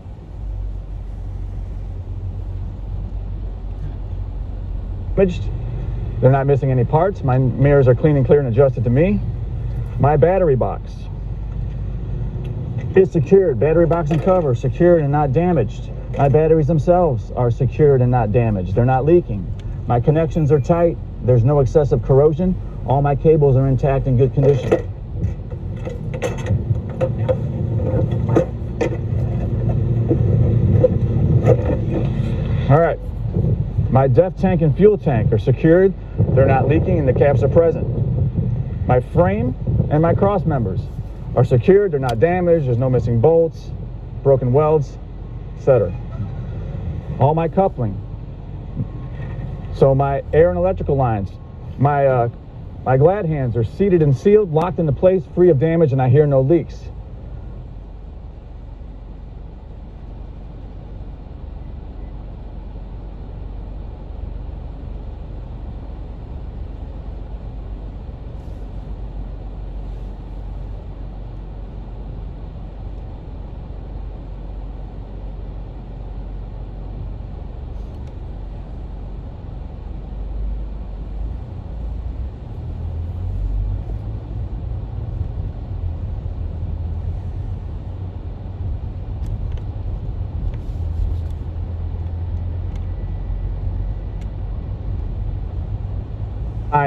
Speaker 21: They're not missing any parts. My mirrors are clean and clear and adjusted to me. My battery box is secured. Battery box and cover secured and not damaged. My batteries themselves are secured and not damaged. They're not leaking. My connections are tight. There's no excessive corrosion. All my cables are intact and good condition. All right. My def tank and fuel tank are secured. They're not leaking and the caps are present. My frame and my cross members are secured. They're not damaged. There's no missing bolts, broken welds, etc. All my coupling. So my air and electrical lines, my glad hands are seated and sealed, locked into place, free of damage, and I hear no leaks.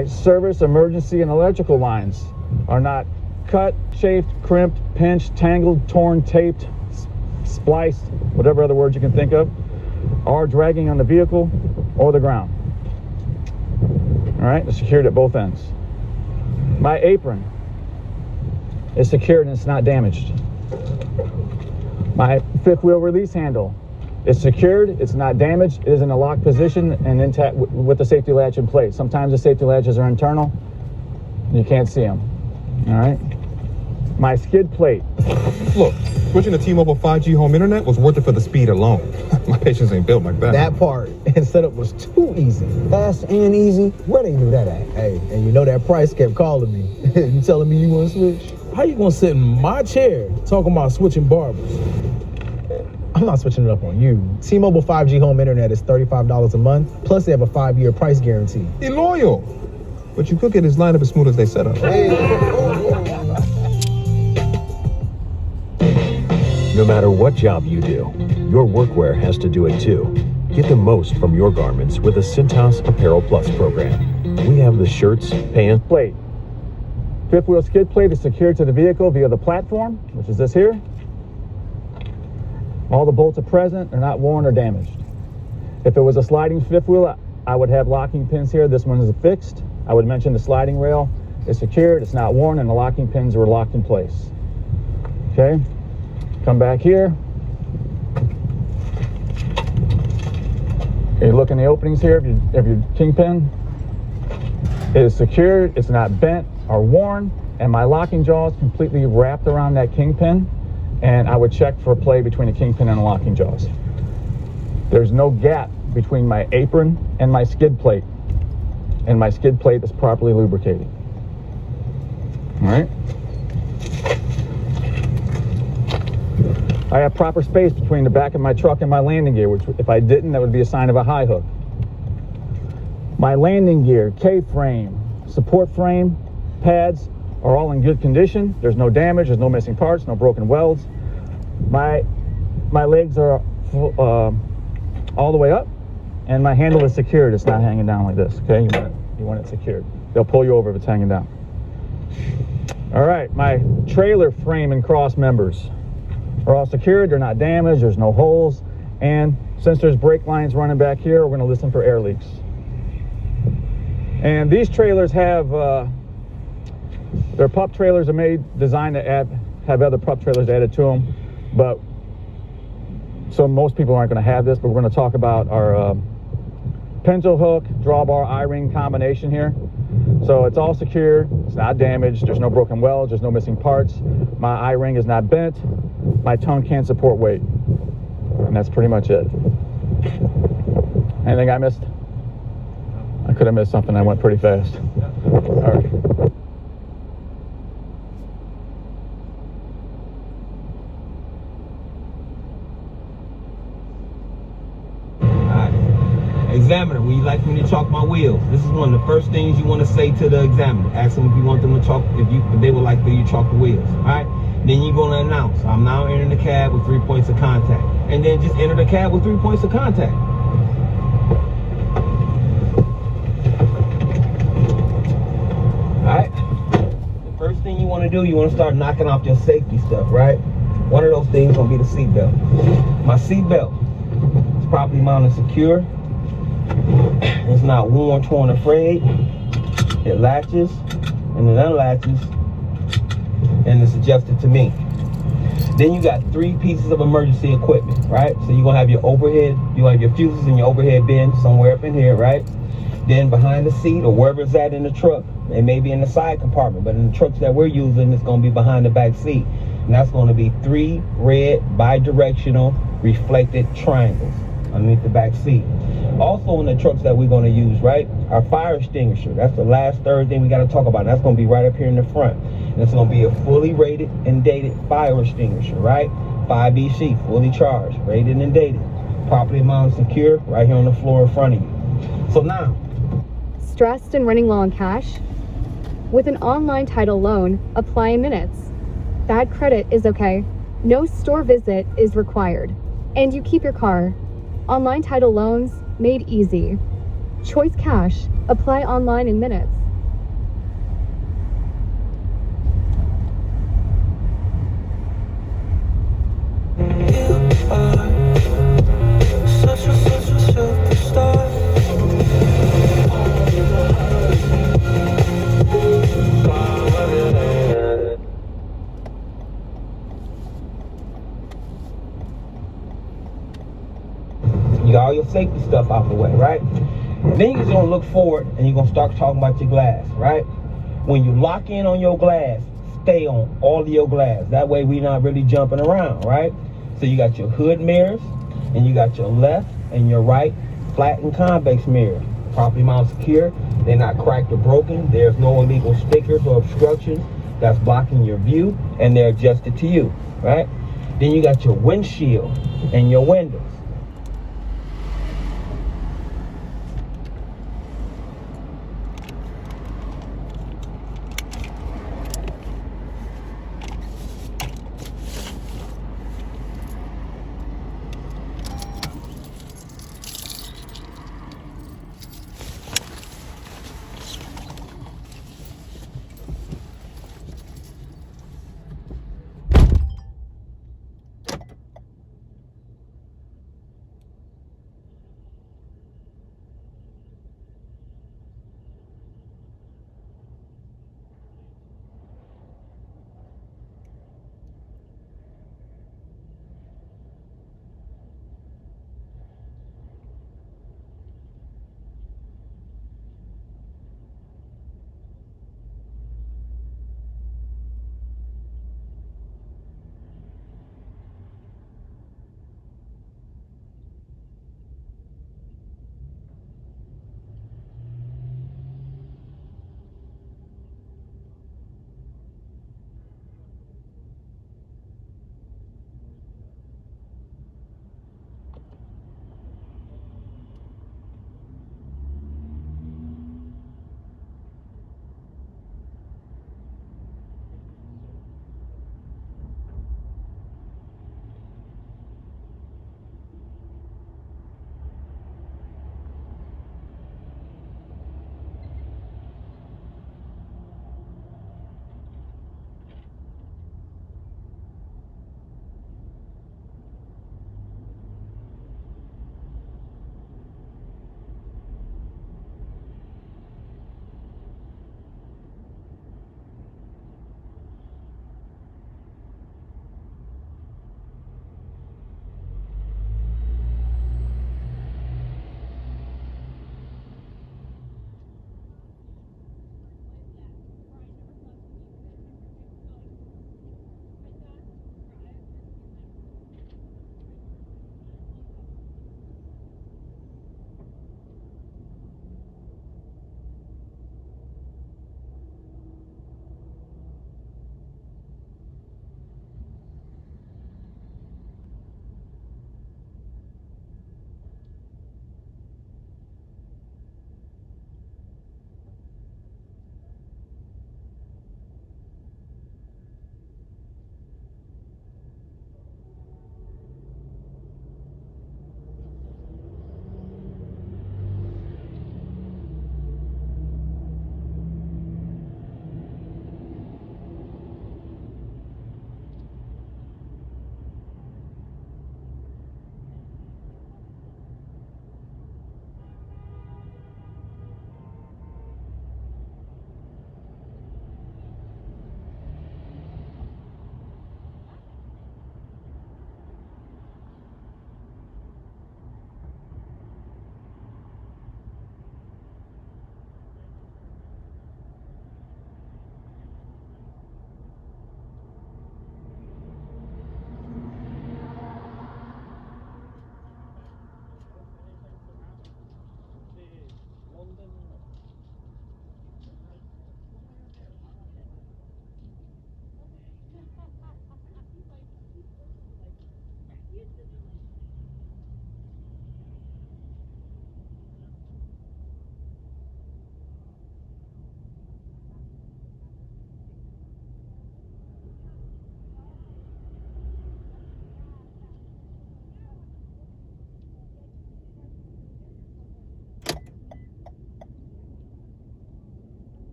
Speaker 21: My service, emergency, and electrical lines are not cut, chafed, crimped, pinched, tangled, torn, taped, spliced, whatever other words you can think of, or dragging on the vehicle or the ground. All right, it's secured at both ends. My apron is secured and it's not damaged. My fifth wheel release handle is secured, it's not damaged, it is in a locked position and intact with the safety latch in place. Sometimes the safety latches are internal, you can't see them. All right. My skid plate.
Speaker 14: Look, switching to T-Mobile 5G home internet was worth it for the speed alone. My patience ain't built like that.
Speaker 15: That part and setup was too easy. Fast and easy. Where they do that at? Hey, and you know that price kept calling me. You telling me you want to switch? How you gonna sit in my chair talking about switching barbers? I'm not switching it up on you. T-Mobile 5G home internet is $35 a month, plus they have a 5-year price guarantee.
Speaker 14: Be loyal. But you could get his line up as smooth as they set up.
Speaker 25: No matter what job you do, your workwear has to do it too. Get the most from your garments with the Cintas Apparel Plus program. We have the shirts, pants,
Speaker 21: plate. Fifth wheel skid plate is secured to the vehicle via the platform, which is this here. All the bolts are present, they're not worn or damaged. If it was a sliding fifth wheel, I would have locking pins here. This one is fixed. I would mention the sliding rail is secured, it's not worn, and the locking pins were locked in place. Okay, come back here. You look in the openings here of your kingpin. It is secured, it's not bent or worn, and my locking jaw is completely wrapped around that kingpin, and I would check for play between the kingpin and the locking jaws. There's no gap between my apron and my skid plate, and my skid plate is properly lubricated. All right. I have proper space between the back of my truck and my landing gear, which if I didn't, that would be a sign of a high hook. My landing gear, K-frame, support frame, pads are all in good condition. There's no damage, there's no missing parts, no broken welds. My legs are all the way up, and my handle is secured. It's not hanging down like this, okay? You want it secured. They'll pull you over if it's hanging down. All right, my trailer frame and cross members are all secured. They're not damaged, there's no holes, and since there's brake lines running back here, we're gonna listen for air leaks. And these trailers have, their pup trailers are designed to have other pup trailers added to them, but so most people aren't going to have this, but we're going to talk about our pintle hook, drawbar, I-ring combination here. So it's all secure, it's not damaged, there's no broken welds, there's no missing parts. My I-ring is not bent, my tongue can't support weight. And that's pretty much it. Anything I missed? I could have missed something, I went pretty fast. All right.
Speaker 16: Examiner, would you like me to chalk my wheels? This is one of the first things you want to say to the examiner. Ask them if you want them to chalk, if they would like for you to chalk the wheels. All right. Then you're going to announce, I'm now entering the cab with 3 points of contact. And then just enter the cab with 3 points of contact. All right. The first thing you want to do, you want to start knocking off your safety stuff, right? One of those things going to be the seat belt. My seat belt is properly mounted secure. It's not worn, torn, or frayed. It latches and it unlatches and it's adjusted to me. Then you got 3 pieces of emergency equipment, right? So you're gonna have your overhead, you have your fuses and your overhead bin somewhere up in here, right? Then behind the seat or wherever it's at in the truck, it may be in the side compartment, but in the trucks that we're using, it's gonna be behind the back seat. And that's gonna be 3 red bi-directional reflected triangles underneath the back seat. Also in the trucks that we're going to use, right, our fire extinguisher. That's the last third thing we got to talk about. That's going to be right up here in the front. And it's going to be a fully rated and dated fire extinguisher, right? 5BC, fully charged, rated and dated. Properly mounted, secure, right here on the floor in front of you. So now.
Speaker 17: Stressed and running low on cash? With an online title loan, apply in minutes. Bad credit is okay. No store visit is required. And you keep your car. Online title loans made easy. Choice Cash. Apply online in minutes.
Speaker 16: all your safety stuff out the way, right? Then you're gonna look forward and you're gonna start talking about your glass, right? When you lock in on your glass, stay on all of your glass. That way we're not really jumping around, right? So you got your hood mirrors, and you got your left and your right flat and convex mirrors. Properly mounted secure. They're not cracked or broken. There's no illegal stickers or obstructions that's blocking your view, and they're adjusted to you, right? Then you got your windshield and your windows.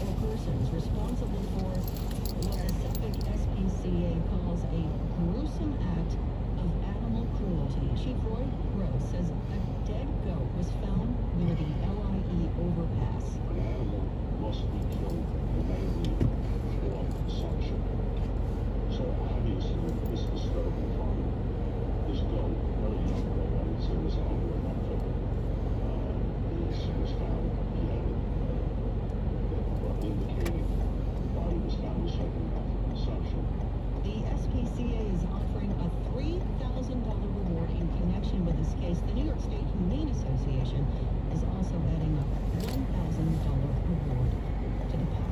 Speaker 2: or persons responsible for what the Suffolk SPCA calls a gruesome act of animal cruelty. Chief Roy Gross says a dead goat was found near the LIE overpass.
Speaker 7: An animal must be killed mainly for consumption. So obviously, this disturbing find, this goat, very young goat, I would say was under a month old, was found beheaded, indicating the body was found the second after consumption.
Speaker 2: The SPCA is offering a $3,000 reward in connection with this case. The New York State Humane Association is also adding a $1,000 reward to the package.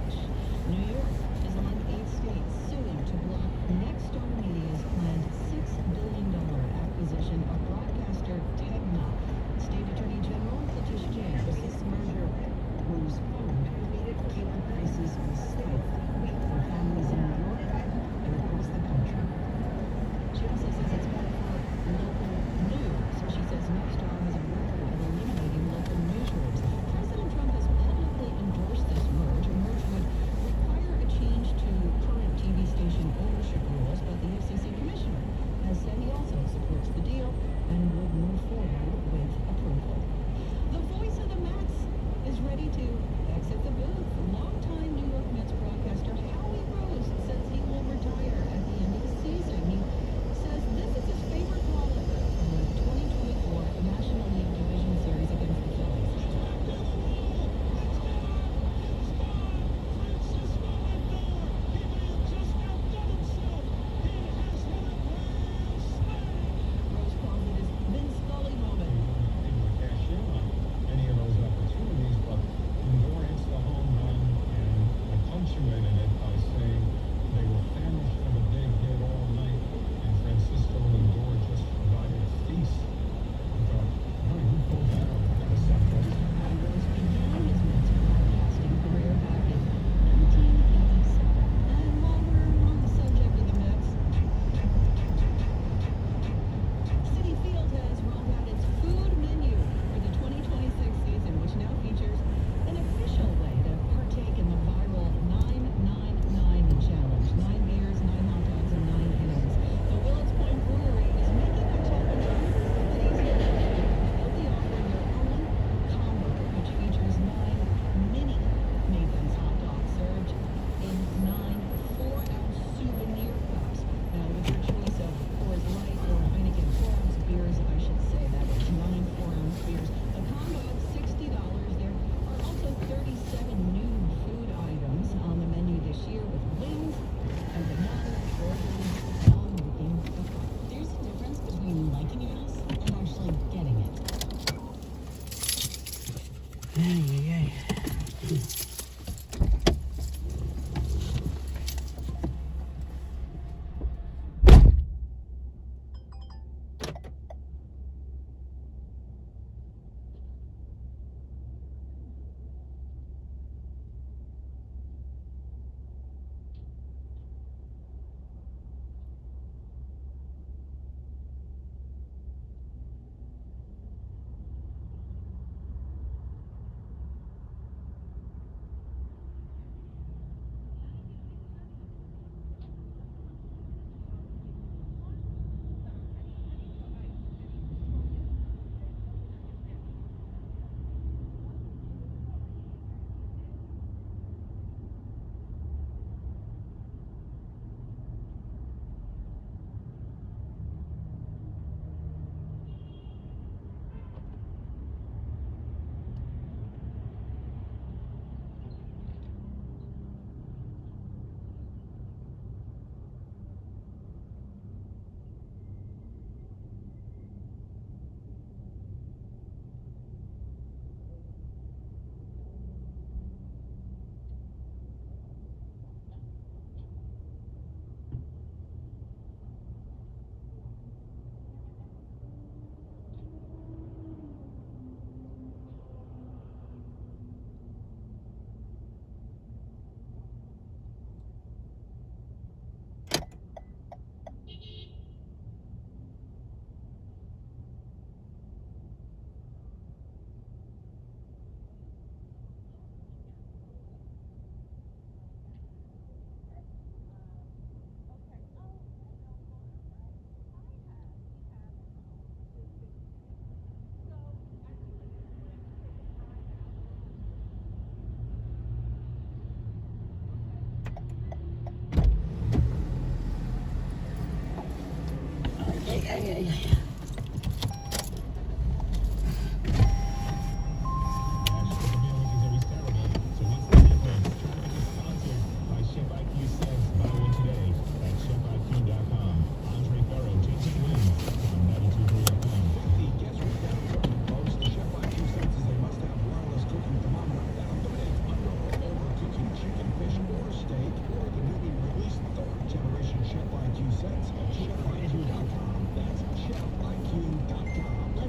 Speaker 2: Let's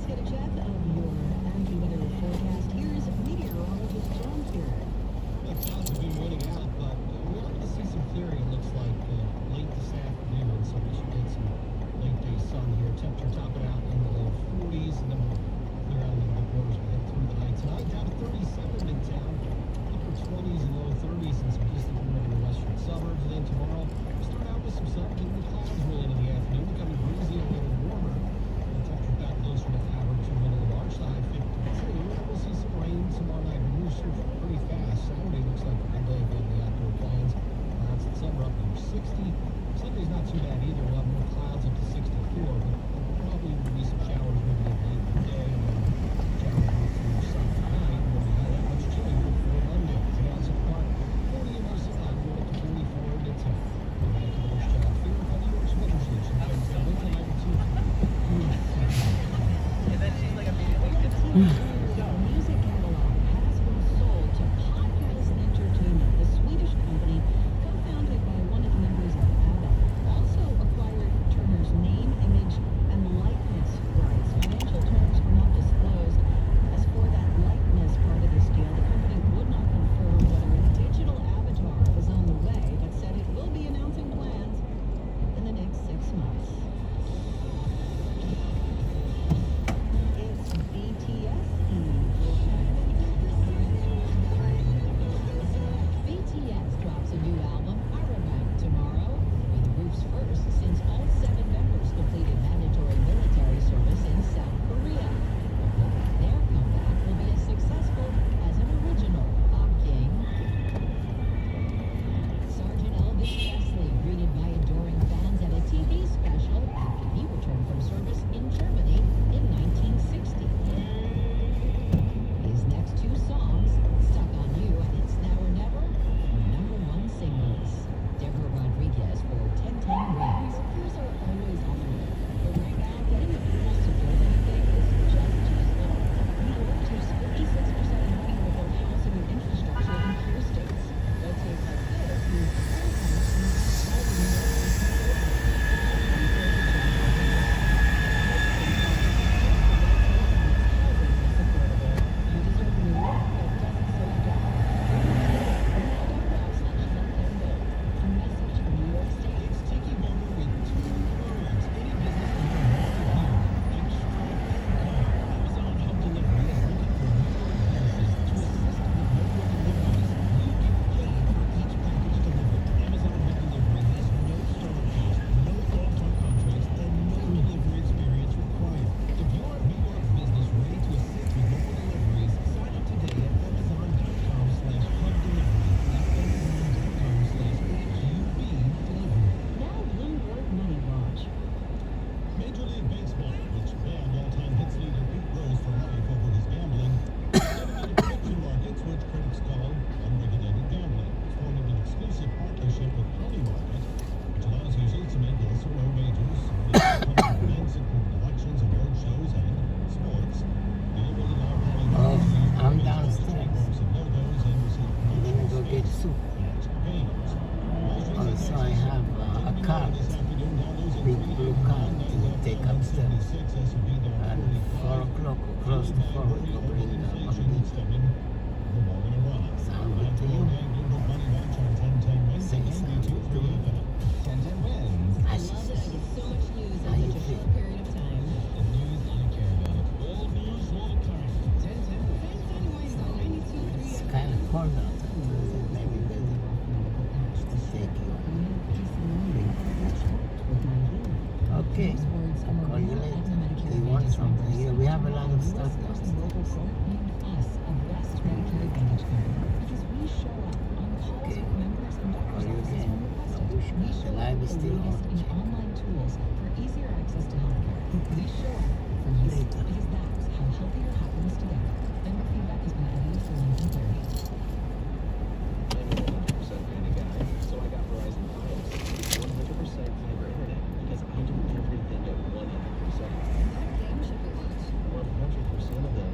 Speaker 2: get a check of your AccuWeather forecast. Here's meteorologist John Pierre.
Speaker 8: The clouds have been winning out, but we're going to see some clearing, it looks like, late this afternoon, so we should get some late day sun here. Temperature topping out in the low 40s, and then we'll clear out a little bit more as we head through the night. Tonight, down to 37 in town, upper 20s and low 30s in some distant northern and western suburbs. And then tomorrow, we'll start out with some sun, getting the clouds rolling in the afternoon, becoming breezy and a little warmer. The temperature back closer to average in the middle of March, the high 52. And we'll see some rain tomorrow night, but moves through pretty fast. Saturday looks like a good day for the outdoor plans. Clouds and sun are up to 60. Sunday's not too bad either. We'll have more clouds up to 64, but probably will be some showers maybe at the end of the day, and then showers go through Sunday night. Won't be that much chillier for Monday. Today's apart 40 in most of the time, up to 44 in the 10. I'm back to the worst job here by New York's weather station. Wednesday, winter 92.
Speaker 2: And then she's like immediately music catalog has been sold to Populous Entertainment, the Swedish company co-founded by one of the members of ABBA. Also acquired Turner's name, image, and likeness rights. Financial terms were not disclosed. As for that likeness part of this deal, the company would not confirm whether a digital avatar is on the way, but said it will be announcing plans in the next 6 months. It's BTS Eve. BTS drops a new album, Arabank, tomorrow, with Group's first since all 7 members completed mandatory military service in South Korea. Their comeback will be as successful as an original Pop King. Sergeant Elvis Presley greeted by adoring fans at a TV special after he returned from service in Germany in 1960. His next 2 songs, Stuck on You and It's Now or Never, were #1 singles. Deborah Rodriguez for 1010 wins. Crews are always on the move, but right now, getting approvals to build anything is just too slow. New York keeps 56% money with their housing and infrastructure in peer states. Red tape like this means
Speaker 12: Okay. Call you later. Do you want something? Here, we have a lot of stuff now. Okay. Call you again. The live is still on.
Speaker 2: access to healthcare. We show up for you because that's how healthy your happiness together. And your feedback has been edited for length and clarity.
Speaker 11: I'm a 100% data guy, so I got Verizon Fios. 100% fiber internet because I do everything at 100%.
Speaker 2: What game should we watch?
Speaker 11: 100% of them.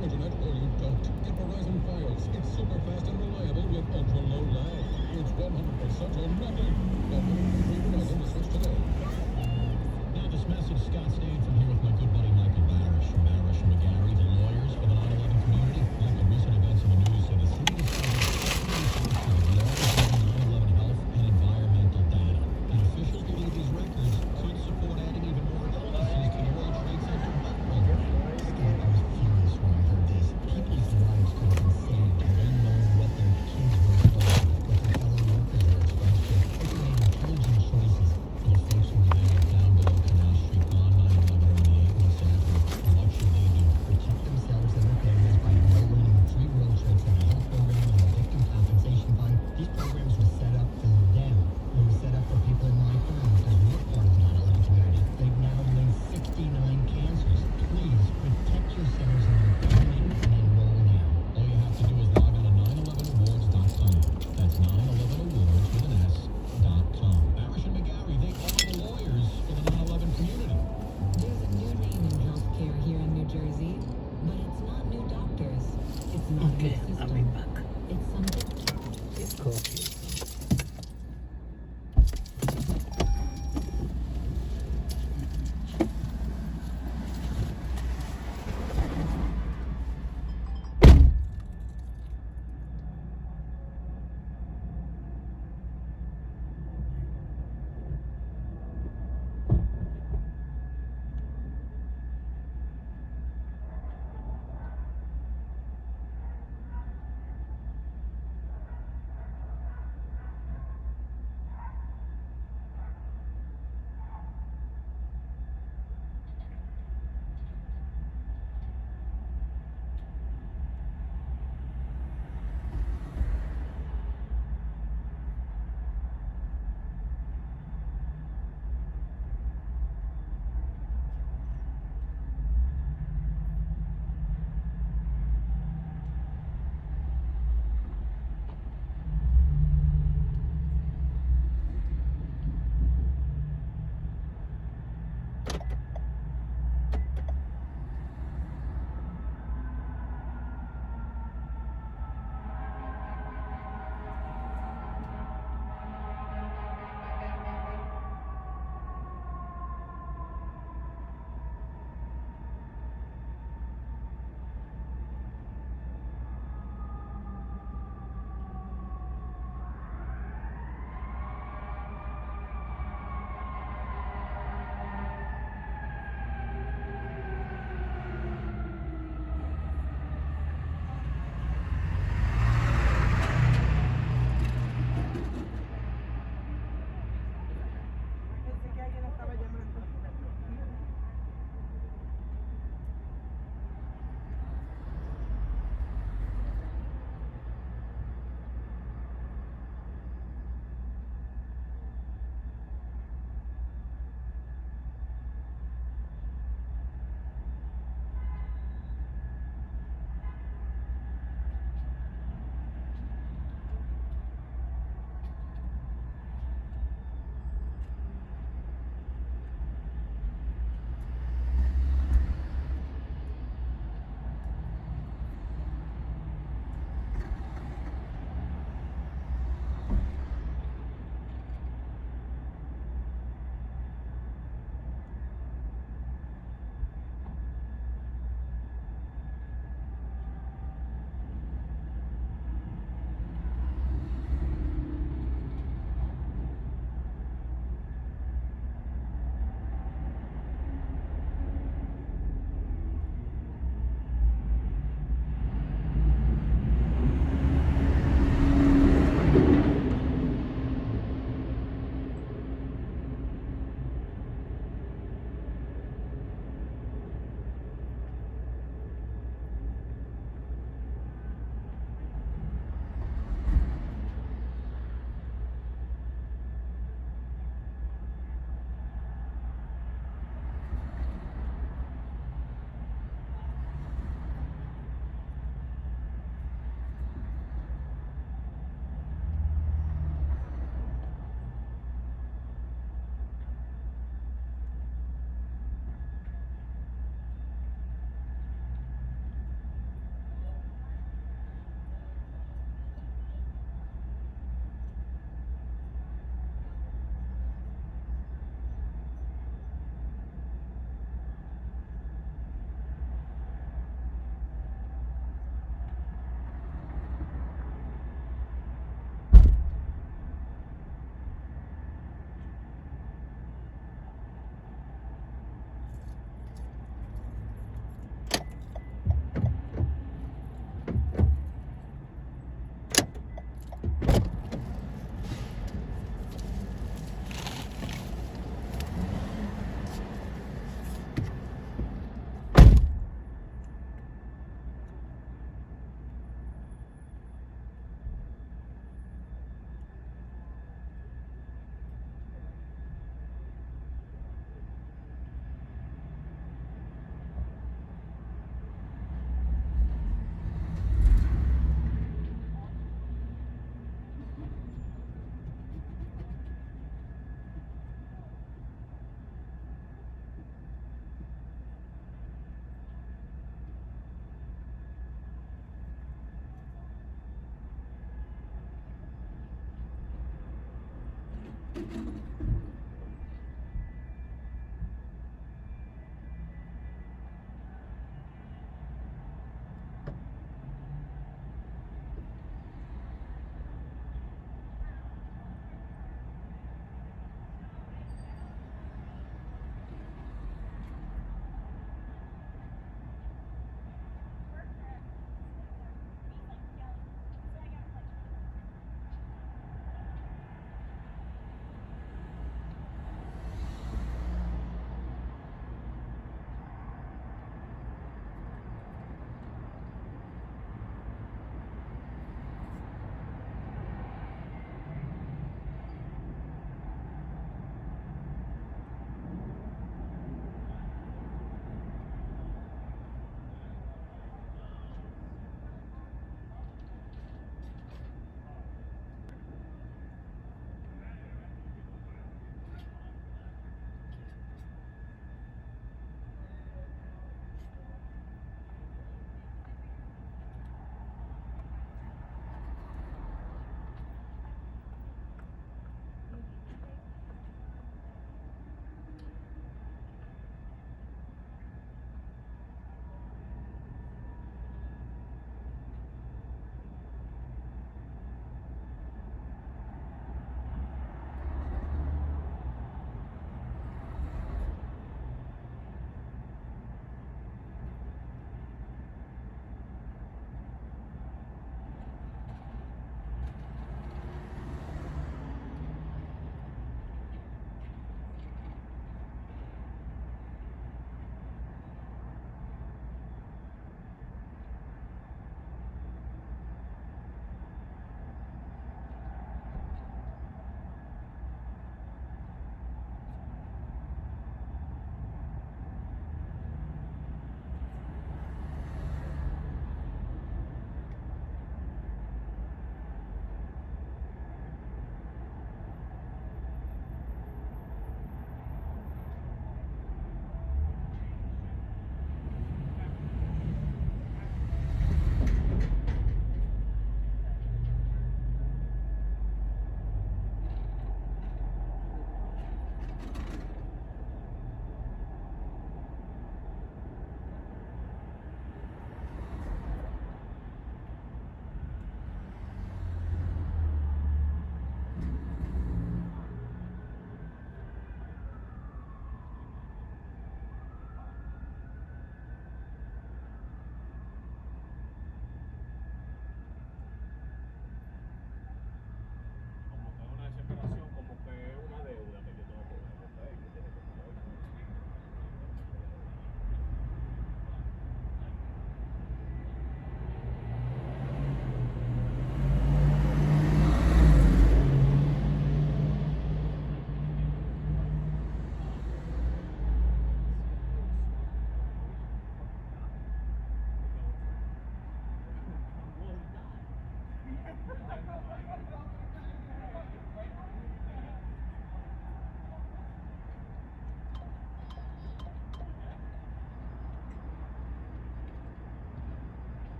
Speaker 18: Internet or you don't. Get Verizon Fios. It's super fast and reliable with ultra low lag. It's 100% or nothing. Verizon to switch today.
Speaker 8: Now this message, Scott Stanford here with my good buddy Michael Barish from Barish and McGarry, the lawyers for the 9/11 community. Michael, recent events in the news say the city is to the lawyers on 9/11 health and environmental data. And officials believe these records could support adding even more illnesses to the World Trade Center health program. I was furious when I heard this. People's lives could have been saved had they known what their kids were exposed to, what their fellow workers were exposed to. They could have made intelligent choices for the folks who were there down below Canal Street.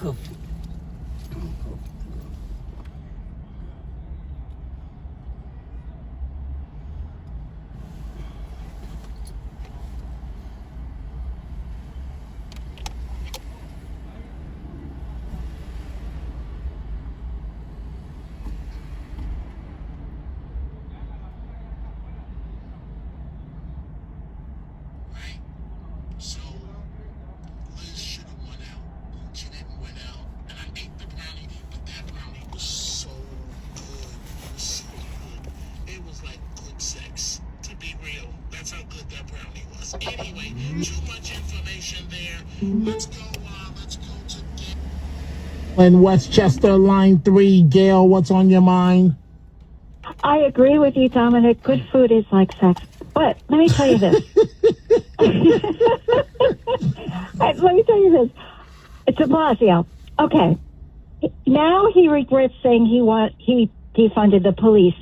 Speaker 12: Go.
Speaker 4: So Liz should have went out. She didn't win out. And I ate the brownie, but that brownie was so good. It was so good. It was like good sex. To be real, that's how good that brownie was. Anyway, too much information there. Let's go to
Speaker 5: In Westchester, line 3, Gail, what's on your mind?
Speaker 19: I agree with you, Dominic. Good food is like sex. But let me tell you this. Let me tell you this. It's de Blasio. Okay. Now he regrets saying he defunded the police.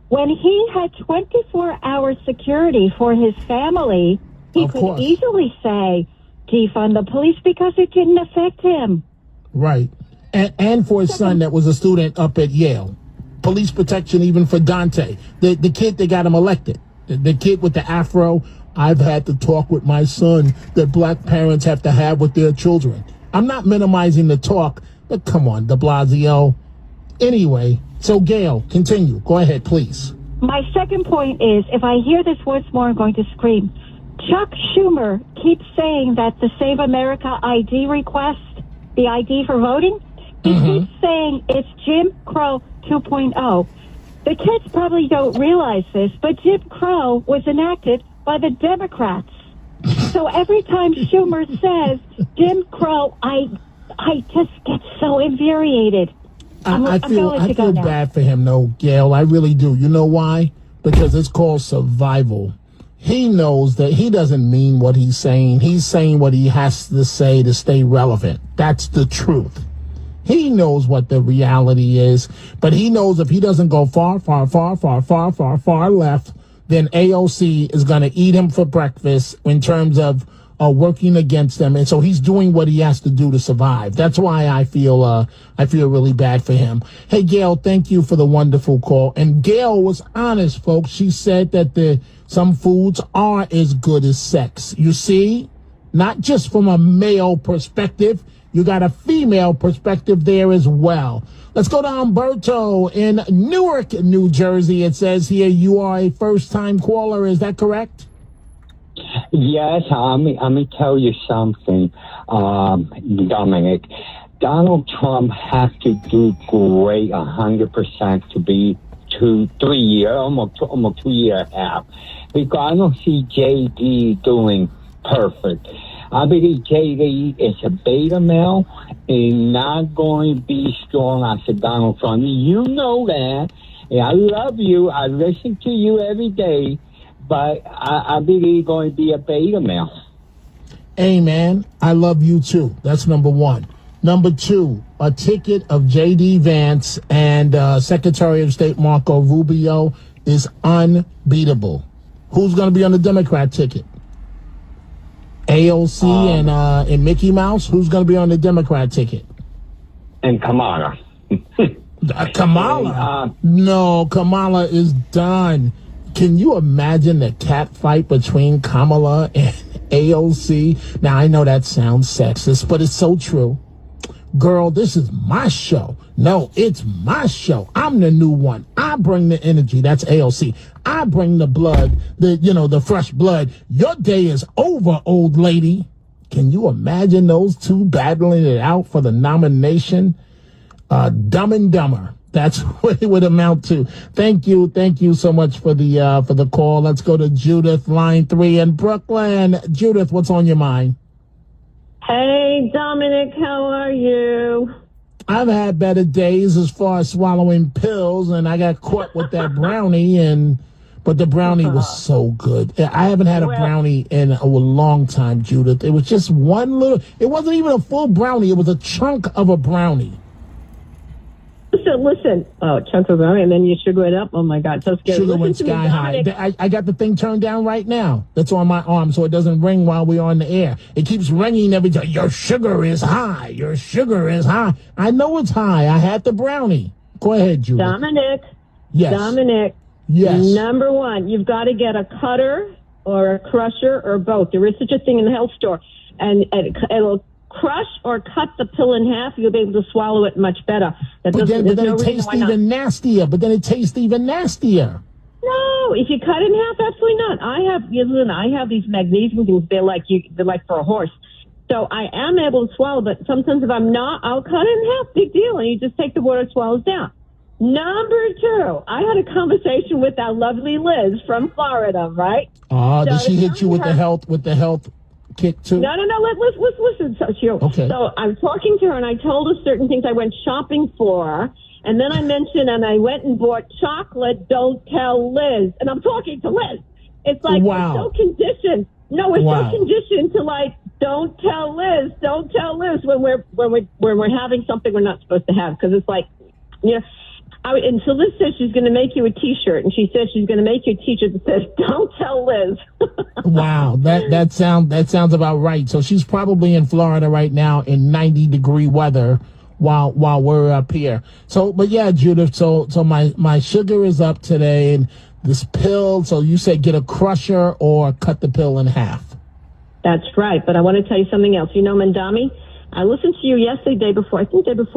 Speaker 19: When he had 24-hour security for his family, he could easily say defund the police because it didn't affect him.
Speaker 5: Right. And for his son that was a student up at Yale. Police protection even for Dante. The kid that got him elected. The kid with the afro. I've had to talk with my son that black parents have to have with their children. I'm not minimizing the talk, but come on, de Blasio. Anyway, so Gail, continue. Go ahead, please.
Speaker 19: My second point is, if I hear this once more, I'm going to scream. Chuck Schumer keeps saying that the Save America ID request, the ID for voting, he keeps saying it's Jim Crow 2.0. The kids probably don't realize this, but Jim Crow was enacted by the Democrats. So every time Schumer says Jim Crow, I just get so infuriated.
Speaker 5: I feel bad for him, though, Gail. I really do. You know why? Because it's called survival. He knows that he doesn't mean what he's saying. He's saying what he has to say to stay relevant. That's the truth. He knows what the reality is, but he knows if he doesn't go far left, then AOC is going to eat him for breakfast in terms of working against them. And so he's doing what he has to do to survive. That's why I feel really bad for him. Hey, Gail, thank you for the wonderful call. And Gail was honest, folks. She said that some foods are as good as sex. You see, not just from a male perspective. You got a female perspective there as well. Let's go to Umberto in Newark, New Jersey. It says here you are a first-time caller. Is that correct?
Speaker 20: Yes, let me tell you something, Dominic. Donald Trump has to do great 100% to be 3 year, almost 2 year half. Because I don't see JD doing perfect. I believe JD is a beta male and not going to be strong as a Donald Trump. You know that. And I love you. I listen to you every day. But I believe he's going to be a beta male.
Speaker 5: Hey, man, I love you, too. That's number one. Number two, a ticket of J.D. Vance and Secretary of State Marco Rubio is unbeatable. Who's going to be on the Democrat ticket? AOC and Mickey Mouse? Who's going to be on the Democrat ticket?
Speaker 20: And Kamala.
Speaker 5: Kamala? No, Kamala is done. Can you imagine the cat fight between Kamala and AOC? Now, I know that sounds sexist, but it's so true. Girl, this is my show. No, it's my show. I'm the new one. I bring the energy. That's AOC. I bring the blood, the fresh blood. Your day is over, old lady. Can you imagine those two battling it out for the nomination? Dumb and Dumber. That's what it would amount to. Thank you so much for the call. Let's go to Judith, line 3 in Brooklyn. Judith, what's on your mind?
Speaker 23: Hey, Dominic, how are you?
Speaker 5: I've had better days as far as swallowing pills, and I got caught with that brownie, but the brownie was so good. I haven't had a brownie in a long time, Judith. It was just it wasn't even a full brownie. It was a chunk of a brownie.
Speaker 23: So listen. Oh, chunks of gum, and then you sugar it up. Oh my God, so scary.
Speaker 5: Sugar
Speaker 23: Listen
Speaker 5: went
Speaker 23: to me,
Speaker 5: sky high.
Speaker 23: Dominic.
Speaker 5: I got the thing turned down right now. That's on my arm, so it doesn't ring while we're on the air. It keeps ringing every time. Your sugar is high. Your sugar is high. I know it's high. I had the brownie. Go ahead, Julie.
Speaker 23: Dominic.
Speaker 5: Yes.
Speaker 23: Dominic.
Speaker 5: Yes.
Speaker 23: Number one, you've got to get a cutter or a crusher or both. There is such a thing in the health store, and it'll crush or cut the pill in half. You'll be able to swallow it much better.
Speaker 5: But then it tastes even nastier. But then it tastes even nastier.
Speaker 23: No, if you cut it in half, absolutely not. I have these magnesium things. They're like for a horse. So I am able to swallow, but sometimes if I'm not, I'll cut it in half. Big deal, and you just take the water, it swallows down. Number two, I had a conversation with our lovely Liz from Florida, right?
Speaker 5: Oh, did she hit you with the health kick too?
Speaker 23: No. Let's listen. So I'm talking to her, and I told her certain things I went shopping for, and then I mentioned, and I went and bought chocolate. Don't tell Liz, and I'm talking to Liz. It's like we're so conditioned. No, we're so conditioned to like, don't tell Liz when we're having something we're not supposed to have, because it's like, you know. And so Liz says she's going to make you a T-shirt, and she says she's going to make you a T-shirt that says "Don't tell Liz."
Speaker 5: Wow, that sounds about right. So she's probably in Florida right now in 90-degree weather while we're up here. So, but yeah, Judith. So my sugar is up today, and this pill. So you said get a crusher or cut the pill in half.
Speaker 23: That's right. But I want to tell you something else. You know, Mandami, I listened to you yesterday, day before.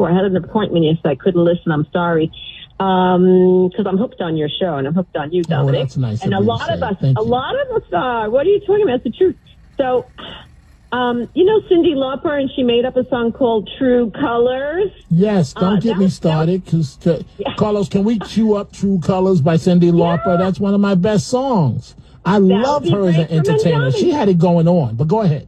Speaker 23: I had an appointment yesterday. I couldn't listen. I'm sorry. Because I'm hooked on your show, and I'm hooked on you, Dominic.
Speaker 5: Oh, that's nice.
Speaker 23: And a lot of us are. What are you talking about? It's the truth. So, you know Cyndi Lauper, and she made up a song called True Colors.
Speaker 5: Yes, don't get me started, because Carlos, can we cue up True Colors by Cyndi Lauper? That's one of my best songs. I love her as an entertainer. She had it going on, but go ahead.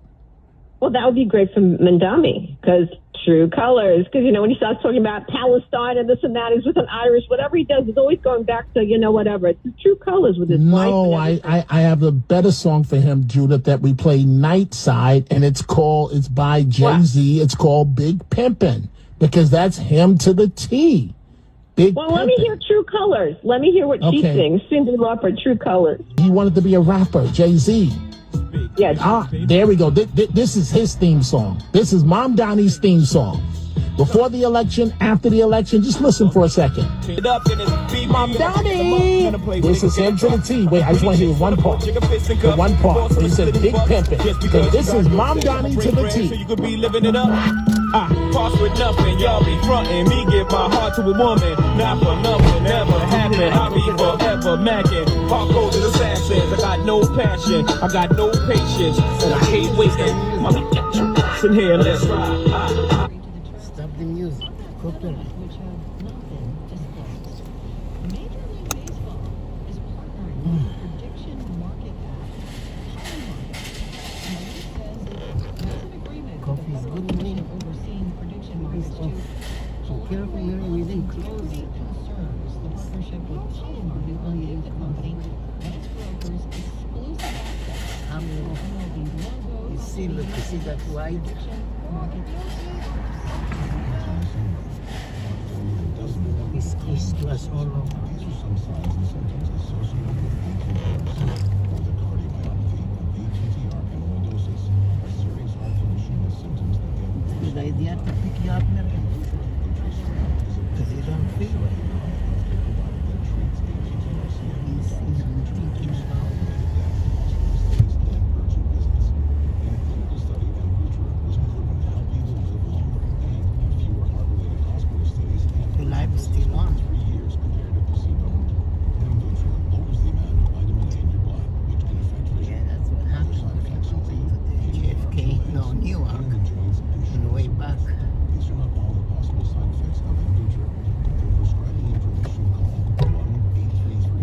Speaker 23: Well, that would be great for Mandami, because True Colors, because, you know, when he starts talking about Palestine and this and that, he's with an Irish, whatever he does, he's always going back to, you know, whatever. It's the True Colors with his wife.
Speaker 5: No, I have a better song for him, Judith, that we play Nightside, and it's by Jay-Z. It's called Big Pimpin', because that's him to the T.
Speaker 23: Well, let me hear True Colors. Let me hear what she sings. Cyndi Lauper, True Colors.
Speaker 5: He wanted to be a rapper, Jay-Z.
Speaker 23: Yes.
Speaker 5: There we go. This is his theme song. This is Mom Donnie's theme song. Before the election, after the election, just listen for a second. Mom Donnie! This is him to the T. Wait, I just want to hear one part. The one part where he said Big Pimpin'. So this is Mom Donnie to the T.
Speaker 1: You could be living it up. I cross with nothing, y'all be frontin'. Me give my heart to a woman, not for nothing, never happen. I'll be forever mackin'. Heart cold as assassins. I got no passion, I got no patience, and I hate wasting. Mommy, get your ass in here, let's ride.
Speaker 12: Stop the music. Copyright.
Speaker 2: Which have not been disclosed. Major League Baseball is partnering with prediction market app
Speaker 12: Coffee is good to me.
Speaker 2: overseeing prediction markets to
Speaker 12: Careful, you're really close.
Speaker 2: concerns. The partnership with Polymarket will give the company and its brokers exclusive access to MLB logos,
Speaker 12: You see, look, you see that white? It's glass all over. Good idea to pick you up now. Because you don't feel well. He's thinking about the life is still on. Yeah, that's what happened when I went to the JFK, no, Newark, on the way back.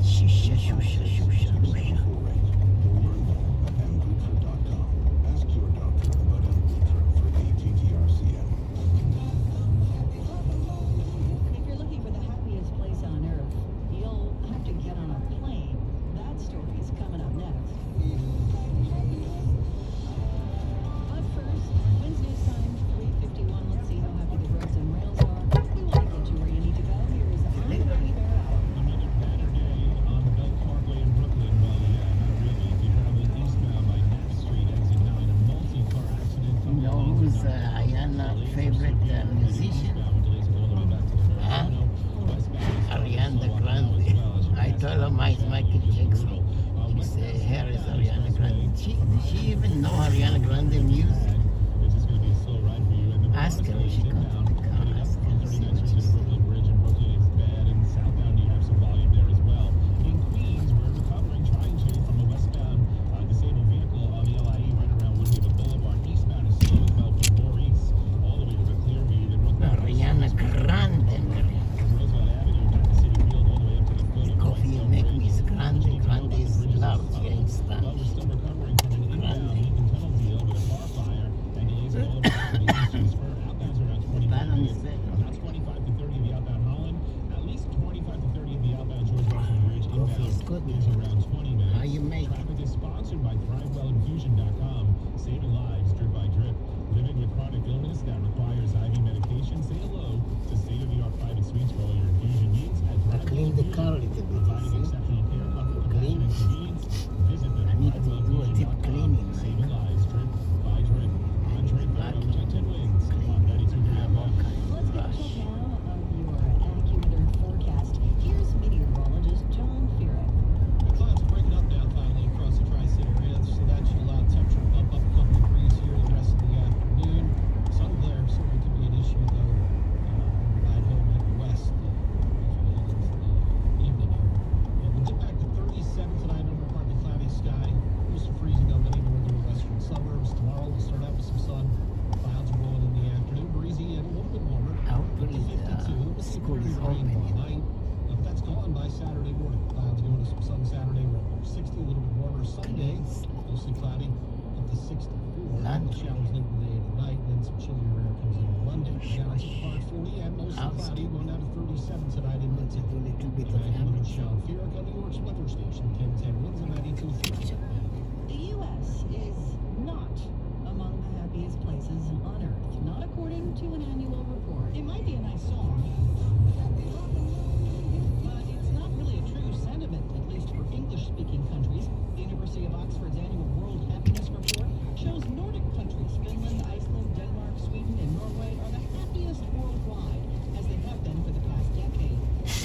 Speaker 12: Shusha, shusha, shusha, shusha.
Speaker 2: If you're looking for the
Speaker 12: school is open.
Speaker 8: That's gone by Saturday morning. Clouds going to some sun Saturday, around 60, a little bit warmer Sunday. Mostly cloudy, up to 64. Showers late in the day and at night, and then some chilly air comes in on Monday. Down to part 40 and mostly cloudy, going down to 37 tonight in Minton.
Speaker 12: A little bit of
Speaker 8: Hamilton, Sean Fearik on New York's weather station, 1010 winds and 92.3.
Speaker 2: The U.S. is not among the happiest places on Earth, not according to an annual report. It might be a nice song, but it's not really a true sentiment, at least for English-speaking countries. The University of Oxford's annual World Happiness Report shows Nordic countries, Finland, Iceland, Denmark, Sweden, and Norway, are the happiest worldwide, as they have been for the past decade.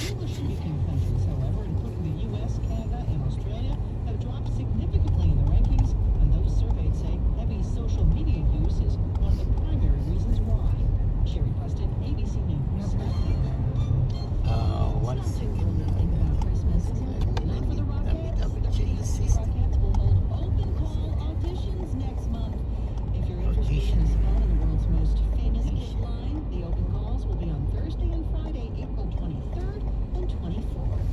Speaker 2: English-speaking countries, however, including the U.S., Canada, and Australia, have dropped significantly in the rankings, and those surveyed say heavy social media use is one of the primary reasons why. Sherry Preston, ABC News.
Speaker 12: What's
Speaker 2: Not too romantic about Christmas. Not for the Rockettes. The Rockettes will hold open call auditions next month. If you're interested in a spot in the world's most famous hit line, the open calls will be on Thursday and Friday, April 23rd and 24th.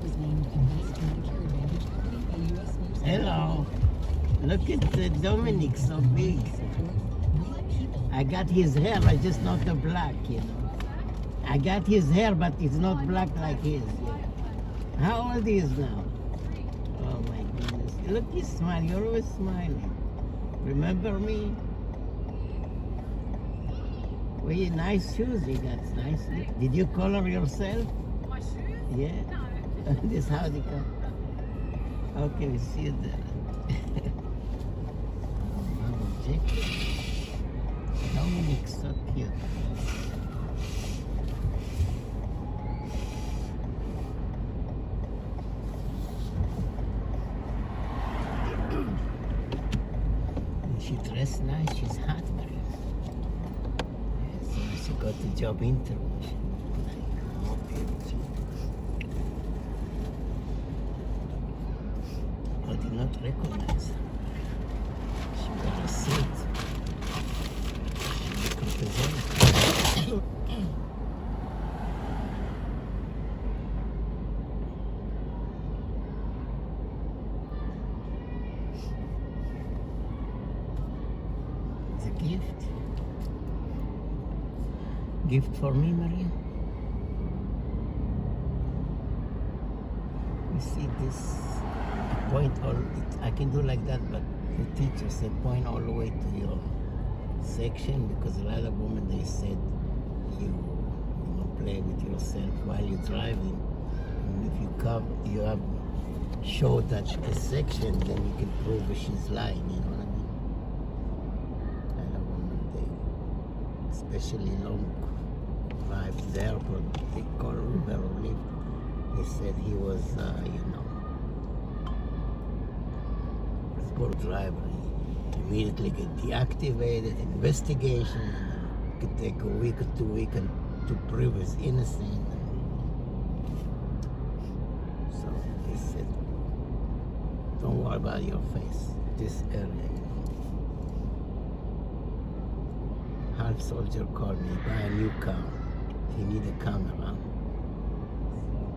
Speaker 2: Was named a best Medicare Advantage company by U.S. News.
Speaker 12: Hello. Look at Dominic, so big. I got his hair, but just not the black, you know. I got his hair, but it's not black like his. How old he is now? Oh my goodness. Look, he's smiling. You're always smiling. Remember me? Well, nice shoes he got. Nice. Did you color yourself?
Speaker 3: My shoes?
Speaker 12: Yeah.
Speaker 3: No.
Speaker 12: This how they come. Okay, we see you there. Dominic, so cute. She dressed nice, she's hot, Maria. So she got the job interview. I did not recognize her. She got a seat. It's a gift. Gift for me, Maria. You see this point all, I can do like that, but the teacher said point all the way to your section, because a lot of women, they said you play with yourself while you're driving, and if you have show that the section, then you can prove that she's lying, you know what I mean? Kind of women, they, especially long drive to the airport, they call Uber or Lyft. They said he was, poor driver. Immediately get deactivated, investigation, could take a week or 2 weeks to prove he's innocent. So they said, don't worry about your face, this area, Half soldier called me, buy a new car, he need a camera.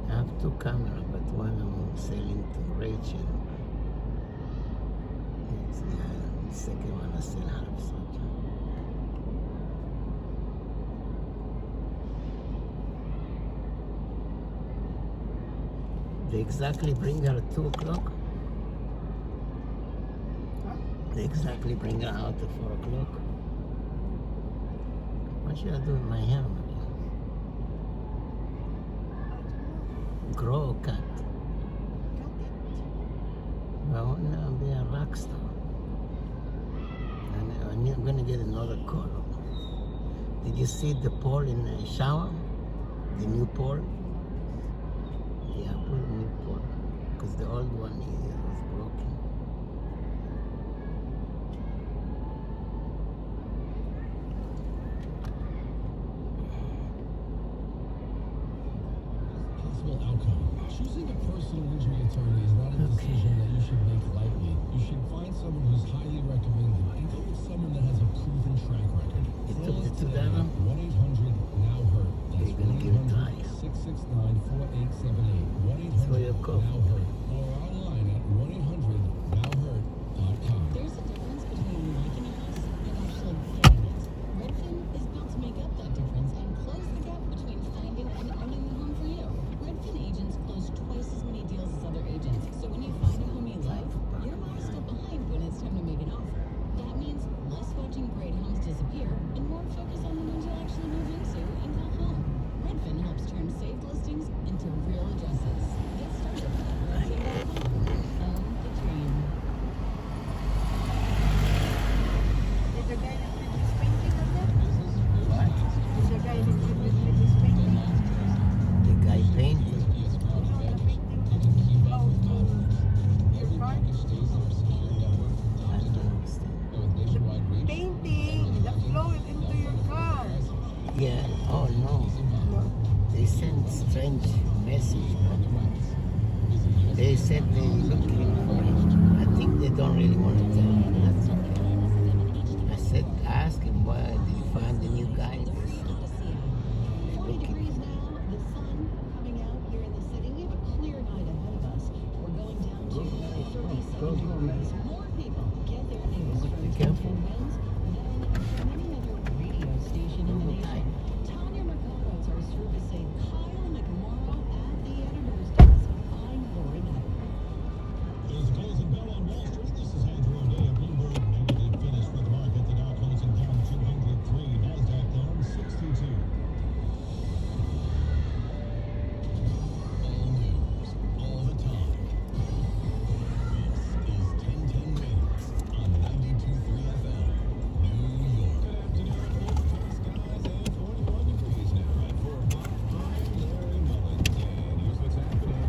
Speaker 12: I have 2 cameras, but one I'm selling to Rachel. The second one I still have soldier. They exactly bring her at 2 o'clock. They exactly bring her out at 4 o'clock. What should I do with my hair, Maria? Grow or cut? I want to be a rock star. I'm going to get another color. Did you see the pole in the shower? The new pole? Yeah, put a new pole. Because the old one is broken.
Speaker 18: Possible outcome. Choosing a personal injury attorney is not a decision that you should make lightly. You should find someone who's highly recommended and go with someone that has a proven track
Speaker 8: 1-800-NOW-HURT or online at 1-800-NOW-HURT.com.
Speaker 2: There's a difference between liking a house and actually getting it. Redfin is built to make up that difference and close the gap between finding and owning the home for you. Redfin agents close twice as many deals as other agents, so when you find a home you love, you're not a step behind when it's time to make an offer. That means less watching great homes disappear and more focus on the ones you'll actually move into and call home. Redfin helps turn saved listings into real addresses. Get started at redfin.com. Own the dream.
Speaker 3: Did the guy that did this painting of them? What? Did the guy that did this painting?
Speaker 12: The guy painted.
Speaker 3: Painting that flowed into your car.
Speaker 12: Yeah. Oh no. They sent strange message. They said they're looking for it. I think they don't really want to tell me. That's okay. I said, ask him why did you find the new guy?
Speaker 2: 40 degrees now, the sun coming out here in the city. A clear night ahead of us. We're going down to 37 degrees. More people get their news from 1010 Winds than any other radio station in the nation. Tanya Mercado is our servicing Kyle McMorrow at the editor's desk. I'm Lori Knight.
Speaker 18: It's closing bell on Wall Street. This is Andrew O'Day at Bloomberg. Negative finish for the market. The Dow closing down 203. Nasdaq down 62. All news, all the time. This is 1010 Winds on 92.3 FM, New York. Good afternoon. Skies and 41 degrees now. And for a block, I'm Larry Mullen. And here's what's happening.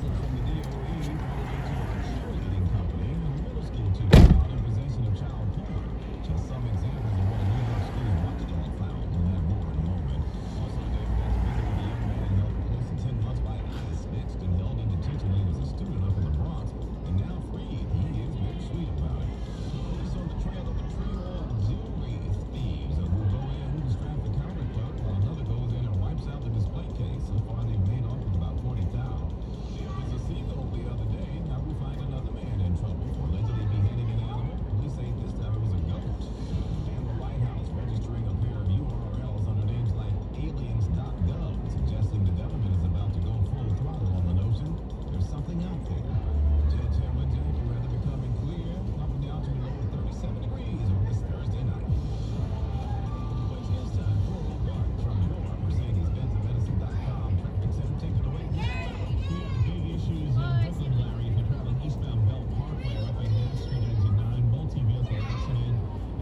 Speaker 18: From the DOE headed into a cheerleading company and a middle school teacher caught in possession of child porn. Just some examples of what a New York School watchdog found. We'll have more in a moment. Also, Dave Gatsby with a young man held for close to 10 months by ICE, snitched and held in detention when he was a student up in the Bronx, and now freed. He is bittersweet about it. Police on the trail of a trio of jewelry thieves who will go in, distract the counter clerk while another goes in and wipes out the display case. So far, they've made off with about 40,000. There was a seagull the other day. Now we find another man in trouble for allegedly beheading an animal. Police say this time it was a goat. And the White House registering a pair of URLs under names like aliens.gov, suggesting the government is about to go full throttle on the notion there's something out there. Jet temperature weather becoming clear, dropping down to a low of 37 degrees on this Thursday night. But it's news time for a report from your Mercedes-Benz and Medicine.com traffic center. Take it away.
Speaker 8: We have big issues in Brooklyn, Larry. If you're traveling eastbound Belt Parkway up in Mass Street exit 9, multi-vehicle accident,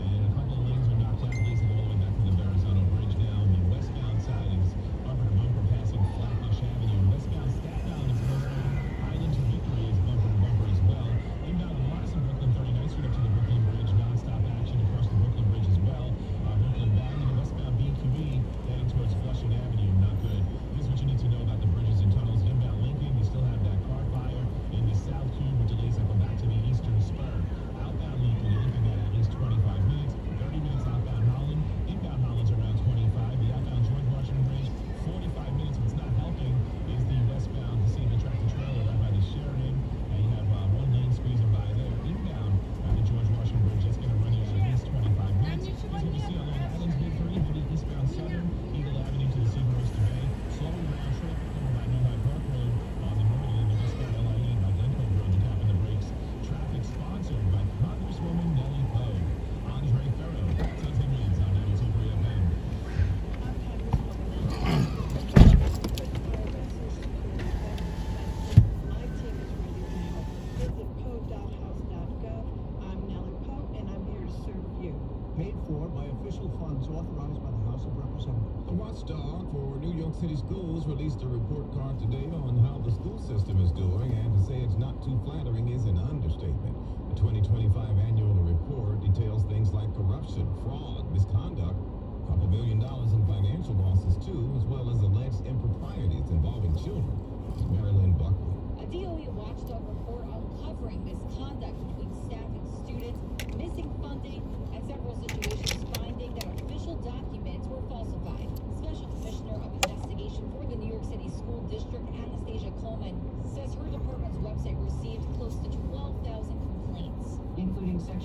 Speaker 8: and a couple of lanes are knocked out, leading all the way back to the Verrazano Bridge now. The westbound side is bumper to bumper passing Flatbush Avenue. Westbound Staten Island is mostly Highland to Victory is bumper to bumper as well. Inbound Larson, Brooklyn 39th Street up to the Brooklyn Bridge, non-stop action across the Brooklyn Bridge as well. Brooklyn Valley, westbound BQE heading towards Flushing Avenue, not good. Here's what you need to know about the bridges and tunnels. Inbound Lincoln, you still have that car fire in the South Cube with delays that go back to the Eastern Spur. Outbound Lincoln, you're looking at least 25 minutes, 30 minutes outbound Holland. Inbound Holland's around 25. The outbound George Washington Bridge, 45 minutes. What's not helping is the westbound to see the tractor trailer right by the Sheridan, and you have one lane squeezing by there. Inbound the George Washington Bridge, that's going to run you at least 25 minutes. Here's what you see along Islands Victory, heading eastbound Southern, Eagle Avenue to the Seaboard to Bay. Slowing round trip over by Novi Park Road on the northern end of westbound LIE by Glencoe Road to tapping the brakes. Traffic sponsored by Congresswoman Nellie Poe. Andre Ferro, 1010 Winds on 92.3 FM.
Speaker 2: Visit poe.house.gov. I'm Nellie Poe, and I'm here to serve you.
Speaker 8: Paid for by official funds authorized by the House of Representatives.
Speaker 18: A watchdog for New York City schools released a report card today on how the school system is doing, and to say it's not too flattering is an understatement. The 2025 annual report details things like corruption, fraud, misconduct, a couple $1 billion in financial losses too, as well as alleged improprieties involving children. Marilyn Buckley.
Speaker 6: A DOE watchdog report uncovering misconduct between staff and students, missing funding, and several situations finding that official documents were falsified. Special Commissioner of Investigation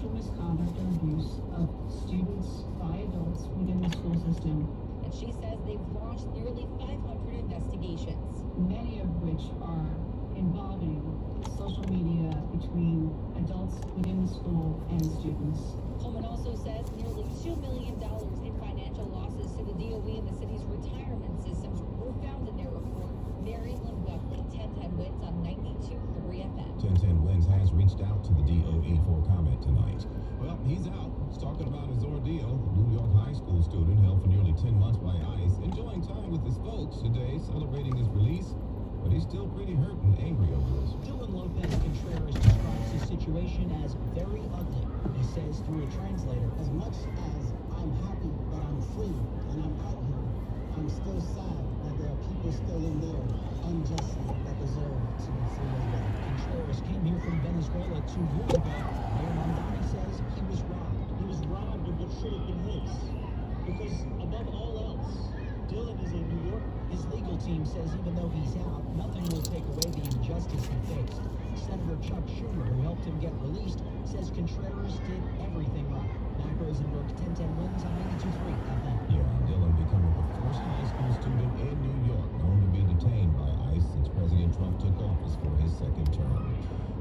Speaker 2: sexual misconduct or abuse of students by adults within the school system.
Speaker 6: And she says they've launched nearly 500 investigations.
Speaker 2: Many of which are involving social media between adults within the school and students.
Speaker 6: Coleman also says nearly $2 million in financial losses to the DOE and the city's retirement systems were found in their report. Mary Lynn Buckley, 1010 Wins on 92.3 FM.
Speaker 18: 1010 Wins has reached out to the DOE for comment tonight. Well, he's out. He's talking about his ordeal. The New York high school student held for nearly 10 months by ICE, enjoying time with his folks today, celebrating his release. But he's still pretty hurt and angry over this.
Speaker 8: Dylan Lopez Contreras describes his situation as very ugly. He says through a translator,
Speaker 9: as much as I'm happy that I'm free and I'm out here, I'm still sad that there are people still in there unjustly that deserve to be free as well.
Speaker 8: Contreras came here from Venezuela 2 years ago. Mayor Mondani says he was robbed.
Speaker 7: He was robbed of what should have been his. Because above all else, Dylan is a New Yorker.
Speaker 8: His legal team says even though he's out, nothing will take away the injustice he faced. Senator Chuck Schumer, who helped him get released, says Contreras did everything right. Matt Rosenberg, 1010 Wins on 92.3 FM.
Speaker 18: Yeah, Dylan becoming the first high school student in New York known to be detained by ICE since President Trump took office for his second term.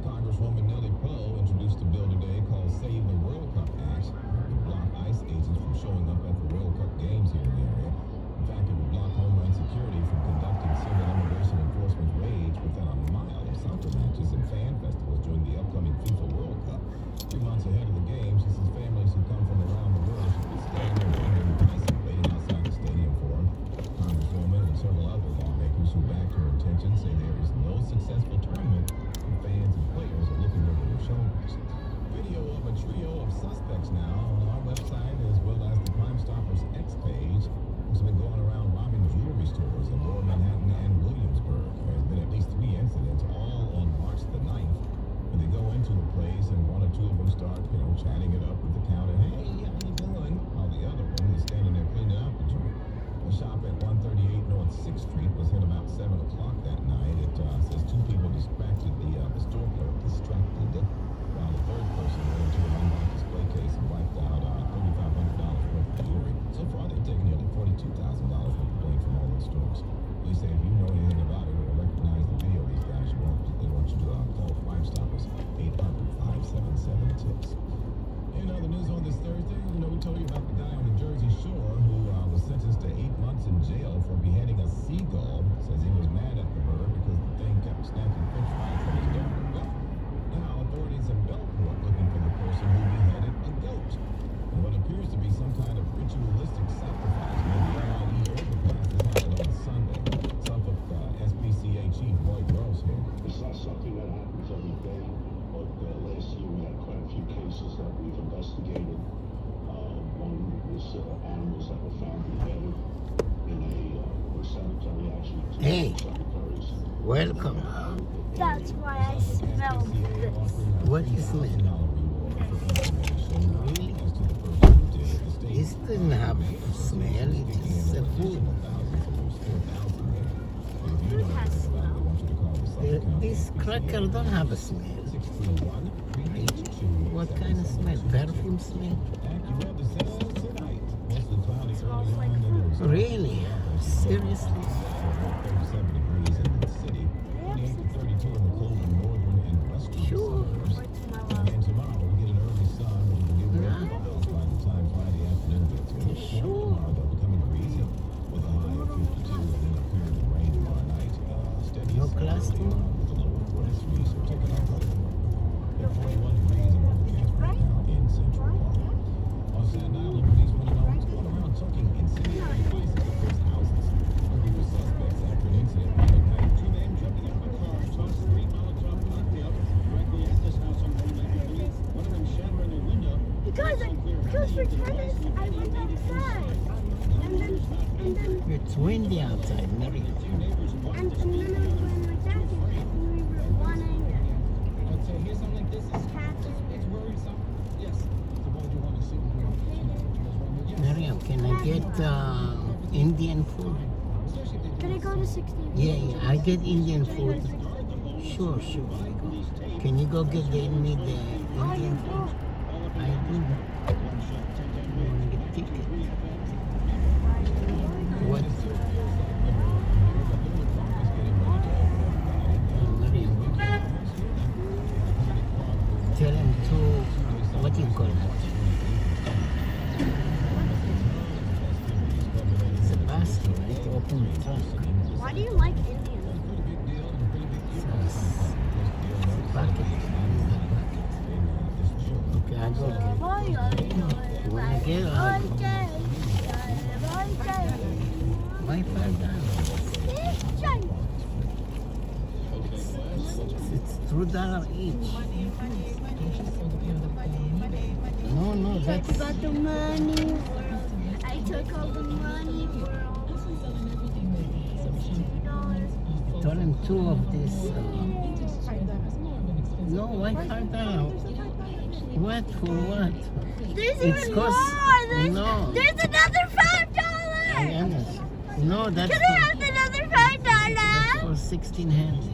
Speaker 18: Congresswoman Nellie Poe introduced a bill today called Save the World Cup Act. It would block ICE agents from showing up at the World Cup games here in the area. In fact, it would block Homeland Security from conducting civil immigration enforcement raids within a mile of soccer matches and fan festivals during the upcoming FIFA World Cup. 3 months ahead of the games, she says families who come from around the world should be staying in ICE and waiting outside the stadium for her. Congresswoman and several other lawmakers who backed her intention say there is no successful tournament when fans and players are looking over their shoulders. Video of a trio of suspects now on our website as well as the Crime Stoppers X page. Has been going around robbing jewelry stores in Lower Manhattan and Williamsburg. There has been at least 3 incidents, all on March the 9th. When they go into a place and 1 or 2 of them start, chatting it up with the counter. Hey, how you doing? While the other one is standing there cleaning up the joint. The shop at 138 North 6th Street was hit about 7 o'clock that night. It says 2 people distracted the store clerk, while the third person went into an unlocked display case and wiped out $3,500 worth of jewelry. So far, they've taken nearly $42,000 worth of blame from all those stores. Police say if you know anything about it or recognize the video of these guys, they want you to call Crime Stoppers 800-577-TIPS. In other news on this Thursday, we told you about the guy on the Jersey Shore who was sentenced to 8 months in jail for beheading a seagull. Says he was mad at the bird because the thing kept snatching french fries from his daughter. Well, now authorities in Belport looking for the person who beheaded a goat. And what appears to be some kind of ritualistic sacrifice near the LIE overpass. This happened on Sunday. Suffolk SPCA Chief Roy Gross here.
Speaker 7: It's not something that happens every day, but last year we had quite a few cases that we've investigated. One was animals that were found beheaded in a cemetery, actually.
Speaker 12: Hey,
Speaker 7: cemeteries.
Speaker 12: welcome.
Speaker 3: That's why I smell this.
Speaker 12: What do you smell? Really? This doesn't have a smell, it's a food.
Speaker 3: Food has smell.
Speaker 12: This cracker don't have a smell. What kind of smell? Perfume smell?
Speaker 3: It smells like food.
Speaker 12: Really? Seriously? Sure. No class tomorrow?
Speaker 3: Because for tennis, I went outside. And then
Speaker 12: It's windy outside, Mary.
Speaker 3: and then I was wearing my jacket and we were running and
Speaker 8: So here's something like this. It's worrisome. Yes. So what would you want to see?
Speaker 12: Miriam, can I get Indian food?
Speaker 3: Can I go to 16?
Speaker 12: Yeah, I get Indian food. Sure. Can you go get me the Indian food? you call it? It's a basket, right? To open the trunk.
Speaker 3: Why do you like Indians?
Speaker 12: It's a bucket. Okay, I go get it. You wanna get it? Why $5? It's $2 each. No, that's
Speaker 3: about the money world. I took all the money world. $2.
Speaker 12: told him 2 of this. No, why $5? What for what?
Speaker 3: There's
Speaker 12: It's
Speaker 3: even
Speaker 12: cost-
Speaker 3: more.
Speaker 12: no.
Speaker 3: There's another $5.
Speaker 12: No, that's
Speaker 3: Can I have another $5?
Speaker 12: for 16 hands.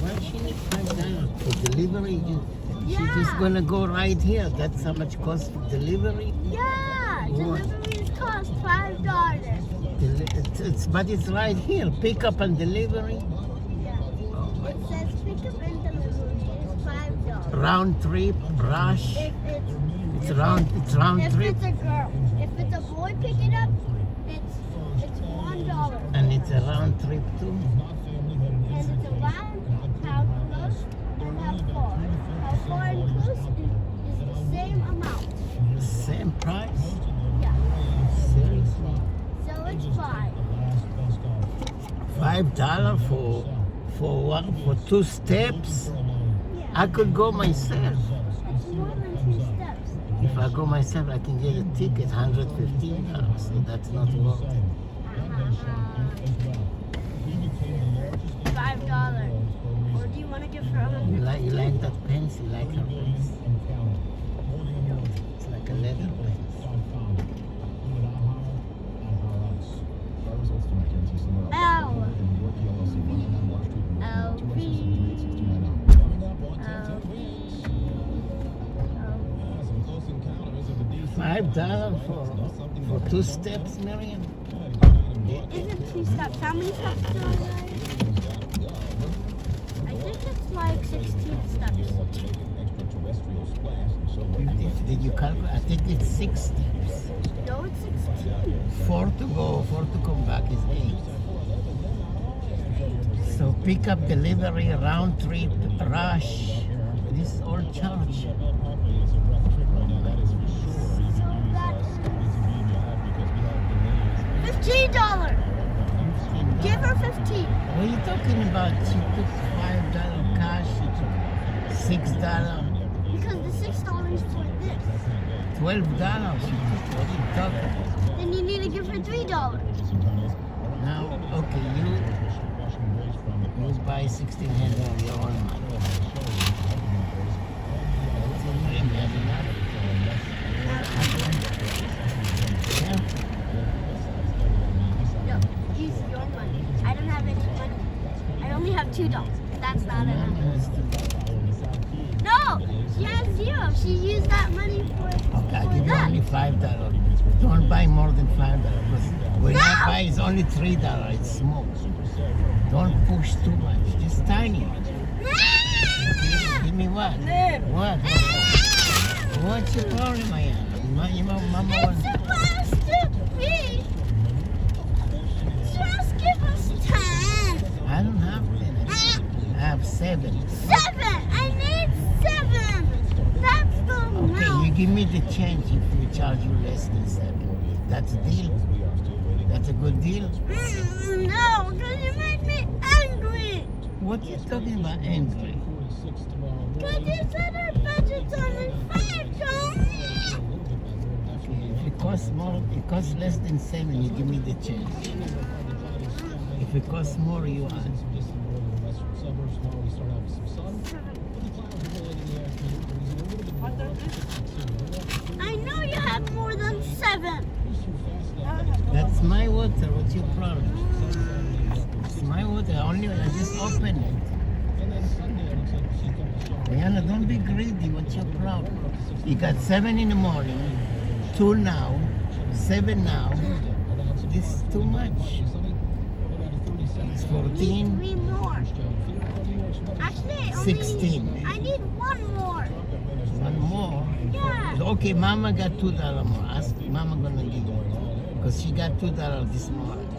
Speaker 12: Why she need $5 for delivery? She's just gonna go right here. That's how much cost for delivery?
Speaker 3: Yeah,
Speaker 12: What?
Speaker 3: deliveries cost $5.
Speaker 12: But it's right here. Pick up and delivery.
Speaker 3: Yeah. It says pick up and delivery is $5.
Speaker 12: Round trip, rush.
Speaker 3: If
Speaker 12: It's round
Speaker 3: if
Speaker 12: trip.
Speaker 3: it's a girl, if it's a boy, pick it up. It's $1.
Speaker 12: And it's a round trip too.
Speaker 3: And it's a round, how close, and how far. How far and close is the same amount.
Speaker 12: Same price?
Speaker 3: Yeah.
Speaker 12: Seriously?
Speaker 3: So it's $5.
Speaker 12: $5 for what? For 2 steps? I could go myself.
Speaker 3: It's more than 2 steps.
Speaker 12: If I go myself, I can get a ticket, $115. So that's not worth it.
Speaker 3: $5. Or do you want to give her
Speaker 12: You like that pants? You like her pants? It's like a leather pants. $5 for 2 steps, Miriam?
Speaker 3: Isn't 2 steps? How many steps do I like? I think it's like 16 steps.
Speaker 12: Did you calculate? I think it's 6 steps.
Speaker 3: No, it's 16.
Speaker 12: 4 to go, 4 to come back is 8. So pick up, delivery, round trip, rush. This is all charge.
Speaker 3: $15. Give her 15.
Speaker 12: What are you talking about? She took $5 cash, she took $6.
Speaker 3: Because the $6 is for this.
Speaker 12: $12 she took. What are you talking about?
Speaker 3: Then you need to give her $3.
Speaker 12: Now, okay, you buy 16 hands on your own money.
Speaker 3: No, use your money. I don't have any money. I only have $2. That's not enough. No, she has 0. She used that money for
Speaker 12: Okay, I give you only $5. Don't buy more than $5 because when I buy it's only $3. It's small. Don't push too much. It's tiny. Give me what? What? What's your problem, Maya? Mama
Speaker 3: It's supposed to be. Just give us 10.
Speaker 12: I don't have 10. I have 7.
Speaker 3: 7. I need 7. That's the amount.
Speaker 12: Okay, you give me the change if we charge you less than 7. That's a deal. That's a good deal.
Speaker 3: No, because you make me angry.
Speaker 12: What are you talking about angry?
Speaker 3: Because you said our budget's only $5.
Speaker 12: If it costs more, it costs less than 7, you give me the change. If it costs more, you add.
Speaker 3: I know you have more than 7.
Speaker 12: That's my water. What's your problem? It's my water. I just opened it. Diana, don't be greedy. What's your problem? You got 7 in the morning, 2 now, 7 now. This is too much. It's 14.
Speaker 3: Three more. Actually,
Speaker 12: 16.
Speaker 3: I need one more.
Speaker 12: One more?
Speaker 3: Yeah.
Speaker 12: Okay, Mama got $2 more. Ask Mama gonna give you. Because she got $2 this morning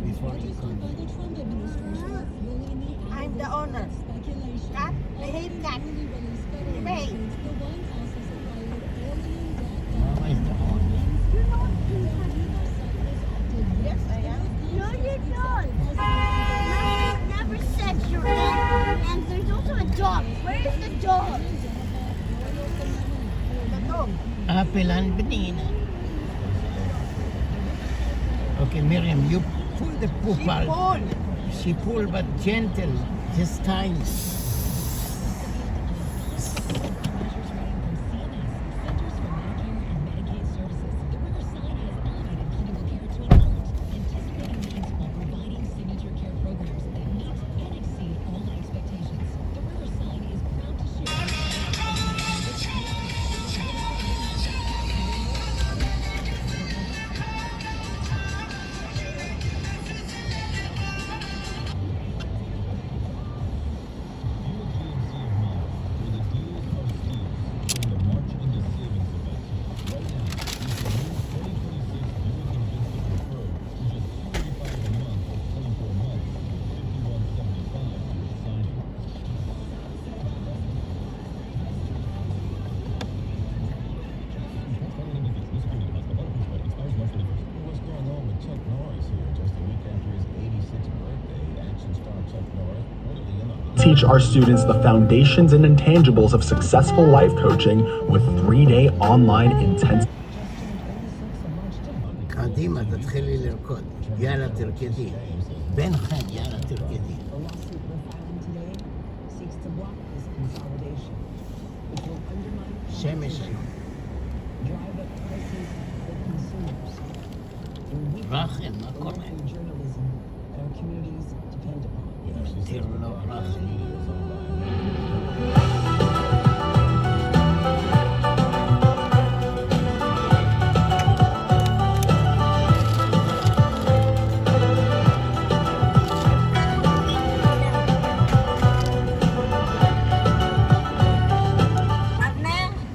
Speaker 12: before you come.
Speaker 10: I'm the owner. Cat? I hate cat. Wait.
Speaker 12: Mama is the owner.
Speaker 10: Yes, I am.
Speaker 3: No, you don't. Mama never said you're in. And there's also a dog. Where is the dog?
Speaker 10: The dog.
Speaker 12: Apple and banana. Okay, Miriam, you pull the poop out. She pulled, but gentle, just tiny.
Speaker 13: Teach our students the foundations and intangibles of successful life coaching with 3-day online intensive.
Speaker 12: קדימה, תתחילי לרקוד. יאללה, תרקדי. בן חן, יאללה, תרקדי. שמש היום. רחל, מה קורה? תראו לו רחל.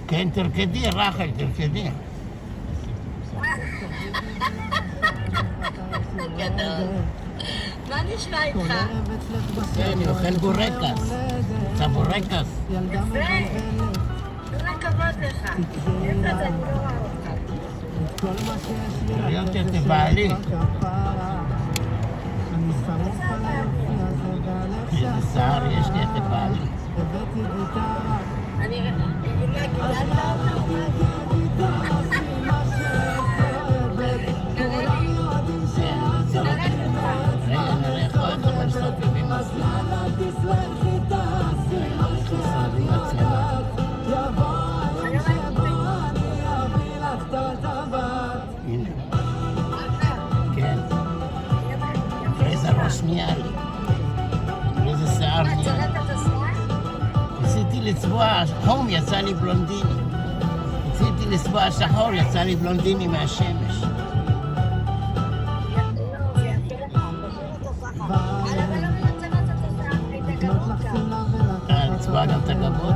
Speaker 12: כן, תרקדי, רחל, תרקדי.
Speaker 10: מה נשמע איתך?
Speaker 12: כן, אני אוכל בורקס. אתה בורקס.
Speaker 10: יפה. כל הכבוד לך. איפה אתה? אני לא רואה אותך.
Speaker 12: תראי אותי, תבעלי. איזה שיער יש לי, תבעלי.
Speaker 10: אני גידלת אותו.
Speaker 12: רגע, נראה איך עוד לא מסתובבים הנה. כן. איזה ראש נהיה לי. איזה שיער נהיה לי. ניסיתי לצבוע חום, יצא לי בלונדיני. ניסיתי לצבוע שחור, יצא לי בלונדיני מהשמש. לצבוע גם את הגבות?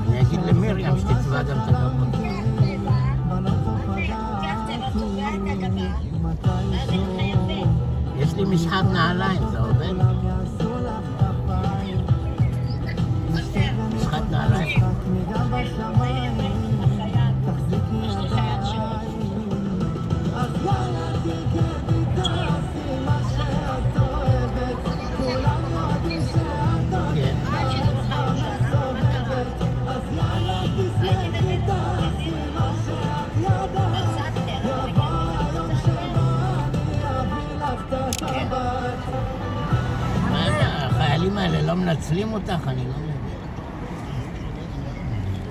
Speaker 12: אני אגיד למרים שתצבע גם את הגבות. יש לי משחק נעליים, זה עובד? משחק נעליים. החיילים האלה לא מנצלים אותך? אני לא מבין.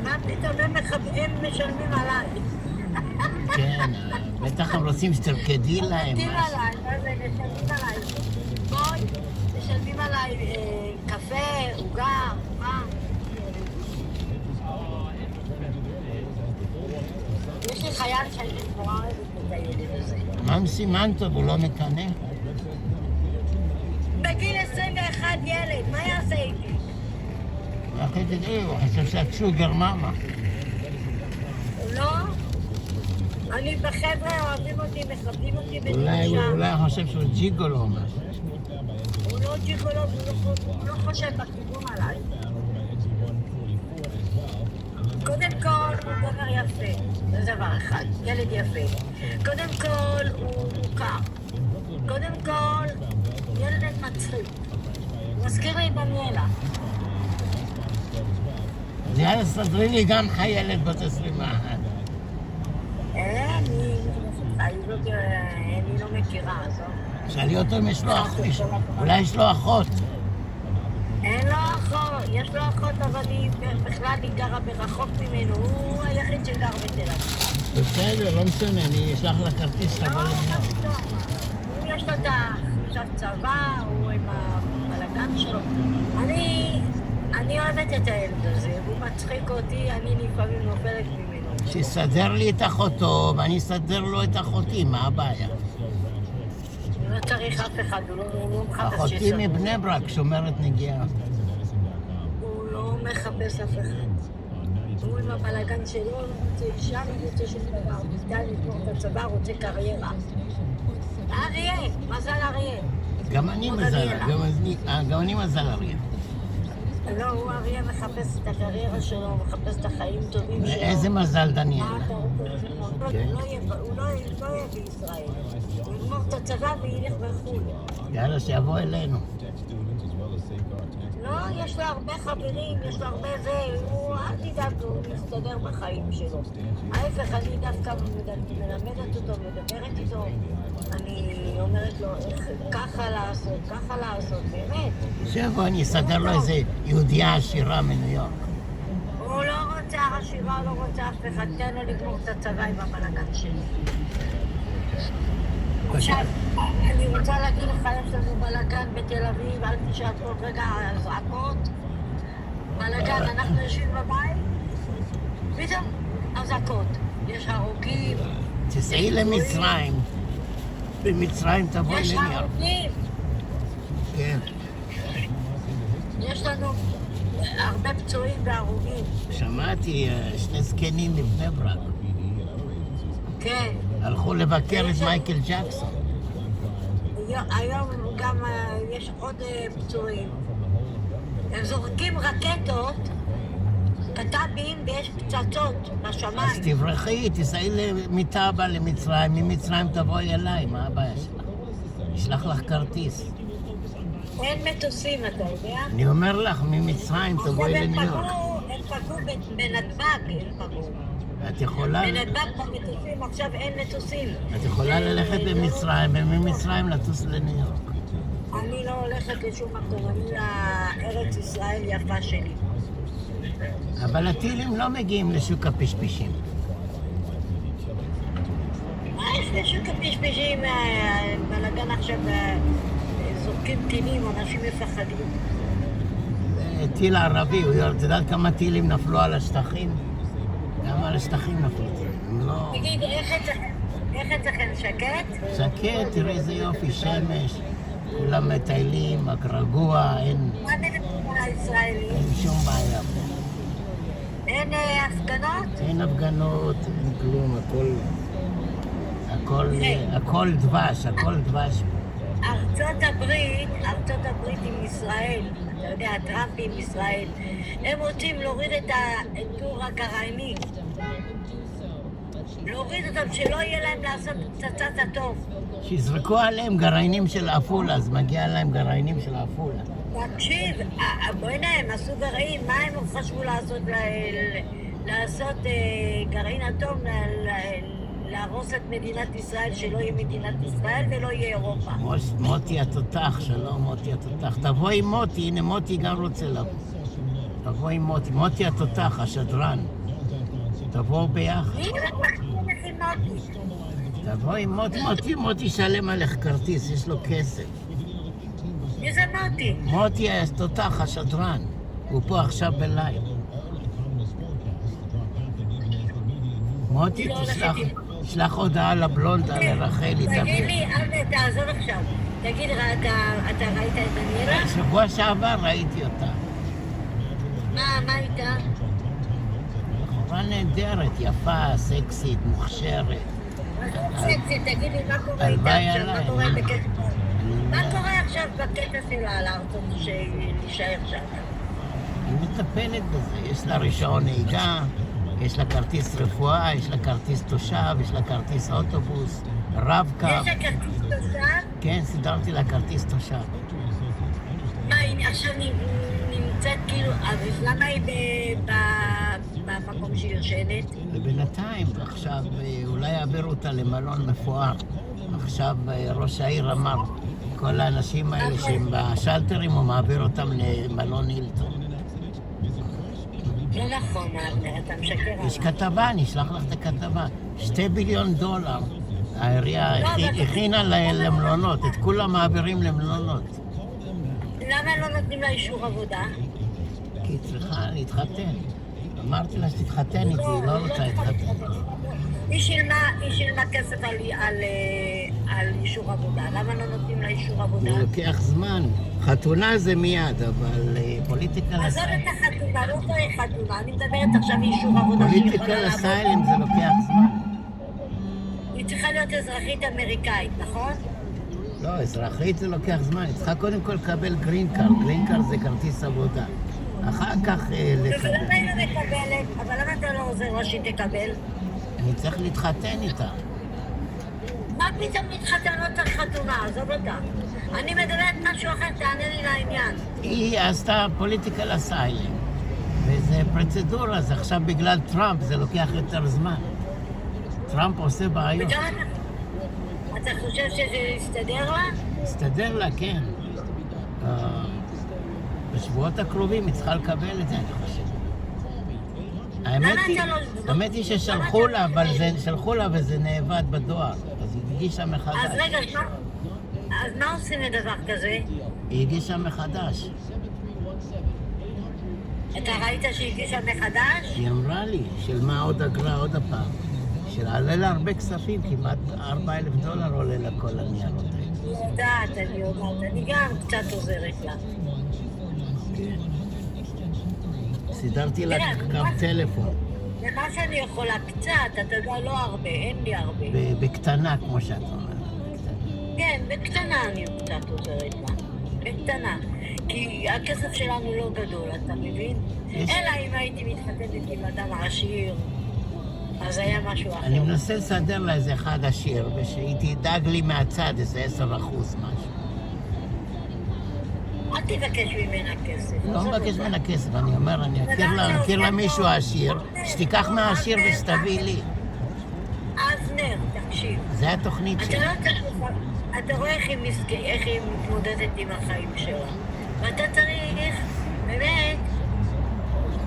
Speaker 10: מה פתאום הם משלמים עליי?
Speaker 12: כן, בטח הם רוצים שתרקדי להם.
Speaker 10: משלמים עליי, משלמים עליי. בואי, משלמים עליי קפה, עוגה, מה? יש לי חייל שאני נורא אוהבת את הילד הזה.
Speaker 12: מה סימן טוב, הוא לא מקנא?
Speaker 10: בגיל 21 ילד, מה יעשה איתי?
Speaker 12: אחי תדעי, הוא חושב שאת שוגר מאמה.
Speaker 10: לא? אני בחבר'ה אוהבים אותי, מכבדים אותי בנפשם.
Speaker 12: אולי חושב שהוא ג'יגולו משהו.
Speaker 10: הוא לא ג'יגולו, הוא לא חושב בכיוון עליי. קודם כל הוא דבר יפה, זה דבר אחד, ילד יפה. קודם כל הוא מוכר. קודם כל ילד מצחיק. הוא מזכיר לי דניאלה.
Speaker 12: אז יאללה, סדרי לי גם חיילת בת 21.
Speaker 10: אני לא מכירה, זו.
Speaker 12: שאלי אותו אם יש לו אחות, אולי יש לו אחות.
Speaker 10: אין לו אחות, יש לו אחות, אבל היא בכלל היא גרה ברחוק ממנו, הוא היחיד שגר בתל אביב.
Speaker 12: בסדר, לא משנה, אני אשלח לה כרטיס לבוא למדינה.
Speaker 10: הוא יש לו את עכשיו צבא, הוא עם הבלגן שלו. אני אוהבת את הילד הזה, הוא מצחיק אותי, אני לפעמים נופלת ממנו.
Speaker 12: שיסדר לי את אחותו, ואני אסדר לו את אחותי, מה הבעיה?
Speaker 10: לא צריך אף אחד, הוא לא מחפש
Speaker 12: אחותי
Speaker 10: שיסדר.
Speaker 12: מבני ברק, שומרת נגיעה.
Speaker 10: הוא לא מחפש אף אחד. הוא עם הבלגן שלו, לא רוצה אישה, לא רוצה שום דבר. די לתמוך את הצבא, רוצה קריירה. אריה, מזל אריה.
Speaker 12: גם אני מזל אריה.
Speaker 10: לא, הוא אריה מחפש את הקריירה שלו, מחפש את החיים טובים שלו.
Speaker 12: איזה מזל דניאלה.
Speaker 10: הוא לא יהיה בישראל. הוא יגמור את הצבא וילך בחו"ל.
Speaker 12: יאללה, שיבוא אלינו.
Speaker 10: לא, יש לו הרבה חברים, יש לו הרבה זה, הוא אל תדאג, הוא מסתדר בחיים שלו. ההפך, אני דווקא מלמדת אותו, מדברת איתו. אני אומרת לו, ככה לעשות, באמת.
Speaker 12: שיבוא, אני אסדר לו איזה יהודייה עשירה מניו יורק.
Speaker 10: הוא לא רוצה עשירה, לא רוצה אף אחד, תן לו לגמור את הצבא עם הבלגן שלי. עכשיו, אני רוצה להגיד לך, יש לנו בלגן בתל אביב, אל תשאל כל רגע אזעקות. בלגן, אנחנו יושבים בבית, פתאום אזעקות. יש הרוגים.
Speaker 12: תסעי למצרים. במצרים תבואי
Speaker 10: יש
Speaker 12: לניו יורק.
Speaker 10: הרוגים.
Speaker 12: כן.
Speaker 10: יש לנו הרבה פצועים והרוגים.
Speaker 12: שמעתי, שני זקנים מבני ברק.
Speaker 10: כן.
Speaker 12: הלכו לבקר את מייקל ג'קסון.
Speaker 10: היום גם יש עוד פצועים. הם זורקים רקטות, קטבים ויש פצצות בשמיים.
Speaker 12: אז תברחי, תסעי מטאבה למצרים, ממצרים תבואי אליי, מה הבעיה שלך? אשלח לך כרטיס.
Speaker 10: אין מטוסים, אתה יודע?
Speaker 12: אני אומר לך, ממצרים תבואי לניו יורק.
Speaker 10: הם פגעו בנתב"ג, הם פגעו.
Speaker 12: את יכולה...
Speaker 10: בנתב"ג במטוסים, עכשיו אין מטוסים.
Speaker 12: את יכולה ללכת למצרים, וממצרים לטוס לניו יורק.
Speaker 10: אני לא הולכת לשום מקום, אני לארץ ישראל יפה שלי.
Speaker 12: אבל הטילים לא מגיעים לשוק הפשפשים.
Speaker 10: מה יש לשוק הפשפשים? בלגן עכשיו זורקים טילים, אנשים מפחדים.
Speaker 12: טיל ערבי, את יודעת כמה טילים נפלו על השטחים? גם על השטחים נפלו טילים, לא...
Speaker 10: תגיד, איך אצלכם שקט?
Speaker 12: שקט, תראי איזה יופי, שמש, כולם מטיילים, רק רגוע, אין...
Speaker 10: מה נדבר הישראלי?
Speaker 12: אין שום בעיה.
Speaker 10: אין הפגנות?
Speaker 12: אין הפגנות, אין כלום, הכל דבש, הכל דבש.
Speaker 10: ארצות הברית עם ישראל, אתה יודע, טראמפ עם ישראל, הם רוצים להוריד את טור הגרעיני. להוריד אותם, שלא יהיה להם לעשות פצצת אטום.
Speaker 12: שיזרקו עליהם גרעינים של עפולה, אז מגיע להם גרעינים של עפולה.
Speaker 10: תקשיב, בוא'נה, הם עשו גרעין, מה הם חשבו לעשות גרעין אטום, להרוס את מדינת ישראל, שלא יהיה מדינת ישראל ולא יהיה אירופה.
Speaker 12: מוטי התותח, שלום מוטי התותח. תבואי עם מוטי, הנה מוטי גם רוצה לבוא. תבואי עם מוטי, מוטי התותח, השדרן. תבואו ביחד. תבואי עם מוטי שלם עליך כרטיס, יש לו כסף.
Speaker 10: מי זה מוטי?
Speaker 12: מוטי התותח, השדרן. הוא פה עכשיו בלייב. מוטי, תשלח הודעה לבלונדה, לרחלי,
Speaker 10: תגיד לי, אבנר, תעזוב עכשיו. תגיד, אתה ראית את דניאלה?
Speaker 12: שבוע שעבר ראיתי אותה.
Speaker 10: מה איתה?
Speaker 12: בחורה נהדרת, יפה, סקסית, מוכשרת.
Speaker 10: סקסית, תגיד לי, מה קורה איתה עכשיו? מה קורה בקטע? מה קורה עכשיו בקטע שלה על הארצות להישאר שם?
Speaker 12: היא מטפלת בזה, יש לה רישיון נהיגה, יש לה כרטיס רפואה, יש לה כרטיס תושב, יש לה כרטיס אוטובוס, רב-קו.
Speaker 10: יש לה כרטיס תושב?
Speaker 12: כן, סידרתי לה כרטיס תושב.
Speaker 10: מה, היא עכשיו נמצאת כאילו, אז למה היא במקום שהיא יושנת?
Speaker 12: ובינתיים, עכשיו אולי יעבירו אותה למלון מפואר. עכשיו ראש העיר אמר, כל האנשים האלה שהם בשלטרים, הוא מעביר אותם למלון הילטון.
Speaker 10: לא נכון, אתה משקר.
Speaker 12: יש כתבה, אני אשלח לך את הכתבה. $2 ביליון. העירייה הכינה למלונות, את כולם מעבירים למלונות.
Speaker 10: למה לא נותנים לה אישור עבודה?
Speaker 12: כי היא צריכה להתחתן. אמרתי לה שתתחתן איתי, היא לא רוצה להתחתן.
Speaker 10: היא שילמה כסף על אישור עבודה. למה לא נותנים לה אישור עבודה?
Speaker 12: זה לוקח זמן. חתונה זה מיד, אבל פוליטיקל
Speaker 10: עזוב
Speaker 12: אסיילם.
Speaker 10: את החתונה, לא צריך חתונה. אני מדברת עכשיו מאישור עבודה שהיא יכולה
Speaker 12: פוליטיקל
Speaker 10: לעבוד.
Speaker 12: אסיילם זה לוקח זמן.
Speaker 10: היא צריכה להיות אזרחית אמריקאית, נכון?
Speaker 12: לא, אזרחית זה לוקח זמן. היא צריכה קודם כל לקבל גרין קארד. גרין קארד זה כרטיס עבודה. אחר כך לקבל.
Speaker 10: ולמה היא לא מקבלת? אבל למה אתה לא עוזר לה שהיא תקבל?
Speaker 12: אני צריך להתחתן איתה.
Speaker 10: מה פתאום מתחתן? לא צריך חתונה, עזוב אותה. אני מדברת משהו אחר, תענה לי לעניין.
Speaker 12: היא עשתה פוליטיקל אסיילם. וזה פרוצדורה, אז עכשיו בגלל טראמפ זה לוקח יותר זמן. טראמפ עושה בעיות.
Speaker 10: וגם אתה חושב שזה יסתדר לה?
Speaker 12: יסתדר לה, כן. בשבועות הקרובים היא צריכה לקבל את זה, אני חושב. האמת היא ששלחו לה, אבל שלחו לה וזה נאבד בדואר. אז היא הגישה מחדש.
Speaker 10: אז רגע, אז מה עושים לדבר כזה?
Speaker 12: היא הגישה מחדש.
Speaker 10: אתה ראית שהיא הגישה מחדש?
Speaker 12: היא אמרה לי, שילמה עוד אגרה עוד הפעם. שעלה לה הרבה כספים, כמעט $4,000 עולה לה כל הניירות.
Speaker 10: אני יודעת, אני גם קצת עוזרת לה.
Speaker 12: כן. סידרתי לה גם טלפון.
Speaker 10: ומה שאני יכולה קצת, אתה יודע, לא הרבה, אין לי הרבה.
Speaker 12: בקטנה, כמו שאת אומרת.
Speaker 10: כן, בקטנה אני קצת עוזרת לה. בקטנה. כי הכסף שלנו לא גדול, אתה מבין? אלא אם הייתי מתחתנת עם אדם עשיר, אז היה משהו אחר.
Speaker 12: אני מנסה לסדר לה איזה אחד עשיר, ושהיא תדאג לי מהצד איזה 10% משהו.
Speaker 10: אל תבקש ממנה כסף.
Speaker 12: לא מבקש ממנה כסף, אני אומר, אני אכיר לה מישהו עשיר, שתיקח מהעשיר ושתביא לי.
Speaker 10: אבנר, תקשיב.
Speaker 12: זה התוכנית שלי.
Speaker 10: אתה רואה איך היא מתמודדת עם החיים שלה. ואתה צריך,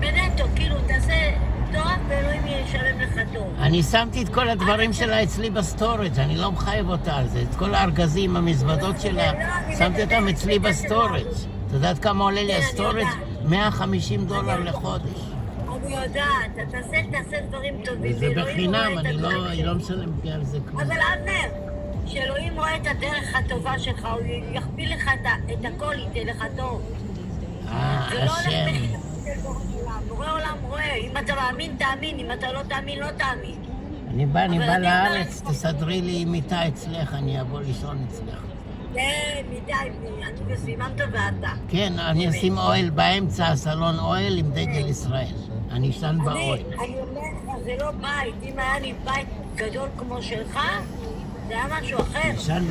Speaker 10: באמת, כאילו, תעשה טוב ואלוהים ישלם לך טוב.
Speaker 12: אני שמתי את כל הדברים שלה אצלי בסטורג', אני לא מחייב אותה על זה. את כל הארגזים, המזוודות שלה, שמתי אותם אצלי בסטורג'. את יודעת כמה עולה לי הסטורג'? $150 לחודש.
Speaker 10: אני יודעת, תעשה דברים טובים.
Speaker 12: וזה בחינם, היא לא משלמת לי על זה כלום.
Speaker 10: אבל אבנר, שאלוהים רואה את הדרך הטובה שלך, הוא יכפיל לך את הכל, ייתן לך טוב.
Speaker 12: השם.
Speaker 10: בורא עולם רואה, אם אתה מאמין, תאמין, אם אתה לא תאמין, לא תאמין.
Speaker 12: אני בא לארץ, תסדרי לי מיטה אצלך, אני אבוא לישון אצלך.
Speaker 10: כן, מיטה, אני וסימנת ואתה.
Speaker 12: כן, אני אשים אוהל באמצע, הסלון אוהל עם דגל ישראל. אני אשן באוהל.
Speaker 10: אני אומר לך, זה לא בית. אם היה לי בית גדול כמו שלך, זה היה משהו אחר.
Speaker 12: אני אשן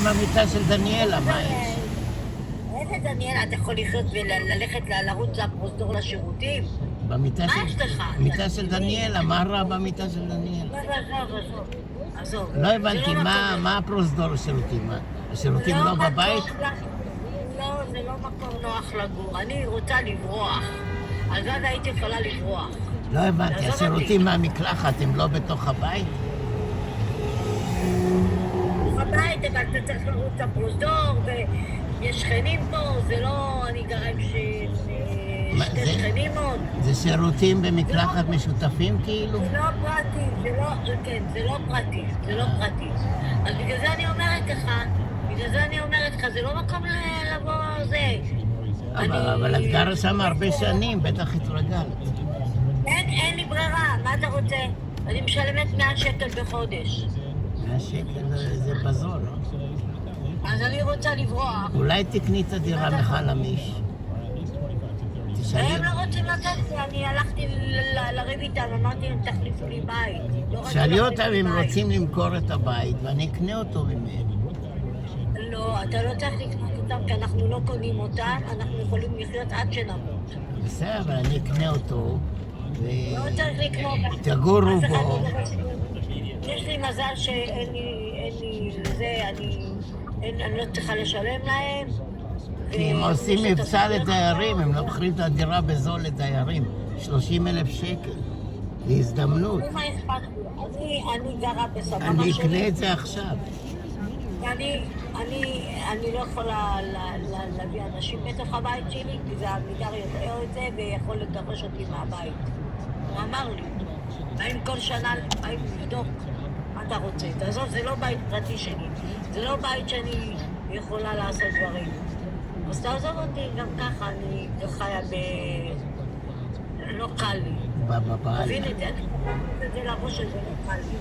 Speaker 12: במיטה של דניאלה, מה יש?
Speaker 10: איזה דניאלה, אתה יכול לחיות וללכת לרוץ לפרוזדור לשירותים?
Speaker 12: במיטה
Speaker 10: מה יש לך?
Speaker 12: מיטה של דניאלה, מה רע במיטה של דניאלה?
Speaker 10: עזוב.
Speaker 12: לא הבנתי, מה הפרוזדור לשירותים? השירותים לא בבית?
Speaker 10: לא, זה לא מקום נוח לגור. אני רוצה לברוח. אז אז הייתי יכולה לברוח.
Speaker 12: לא הבנתי, השירותים מהמקלחת הם לא בתוך הבית?
Speaker 10: בבית, אבל אתה צריך לרוץ לפרוזדור, ויש שכנים פה, זה לא אני גרה עם שכנים מאוד.
Speaker 12: זה שירותים במקלחת משותפים כאילו?
Speaker 10: זה לא פרטי, זה לא פרטי. אז בגלל זה אני אומרת לך, זה לא מקום לבוא זה.
Speaker 12: אבל את גרה שם הרבה שנים, בטח התרגלת.
Speaker 10: אין לי ברירה, מה אתה רוצה? אני משלמת 100 שקל בחודש.
Speaker 12: 100 שקל זה בזול, לא?
Speaker 10: אז אני רוצה לברוח.
Speaker 12: אולי תקני את הדירה מחלמיש.
Speaker 10: הם לא רוצים לתת לי, אני הלכתי לריב איתם, אמרתי להם תחליפו לי בית.
Speaker 12: שאלי אותם אם רוצים למכור את הבית ואני אקנה אותו ממהם.
Speaker 10: לא, אתה לא צריך לקנות אותם כי אנחנו לא קונים אותם, אנחנו יכולים לחיות עד שנמות.
Speaker 12: בסדר, אבל אני אקנה אותו
Speaker 10: לא צריך לקנות.
Speaker 12: תגורו בו.
Speaker 10: יש לי מזל שאין לי זה, אני לא צריכה לשלם להם.
Speaker 12: כי הם עושים מבצע לדיירים, הם לא מוכרים את הדירה בזול לדיירים. 30,000 שקל. זה הזדמנות.
Speaker 10: מה אכפת לי? אני גרה בסבבה
Speaker 12: אני אקנה את זה עכשיו.
Speaker 10: אני לא יכולה להביא אנשים בתוך הבית שלי, כי זה עמידר יודע את זה ויכול לגרש אותי מהבית. הוא אמר לי, האם כל שנה באים לבדוק מה אתה רוצה. תעזוב, זה לא בית פרטי שלי, זה לא בית שאני יכולה לעשות דברים. אז תעזוב אותי, גם ככה אני חיה לא קל לי. תבין את זה, אני חושבת את זה לראש שזה לא קל לי.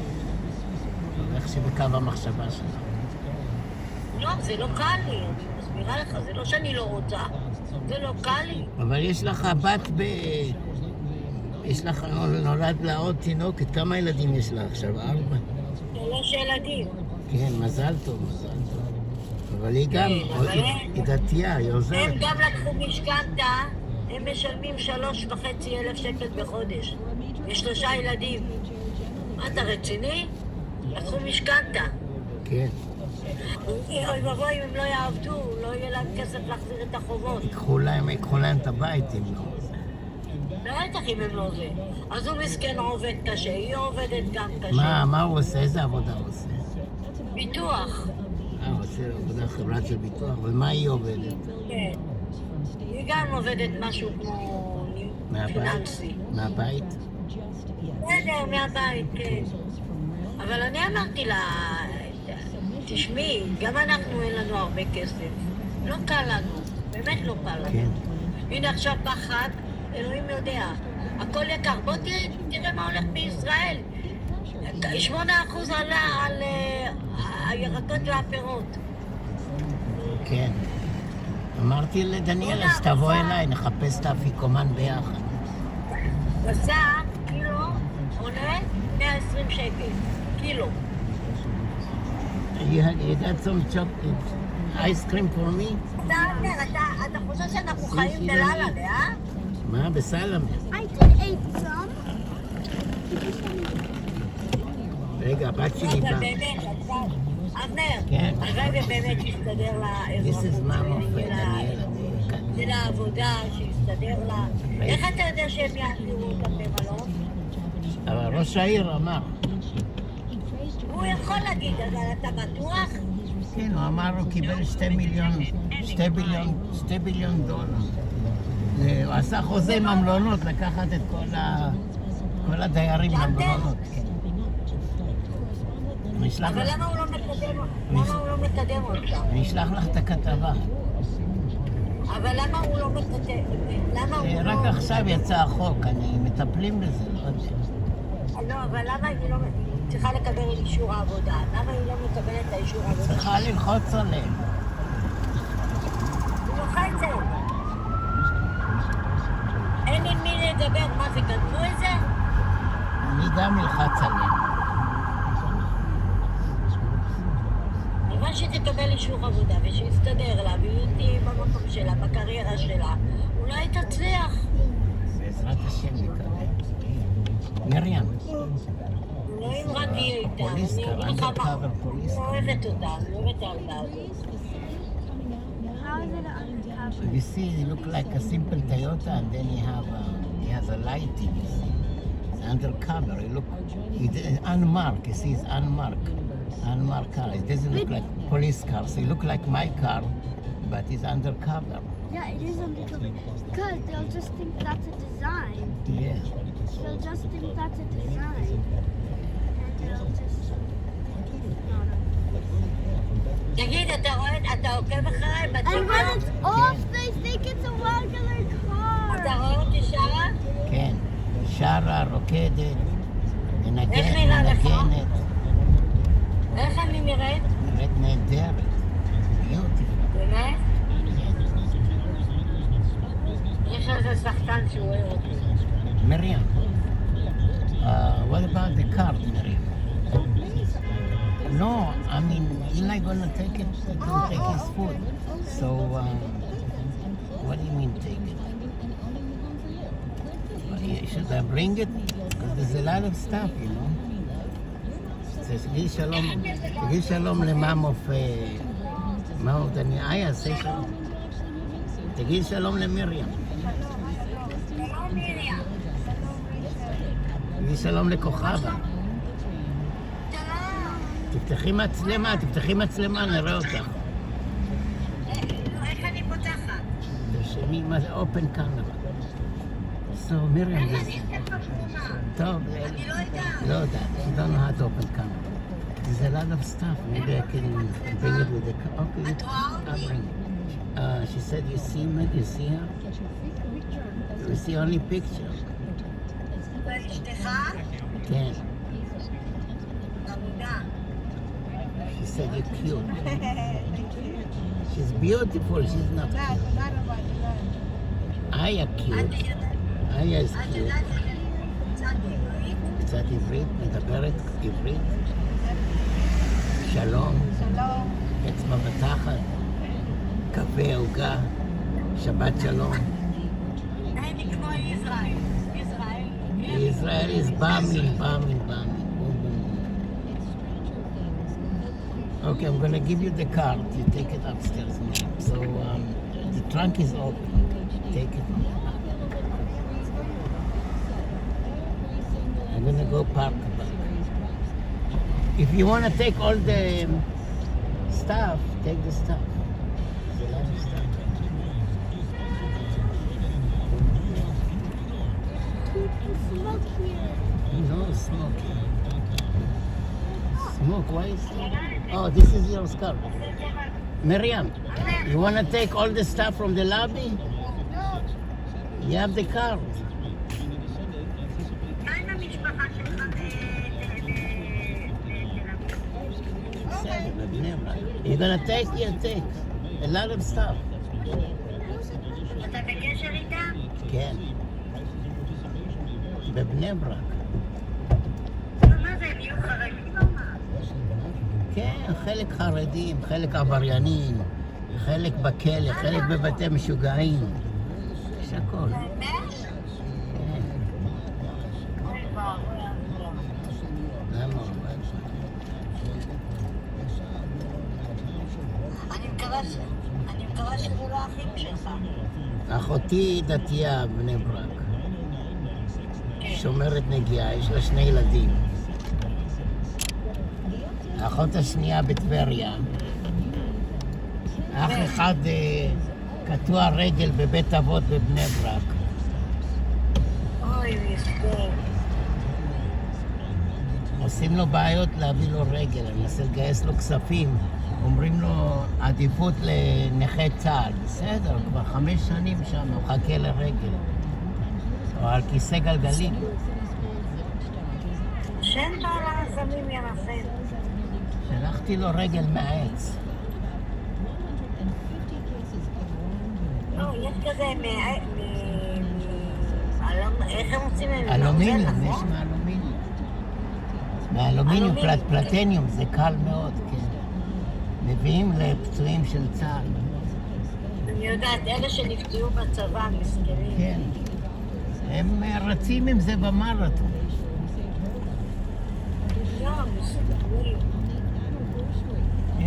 Speaker 12: איך שבקו המחשבה שלך.
Speaker 10: לא, זה לא קל לי, אני מסבירה לך, זה לא שאני לא רוצה, זה לא קל לי.
Speaker 12: אבל יש לך בת יש לך נולד לה עוד תינוקת, כמה ילדים יש לה עכשיו? 4?
Speaker 10: 3 ילדים.
Speaker 12: כן, מזל טוב. אבל היא גם, היא דתייה, היא עוזרת.
Speaker 10: הם גם לקחו משכנתה, הם משלמים 3,500 שקל בחודש. יש 3 ילדים. מה, אתה רציני? לקחו משכנתה.
Speaker 12: כן.
Speaker 10: אוי ואבוי, אם הם לא יעבדו, לא יהיה להם כסף להחזיר את החובות.
Speaker 12: ייקחו להם את הבית אם לא.
Speaker 10: בטח אם הם לא זה. אז הוא מסכן עובד קשה, היא עובדת גם קשה.
Speaker 12: מה הוא עושה? איזה עבודה הוא עושה?
Speaker 10: ביטוח.
Speaker 12: הוא עושה עבודה חברת של ביטוח, אבל מה היא עובדת?
Speaker 10: כן. היא גם עובדת משהו כמו פיננסי.
Speaker 12: מהבית?
Speaker 10: בסדר, מהבית, כן. אבל אני אמרתי לה, תשמעי, גם אנחנו אין לנו הרבה כסף. לא קל לנו, באמת לא קל לנו.
Speaker 12: כן.
Speaker 10: הנה עכשיו בחג, אלוהים יודע, הכל יקר. בוא תראה מה הולך בישראל. 8% עלה על הירקות והפירות.
Speaker 12: כן. אמרתי לדניאל, אז תבוא אליי, נחפש את האפיקומן ביחד.
Speaker 10: בשר, קילו, עולה 120 שקל. קילו.
Speaker 12: You got some chocolate ice cream for me?
Speaker 10: אתה חושב שאנחנו חיים בלאללה, אה?
Speaker 12: מה? בסלאם.
Speaker 3: I could eat some.
Speaker 12: רגע, הבת שלי באה.
Speaker 10: אבנר, הרגע באמת יסתדר לה זה לעבודה, שיסתדר לה. איך אתה יודע שהם יעבירו אותם במלון?
Speaker 12: אבל ראש העיר אמר.
Speaker 10: הוא יכול להגיד, אבל אתה בטוח?
Speaker 12: כן, הוא אמר, הוא קיבל 2 ביליון דולר. הוא עשה חוזה עם המלונות, לקחת את כל הדיירים למלונות.
Speaker 10: אבל למה הוא לא מקדם אותם?
Speaker 12: אני אשלח לך את הכתבה.
Speaker 10: אבל למה הוא לא מקדם?
Speaker 12: רק עכשיו יצא החוק, מטפלים בזה, לא יודע.
Speaker 10: לא, אבל למה היא לא צריכה לקבל אישור העבודה? למה היא לא מקבלת את האישור העבודה?
Speaker 12: צריכה ללחוץ עליהם.
Speaker 10: היא לוחצת. אין עם מי לדבר, מה זה, כתבו את זה?
Speaker 12: אני גם אלחץ עליהם.
Speaker 10: אבל שתקבל אישור עבודה ושיסתדר לה, והיא תהיה במקום שלה, בקריירה שלה, אולי תצליח.
Speaker 12: בעזרת השם נקרא. מרים.
Speaker 10: לא אם רק יהיה איתה, אני אגיד לך מה, אני אוהבת אותה, אני אוהבת את העבודה הזאת.
Speaker 12: You see, it look like a simple Toyota, and then he has a lighting. You see, it's undercover. It's unmarked. You see, it's unmarked car. It doesn't look like police cars. It look like my car, but it's undercover.
Speaker 3: Yeah, it is unbecoming. Because they'll just think that's a design.
Speaker 12: Yeah.
Speaker 3: They'll just think that's a design. And they'll just...
Speaker 10: תגיד, אתה עוקב אחריי
Speaker 3: And when it's off, they think it's a regular car.
Speaker 10: אתה רואה אותי שרה?
Speaker 12: כן. שרה, רוקדת,
Speaker 10: איך נראה לך?
Speaker 12: מנגנת.
Speaker 10: איך אני נראית?
Speaker 12: נראית נהדרת. ביוטיפול.
Speaker 10: באמת? יש איזה שחקן שהוא אוהב אותי.
Speaker 12: מרים. What about the card, Miriam? No, I mean, Eli gonna take it to take his food. So, what do you mean take it? Should I bring it? Because there's a lot of stuff, you know. תגיד שלום למאם of דני, איה, say שלום. תגיד שלום למיריam. תגיד שלום לכוכבה. תפתחי מצלמה, נראה אותך.
Speaker 10: איך אני פותחת?
Speaker 12: תרשמי מה זה open camera. So Miriam, טוב, לא יודעת, she don't know how to open camera. There's a lot of stuff, maybe I can bring it with the camera. Okay, I'll bring it. She said you see me, you see her? You see only picture. כן. She said you're cute. She's beautiful, she's not cute. Aya cute. Aya is cute. קצת עברית, מדברת עברית. שלום. אצבע בתחת. קפה, עוגה. שבת שלום.
Speaker 10: אני כמו ישראל.
Speaker 12: Israel is bombing. Okay, I'm gonna give you the card. You take it upstairs now. So the trunk is open. Take it. I'm gonna go park the bike. If you wanna take all the stuff, take the stuff. There's a lot of stuff.
Speaker 3: Smoke here.
Speaker 12: No smoke. Smoke, why is it? Oh, this is your scarf. Miriam, you want to take all the stuff from the lobby?
Speaker 3: No.
Speaker 12: You have the card. You're going to take? Yeah, take. A lot of stuff.
Speaker 10: אתה בקשר איתם?
Speaker 12: כן. בבני ברק.
Speaker 10: מה זה, הם יהיו חרדים או מה?
Speaker 12: כן, חלק חרדים, חלק עבריינים, חלק בכלא, חלק בבתי משוגעים. יש הכל. למה?
Speaker 10: אני מקווה שזה לא האחים שלך.
Speaker 12: אחותי דתייה בני ברק. שומרת נגיעה, יש לה 2 ילדים. האחות השנייה בטבריה. אח אחד קטוע רגל בבית אבות בבני ברק.
Speaker 10: אוי, מסכן.
Speaker 12: עושים לו בעיות להביא לו רגל, אני מנסה לגייס לו כספים. אומרים לו עדיפות לנכי צה"ל. בסדר, כבר 5 שנים שם, הוא חכה לרגל. או על כיסא גלגלים.
Speaker 10: שאין בעולם הזמים ירפן.
Speaker 12: שלחתי לו רגל מהעץ.
Speaker 10: לא, יש כזה איך הם עושים להם?
Speaker 12: אלומיניום, יש מאלומיניום. מאלומיניום, פלטניום, זה קל מאוד, כן. מביאים לפצועים של צה"ל.
Speaker 10: אני יודעת, אלה שנפצעו בצבא, מסכנים.
Speaker 12: כן. הם רצים עם זה במרתון.
Speaker 10: לא, מסכנים.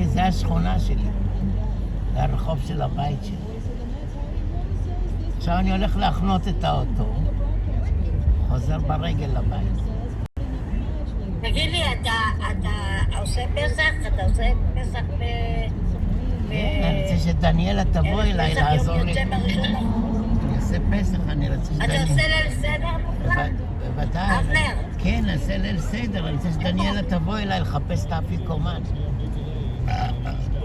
Speaker 12: זה השכונה שלי. זה הרחוב של הבית שלי. עכשיו אני הולך להחנות את האוטו. חוזר ברגל לבית.
Speaker 10: תגיד לי, אתה עושה פסח? אתה עושה פסח
Speaker 12: אני רוצה שדניאלה תבוא אליי לעזור לי.
Speaker 10: יוצא בראשון.
Speaker 12: אני אעשה פסח, אני רוצה
Speaker 10: אתה
Speaker 12: שדניאלה...
Speaker 10: עושה ליל סדר בכלל?
Speaker 12: בוודאי.
Speaker 10: אבנר.
Speaker 12: כן, נעשה ליל סדר, אני רוצה שדניאלה תבוא אליי לחפש את האפיקומן.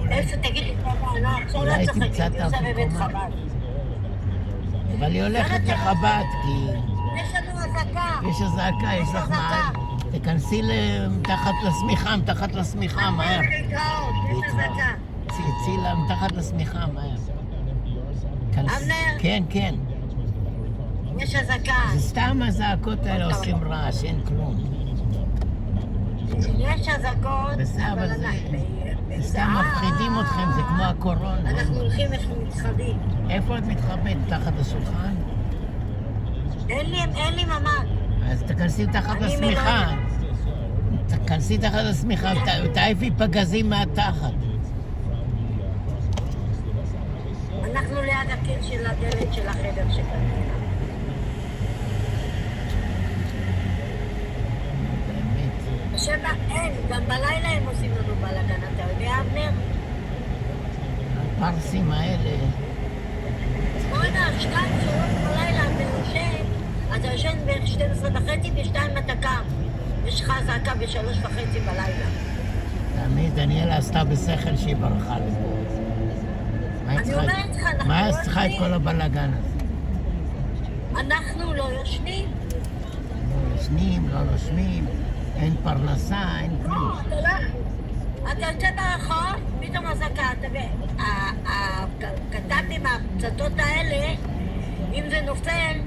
Speaker 10: איפה, תגיד לי, לא, עכשיו לא צוחקת, היא עושה בבית חב"ד.
Speaker 12: אבל היא הולכת לחב"ד, כי...
Speaker 10: יש לנו אזעקה.
Speaker 12: יש אזעקה, יש לך מה... תכנסי מתחת לשמיכה, מהר.
Speaker 10: יש אזעקה.
Speaker 12: צאי לה מתחת לשמיכה, מהר.
Speaker 10: אבנר?
Speaker 12: כן, כן.
Speaker 10: יש אזעקה.
Speaker 12: זה סתם הזעקות האלה עושים רעש, אין כלום.
Speaker 10: יש אזעקות, אבל
Speaker 12: סתם מפחידים אתכם, זה כמו הקורונה.
Speaker 10: אנחנו הולכים איך מתחבאים.
Speaker 12: איפה את מתחבאת? תחת השולחן?
Speaker 10: אין לי ממ"ד.
Speaker 12: אז תכנסי תחת השמיכה. תכנסי תחת השמיכה ותעיפי פגזים מהתחת.
Speaker 10: אנחנו ליד הקיר של הדלת של החדר שקנינו. אין, גם בלילה הם עושים לנו בלגן, אתה יודע, אבנר?
Speaker 12: הפרסים האלה.
Speaker 10: בוא'נה, 2-3 בלילה אתה יושן, אתה יושן בערך 12:30 ב-2 אתה קם. יש לך אזעקה ב-3:30 בלילה.
Speaker 12: תמיד דניאלה עשתה בשכל שהיא ברחה לפה.
Speaker 10: אני אומרת לך, אנחנו
Speaker 12: מה היא צריכה את כל הבלגן הזה?
Speaker 10: אנחנו לא יושנים.
Speaker 12: לא יושנים, לא נושמים, אין פרנסה, אין כלום.
Speaker 10: אתה יוצא ברחוב, פתאום אזעקה, כתבתי מהפצצות האלה, אם זה נופל,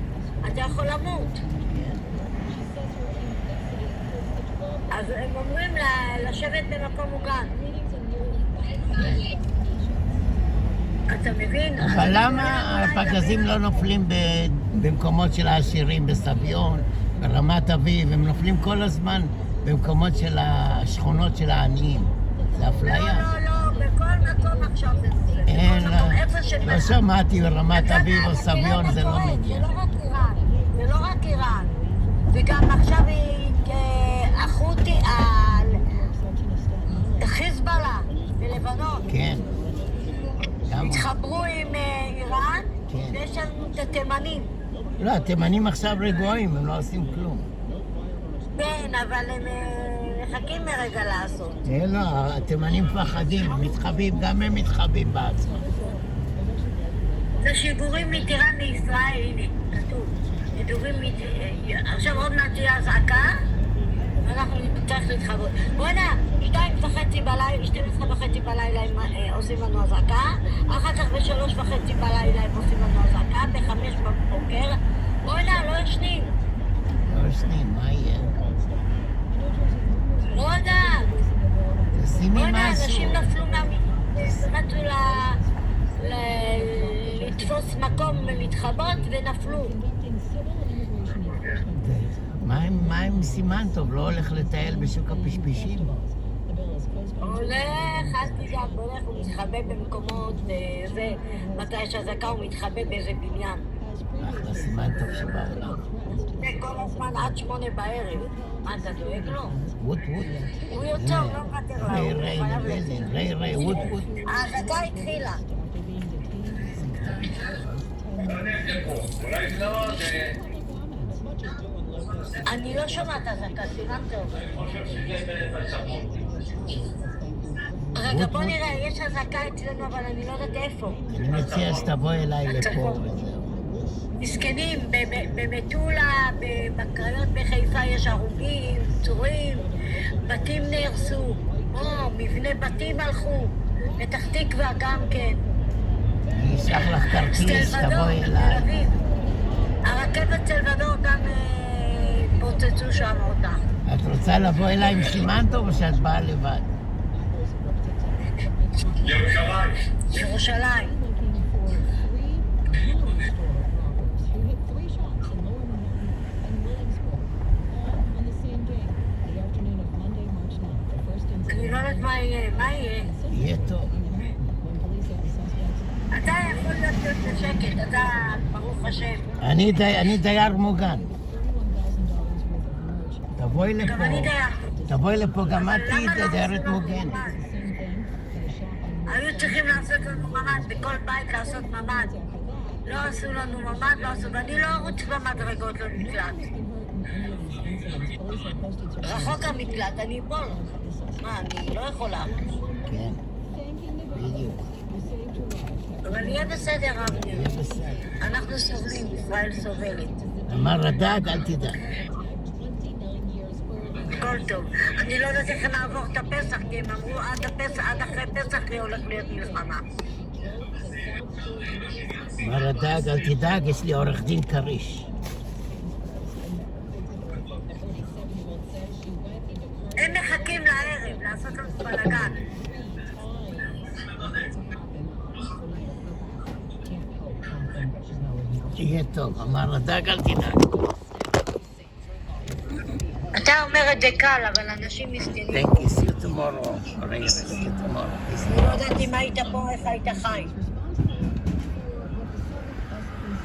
Speaker 10: אתה יכול למות. אז הם אומרים לשבת במקום מוגן. אתה מבין?
Speaker 12: אבל למה הפגזים לא נופלים במקומות של העשירים, בסביון, ברמת אביב? הם נופלים כל הזמן במקומות של השכונות של העניים. זה אפליה.
Speaker 10: לא, בכל מקום עכשיו זה נופל.
Speaker 12: אין, לא שמעתי ברמת אביב או סביון, זה לא מגיע.
Speaker 10: זה לא רק איראן. וגם עכשיו החותי על חיזבאללה בלבנון.
Speaker 12: כן.
Speaker 10: התחברו עם איראן, ויש לנו את התימנים.
Speaker 12: לא, התימנים עכשיו רגועים, הם לא עושים כלום.
Speaker 10: כן, אבל הם מחכים מרגע לעשות.
Speaker 12: לא, התימנים מפחדים, הם מתחבאים, גם הם מתחבאים בעצמם.
Speaker 10: זה שיגורים מטיראן לישראל, הנה, כתוב. עכשיו עוד מעט תהיה אזעקה, ואנחנו נצטרך להתחבות. בוא'נה, 12:30 בלילה הם עושים לנו אזעקה, אחר כך ב3:30 בלילה הם עושים לנו אזעקה, ב5 בבוקר. בוא'נה, לא ישנים.
Speaker 12: לא ישנים, מה יהיה?
Speaker 10: לא יודעת.
Speaker 12: תשימי
Speaker 10: בוא'נה,
Speaker 12: משהו.
Speaker 10: אנשים נפלו רצו לתפוס מקום ולהתחבות ונפלו.
Speaker 12: מה עם סימן טוב? לא הולך לטייל בשוק הפשפישים?
Speaker 10: הולך, אל תדאג, הולך, הוא מתחבא במקומות, מתי יש אזעקה הוא מתחבא באיזה בניין.
Speaker 12: אחלה סימן טוב שבעולם.
Speaker 10: זה כל הזמן עד 8 בערב. מה, אתה דואג לו?
Speaker 12: ווט.
Speaker 10: הוא יוצא, הוא לא מוותר לה.
Speaker 12: ריי, ווט.
Speaker 10: האזעקה התחילה. אני לא שומעת אזעקה, סימן טוב. רגע, בוא נראה, יש אזעקה אצלנו, אבל אני לא יודעת איפה.
Speaker 12: אני מציע שתבוא אליי לפה וזהו.
Speaker 10: מסכנים, במטולה, בקריות בחיפה יש הרוגים, פצועים, בתים נהרסו, מבנה בתים הלכו, פתח תקווה גם כן.
Speaker 12: אני אשלח לך כרטיס, תבואי אליי.
Speaker 10: הרכבת סלבדור גם פוצצו שם אותה.
Speaker 12: את רוצה לבוא אליי עם סימן טוב או שאת באה לבד?
Speaker 10: ירושלים. אני לא יודעת מה יהיה.
Speaker 12: יהיה טוב.
Speaker 10: אתה יכול להיות בשקט, אתה ברוך השם.
Speaker 12: אני דייר מוגן. תבואי לפה.
Speaker 10: גם אני דייר.
Speaker 12: תבואי לפה, גם את תהיי דיירת מוגנת.
Speaker 10: היו צריכים לעשות לנו ממ"ד, בכל בית לעשות ממ"ד. לא עשו לנו ממ"ד, לא עשו, ואני לא ארוץ במדרגות למקלט. רחוק המקלט, אני אפול. מה, אני לא יכולה.
Speaker 12: כן, בדיוק.
Speaker 10: אבל יהיה בסדר, אבנר. אנחנו סובלים, ישראל סובלת.
Speaker 12: אמר לדעת, אל תדאג.
Speaker 10: הכל טוב. אני לא יודעת איך נעבור את הפסח, כי הם אמרו עד אחרי פסח הולך להיות מלחמה.
Speaker 12: אמר לדעת, אל תדאג, יש לי עורך דין כריש.
Speaker 10: הם מחכים לערב, לעשות לנו בלגן.
Speaker 12: תהיה טוב, אמר לדאג, אל תדאג.
Speaker 10: אתה אומר את זה קל, אבל אנשים מסתירים.
Speaker 12: Thank you, see you tomorrow. אני לא יודעת
Speaker 10: אם היית פה, איך היית חי.